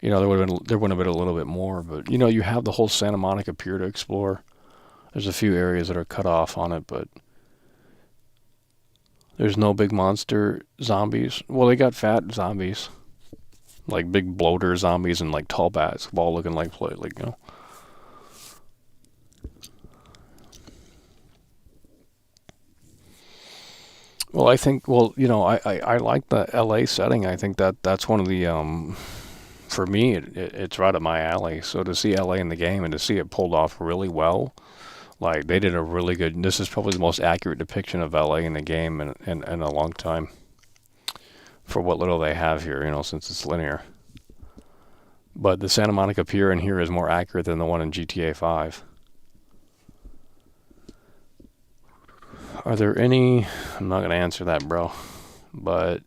S1: there would have been a little bit more. But, you have the whole Santa Monica Pier to explore. There's a few areas that are cut off on it, but there's no big monster zombies. Well, they got fat zombies, like big bloater zombies and like tall bats, all looking like Well, I think, I like the LA setting. I think that's one of the, for me, it's right up my alley. So to see LA in the game and to see it pulled off really well, like they did a really good, this is probably the most accurate depiction of LA in the game in a long time. For what little they have here, since it's linear. But the Santa Monica Pier in here is more accurate than the one in GTA 5. Are there any... I'm not going to answer that, bro. But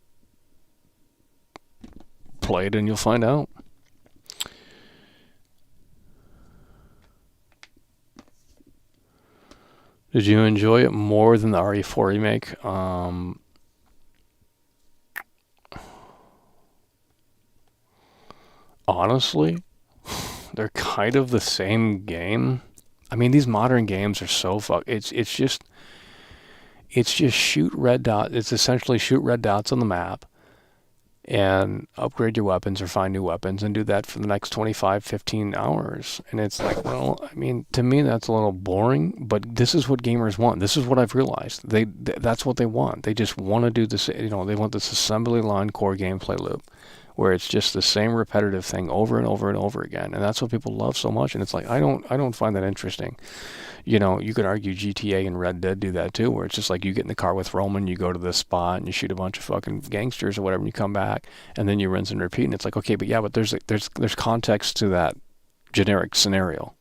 S1: play it and you'll find out. Did you enjoy it more than the RE4 remake? Honestly, they're kind of the same game. I mean, these modern games are so It's just shoot red dots. It's essentially shoot red dots on the map and upgrade your weapons or find new weapons and do that for the next 25, 15 hours. And it's like, well, I mean, to me that's a little boring, but this is what gamers want. This is what I've realized. That's what they want. They just want to do this, they want this assembly line core gameplay loop where it's just the same repetitive thing over and over and over again. And that's what people love so much. And it's like, I don't find that interesting. You could argue GTA and Red Dead do that too, where it's just like you get in the car with Roman, you go to this spot and you shoot a bunch of fucking gangsters or whatever, and you come back and then you rinse and repeat. And it's like, okay, but yeah, but there's context to that generic scenario.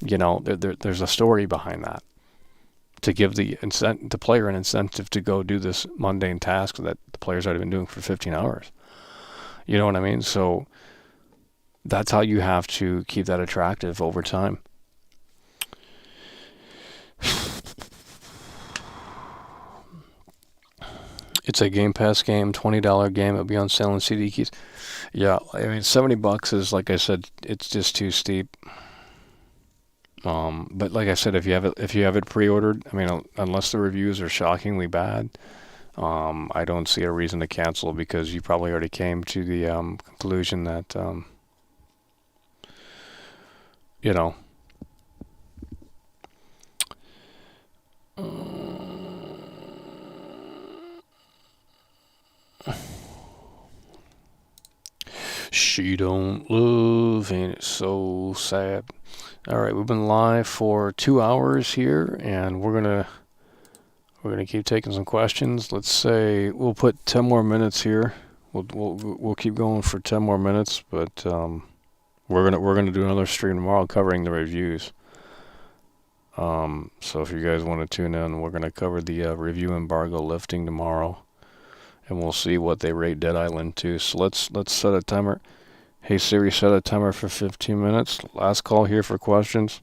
S1: There's a story behind that to give the player an incentive to go do this mundane task that the player's already been doing for 15 hours. You know what I mean? So that's how you have to keep that attractive over time. It's a Game Pass game, $20 game. It'll be on sale in CD keys. Yeah, I mean, $70 is, like I said, it's just too steep. But like I said, if you have it pre-ordered, I mean, unless the reviews are shockingly bad, I don't see a reason to cancel because you probably already came to the conclusion that she don't love, and it's so sad. All right, we've been live for 2 hours here, and we're gonna keep taking some questions. Let's say we'll put 10 more minutes here. We'll keep going for 10 more minutes, but we're gonna do another stream tomorrow covering the reviews. So if you guys want to tune in, we're gonna cover the review embargo lifting tomorrow, and we'll see what they rate Dead Island to. So let's set a timer. Hey Siri, set a timer for 15 minutes. Last call here for questions.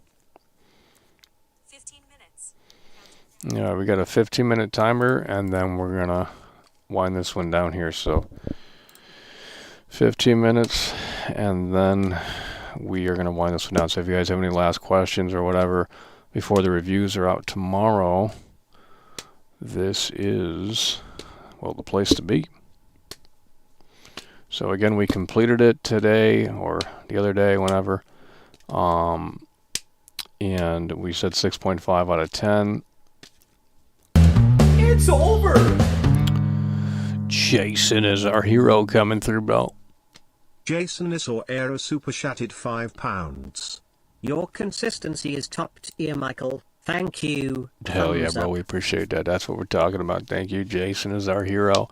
S3: 15 minutes.
S1: Yeah, we got a 15-minute timer, and then we're gonna wind this one down here. So 15 minutes, and then we are gonna wind this one down. So if you guys have any last questions or whatever before the reviews are out tomorrow, this is, well, the place to be. So again, we completed it today or the other day, whenever. And we said 6.5 out of 10.
S4: It's over!
S1: Jason is our hero coming through, bro.
S5: Jason is or Aero super chatted £5.
S6: Your consistency is top tier, Michael. Thank you.
S1: Hell yeah,
S6: Thumbs
S1: bro.
S6: up.
S1: We appreciate that. That's what we're talking about. Thank you. Jason is our hero.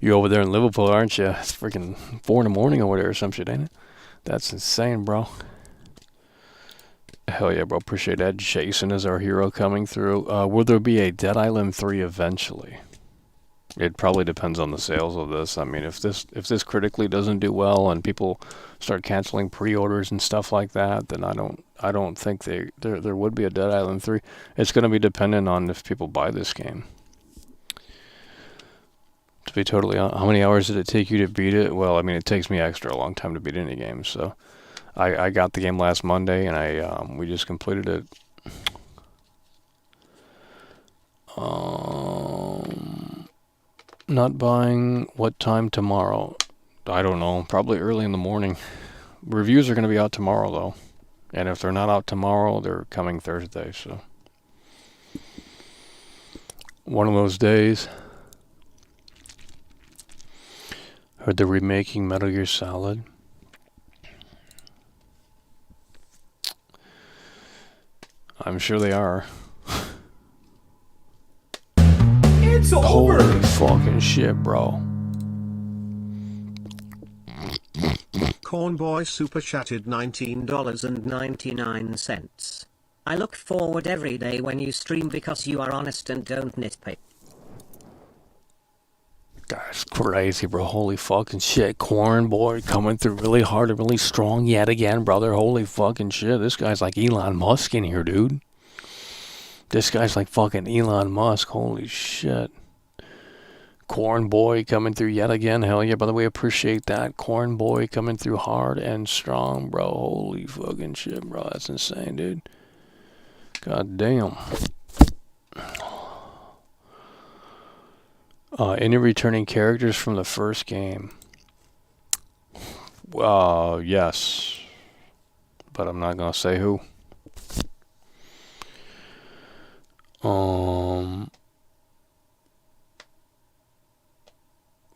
S1: You over there in Liverpool, aren't you? It's freaking 4 in the morning over there or some shit, ain't it? That's insane, bro. Hell yeah, bro. Appreciate that. Jason is our hero coming through. Will there be a Dead Island 3 eventually? It probably depends on the sales of this. I mean, if this critically doesn't do well and people start canceling pre-orders and stuff like that, then I don't think there would be a Dead Island 3. It's going to be dependent on if people buy this game. To be totally honest, how many hours did it take you to beat it? Well, I mean, it takes me extra a long time to beat any game. So, I got the game last Monday and we just completed it. Not buying. What time tomorrow? I don't know. Probably early in the morning. Reviews are going to be out tomorrow, though. And if they're not out tomorrow, they're coming Thursday. So, one of those days. Heard they're remaking Metal Gear Solid. I'm sure they are.
S4: It's over!
S1: Holy fucking shit, bro.
S5: Cornboy super chatted
S6: $19.99. I look forward every day when you stream because you are honest and don't nitpick.
S1: That's crazy, bro. Holy fucking shit. Corn boy coming through really hard and really strong yet again, brother. Holy fucking shit. This guy's like Elon Musk in here, dude. This guy's like fucking Elon Musk. Holy shit. Corn boy coming through yet again. Hell yeah. By the way, appreciate that. Corn boy coming through hard and strong, bro. Holy fucking shit, bro. That's insane, dude. God damn. Any returning characters from the first game? Yes. But I'm not gonna say who.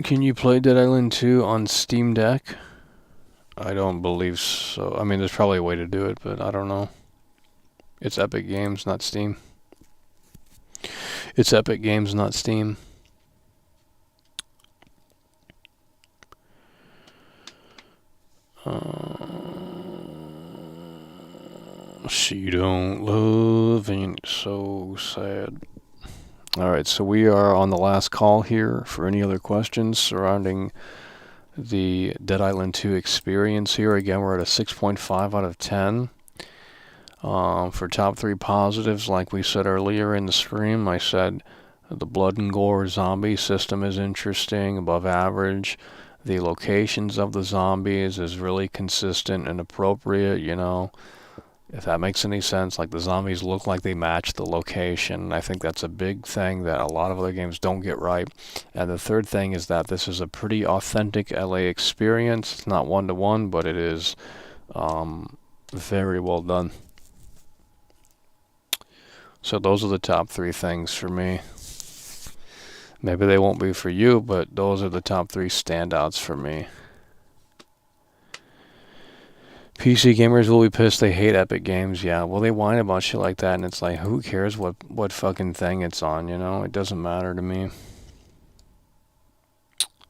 S1: Can you play Dead Island 2 on Steam Deck? I don't believe so. I mean, there's probably a way to do it, but I don't know. It's Epic Games, not Steam. It's Epic Games, not Steam. She don't love, and it's so sad. Alright, so we are on the last call here for any other questions surrounding the Dead Island 2 experience here. Again, we're at a 6.5 out of 10. For top 3 positives, like we said earlier in the stream, I said the blood and gore zombie system is interesting, above average. The locations of the zombies is really consistent and appropriate, you know. If that makes any sense, like the zombies look like they match the location. I think that's a big thing that a lot of other games don't get right. And the third thing is that this is a pretty authentic LA experience. It's not one-to-one, but it is very well done. So those are the top 3 things for me. Maybe they won't be for you, but those are the top 3 standouts for me. PC gamers will be pissed. They hate Epic Games. Yeah, well, they whine about shit like that, and it's like, who cares what fucking thing it's on? You know, it doesn't matter to me.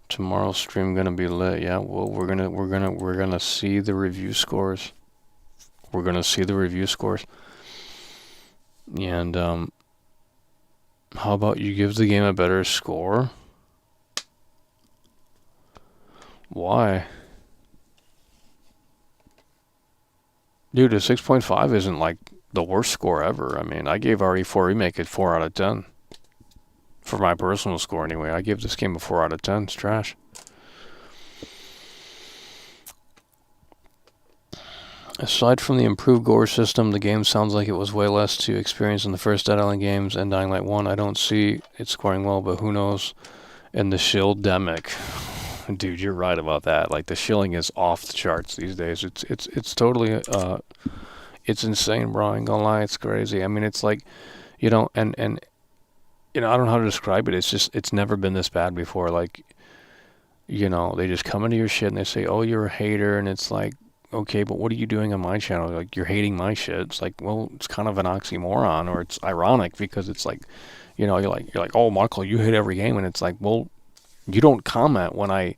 S1: Tomorrow's stream gonna be lit. Yeah, well, we're gonna see the review scores. We're gonna see the review scores. And how about you give the game a better score? Why? Dude, a 6.5 isn't like the worst score ever. I mean, I gave RE4 Remake a 4 out of 10. For my personal score, anyway. I give this game a 4 out of 10. It's trash. Aside from the improved Gore system, the game sounds like it was way less to experience in the first Dead Island games and Dying Light 1. I don't see it scoring well, but who knows? And the shill-demic. Dude, you're right about that. Like, the shilling is off the charts these days. It's totally, it's insane, bro. I ain't gonna lie, it's crazy. I mean, it's like, you know, and you know, I don't know how to describe it. It's just, it's never been this bad before. Like, you know, they just come into your shit and they say, oh, you're a hater. And it's like, okay, but what are you doing on my channel? Like, you're hating my shit. It's like, well, it's kind of an oxymoron, or it's ironic because it's like, you know, you're like, oh, Michael, you hate every game. And it's like, well, you don't comment when I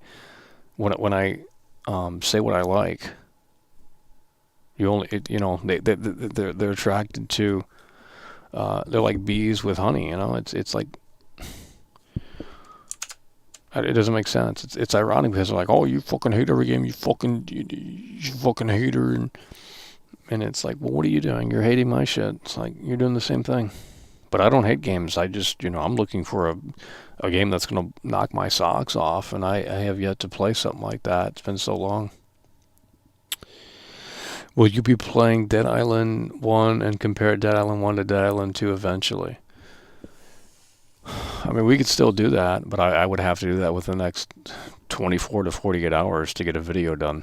S1: say what I like. You only, you know, they're attracted to, they're like bees with honey, you know. It's like, it doesn't make sense. It's ironic because they're like, oh, you fucking hate every game, you fucking hater, and it's like, well, what are you doing? You're hating my shit. It's like, you're doing the same thing. But I don't hate games. I just, you know, I'm looking for a game that's gonna knock my socks off, and I have yet to play something like that. It's been so long. Will you be playing Dead Island 1 and compare Dead Island 1 to Dead Island 2 eventually? I mean, we could still do that, but I would have to do that within the next 24 to 48 hours to get a video done.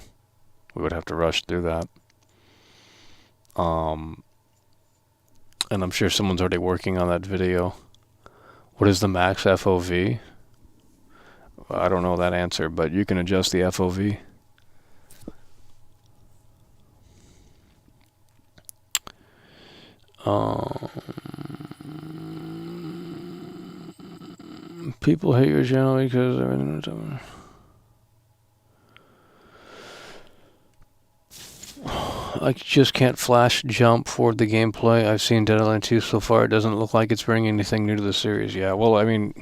S1: We would have to rush through that. And I'm sure someone's already working on that video. What is the max FOV? I don't know that answer, but you can adjust the FOV. People hate your channel because I just can't flash jump forward the gameplay. I've seen Dead Island 2 so far. It doesn't look like it's bringing anything new to the series. Yeah, well, I mean,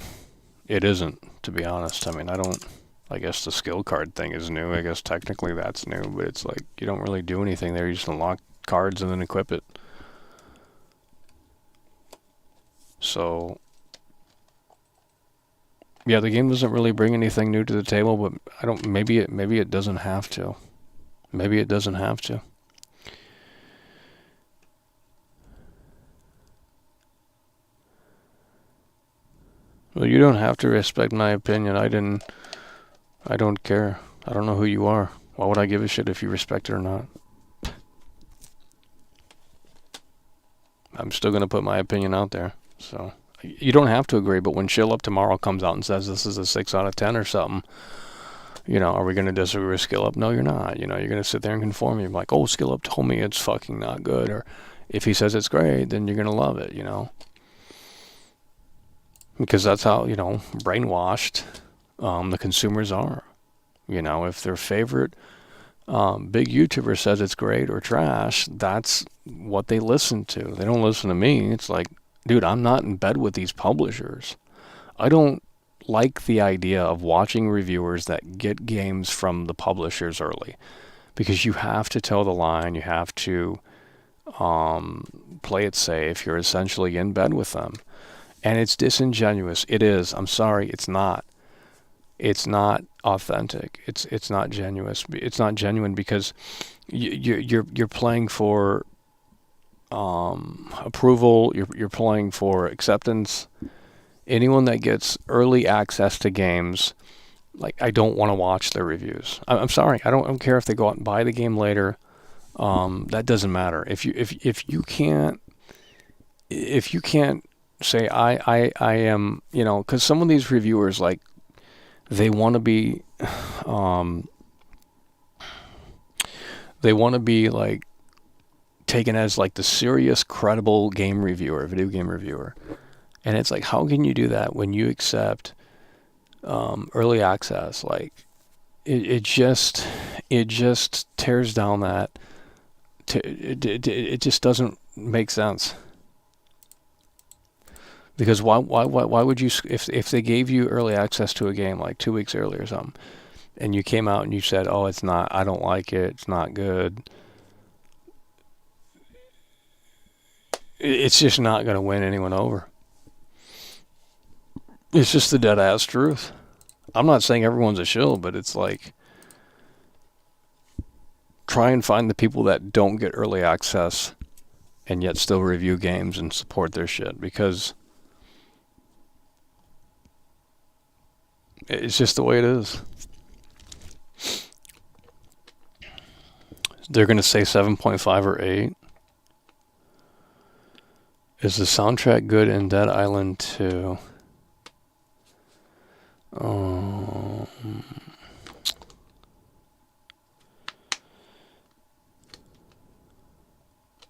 S1: it isn't, to be honest. I mean, I guess the skill card thing is new. I guess technically that's new, but it's like, you don't really do anything there. You just unlock cards and then equip it. So, yeah, the game doesn't really bring anything new to the table, but maybe it doesn't have to. Maybe it doesn't have to. Well, you don't have to respect my opinion. I don't care. I don't know who you are. Why would I give a shit if you respect it or not? I'm still going to put my opinion out there. So, you don't have to agree, but when Chill Up Tomorrow comes out and says this is a 6 out of 10 or something, you know, are we going to disagree with Skill Up? No, you're not. You know, you're going to sit there and conform. You're like, oh, Skill Up told me it's fucking not good. Or if he says it's great, then you're going to love it, you know. Because that's how, you know, brainwashed the consumers are. You know, if their favorite big YouTuber says it's great or trash, that's what they listen to. They don't listen to me. It's like, dude, I'm not in bed with these publishers. I don't like the idea of watching reviewers that get games from the publishers early, because you have to toe the line. You have to play it safe. You're essentially in bed with them, and it's disingenuous. It is. I'm sorry. It's not. It's not authentic. It's not genuine. It's not genuine because you're playing for approval. You're playing for acceptance. Anyone that gets early access to games, like, I don't want to watch their reviews. I'm sorry. I don't care if they go out and buy the game later. That doesn't matter. If you can't say I am, you know, because some of these reviewers, like, they want to be like taken as like the serious, credible game reviewer, video game reviewer. And it's like, how can you do that when you accept early access? Like, it just tears down that. It just doesn't make sense. Because why would you, if they gave you early access to a game like 2 weeks early or something, and you came out and you said, oh, it's not, I don't like it, it's not good. it's just not going to win anyone over. It's just the dead ass truth. I'm not saying everyone's a shill, but it's like, try and find the people that don't get early access and yet still review games and support their shit, because it's just the way it is. They're going to say 7.5 or 8. Is the soundtrack good in Dead Island 2?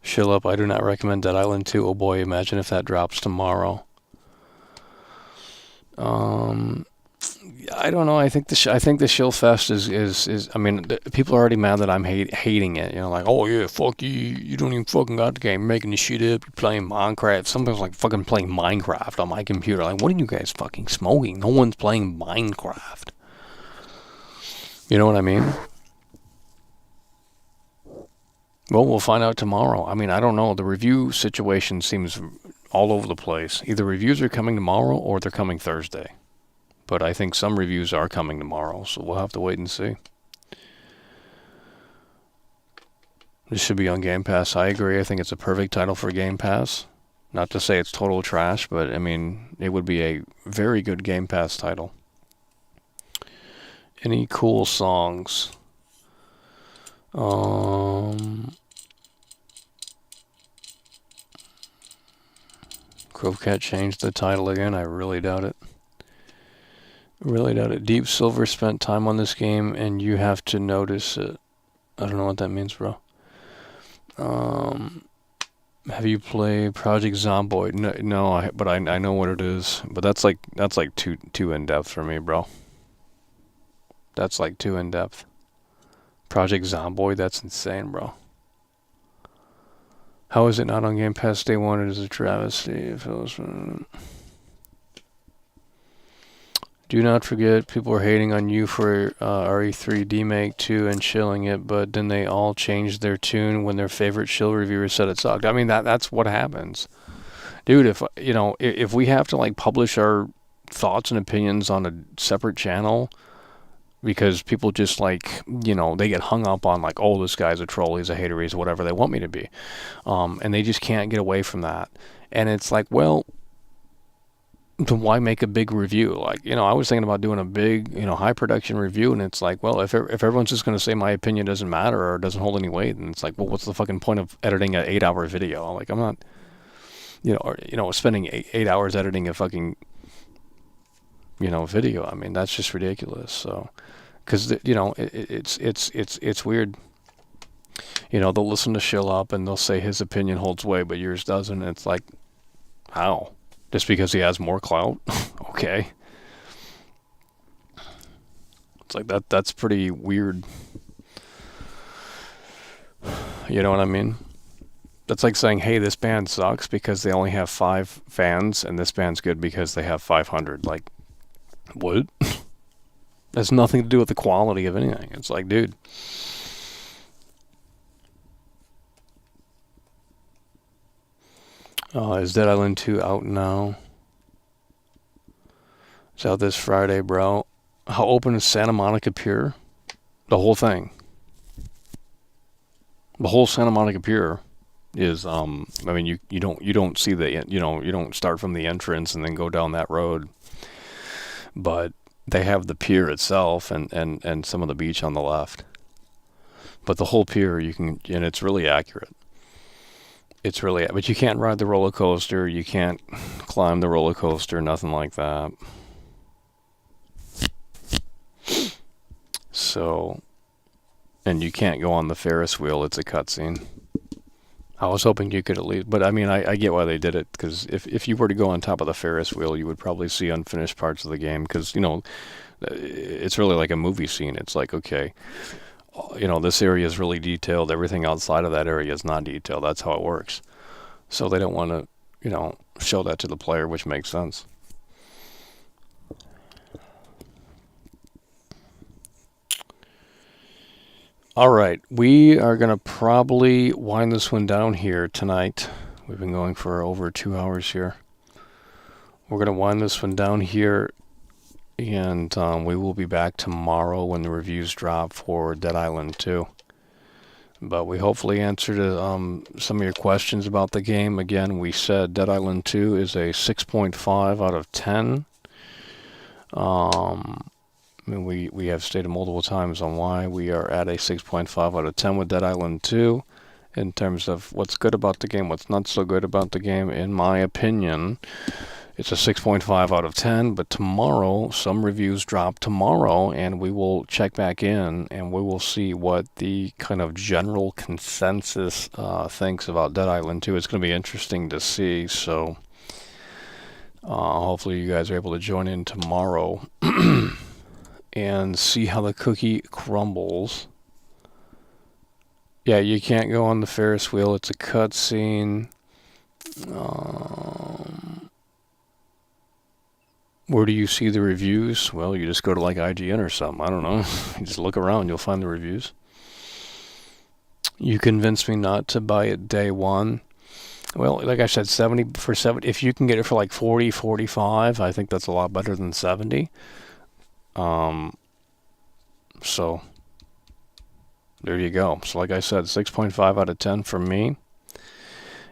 S1: Chill up. I do not recommend Dead Island 2. Oh boy, imagine if that drops tomorrow. I don't know. I think the Shill Fest is. I mean, people are already mad that I'm hating it. You know, like, oh yeah, fuck you. You don't even fucking got the game. You're making the shit up. You're playing Minecraft. Sometimes like fucking playing Minecraft on my computer. Like, what are you guys fucking smoking? No one's playing Minecraft. You know what I mean? Well, we'll find out tomorrow. I mean, I don't know. The review situation seems all over the place. Either reviews are coming tomorrow or they're coming Thursday. But I think some reviews are coming tomorrow, so we'll have to wait and see. This should be on Game Pass. I agree. I think it's a perfect title for Game Pass. Not to say it's total trash, but I mean, it would be a very good Game Pass title. Any cool songs? Crovecat changed the title again. I really doubt it. Really doubt it. Deep Silver spent time on this game, and you have to notice it. I don't know what that means, bro. Have you played Project Zomboid? No, but I know what it is. But that's like too in depth for me, bro. That's like too in depth. Project Zomboid, that's insane, bro. How is it not on Game Pass day one? It is a travesty. If it was, do not forget, people are hating on you for RE3 Demake 2 and shilling it, but then they all changed their tune when their favorite shill reviewer said it sucked. I mean, that's what happens. Dude, if we have to like publish our thoughts and opinions on a separate channel because people just like, they get hung up on like, oh, this guy's a troll, he's a hater, he's whatever they want me to be. And they just can't get away from that. And it's like, well, then why make a big review? Like, I was thinking about doing a big, high production review, and it's like, well, if everyone's just going to say my opinion doesn't matter or doesn't hold any weight, then it's like, well, what's the fucking point of editing an 8-hour video? Like, I'm not, spending 8 hours editing a fucking, video. I mean, that's just ridiculous. So, because it's weird. They'll listen to Shill Up and they'll say his opinion holds weight, but yours doesn't. And it's like, how? Just because he has more clout? Okay. It's like that's pretty weird. You know what I mean? That's like saying, hey, this band sucks because they only have 5 fans, and this band's good because they have 500. Like, what? That's nothing to do with the quality of anything. It's like, dude. Is Dead Island 2 out now? It's out this Friday, bro. How open is Santa Monica Pier? The whole thing. The whole Santa Monica Pier is, I mean, you don't see the, you don't start from the entrance and then go down that road. But they have the pier itself and some of the beach on the left. But the whole pier, and it's really accurate. But you can't ride the roller coaster. You can't climb the roller coaster. Nothing like that. So, and you can't go on the Ferris wheel. It's a cutscene. I was hoping you could at least, but I mean, I get why they did it, because if you were to go on top of the Ferris wheel, you would probably see unfinished parts of the game, because, it's really like a movie scene. It's like, okay, this area is really detailed. Everything outside of that area is not detailed. That's how it works. So they don't want to, show that to the player, which makes sense. All right, we are going to probably wind this one down here tonight. We've been going for over 2 hours here. We're going to wind this one down here, and we will be back tomorrow when the reviews drop for Dead Island 2. But we hopefully answered some of your questions about the game. Again, we said Dead Island 2 is a 6.5 out of 10. I mean, we have stated multiple times on why we are at a 6.5 out of 10 with Dead Island 2 in terms of what's good about the game, what's not so good about the game. In my opinion, it's a 6.5 out of 10, but tomorrow, some reviews drop tomorrow, and we will check back in, and we will see what the kind of general consensus thinks about Dead Island 2. It's going to be interesting to see, so hopefully you guys are able to join in tomorrow and see how the cookie crumbles. Yeah, you can't go on the Ferris wheel. It's a cutscene. Where do you see the reviews? Well, you just go to like IGN or something. I don't know. You just look around. You'll find the reviews. You convinced me not to buy it day one. Well, like I said, 70 for 70. If you can get it for like 40, 45, I think that's a lot better than 70. So there you go. So like I said, 6.5 out of 10 for me.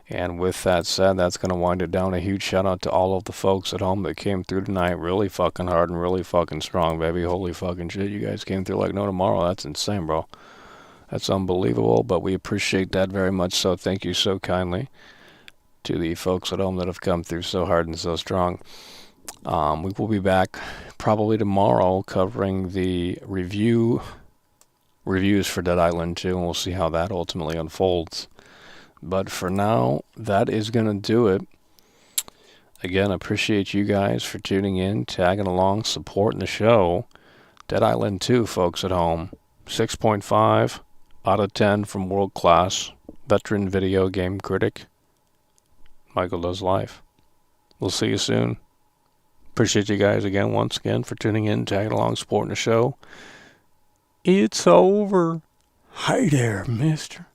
S1: And with that said, that's going to wind it down. A huge shout out to all of the folks at home that came through tonight really fucking hard and really fucking strong, baby. Holy fucking shit. You guys came through like no tomorrow. That's insane, bro. That's unbelievable, but we appreciate that very much. So thank you so kindly to the folks at home that have come through so hard and so strong. We will be back probably tomorrow covering the reviews for Dead Island 2, and we'll see how that ultimately unfolds. But for now, that is going to do it. Again, I appreciate you guys for tuning in, tagging along, supporting the show. Dead Island 2, folks at home. 6.5 out of 10 from World Class veteran video game critic Michael Does Life. We'll see you soon. Appreciate you guys again, once again, for tuning in, tagging along, supporting the show. It's over. Hi there, mister.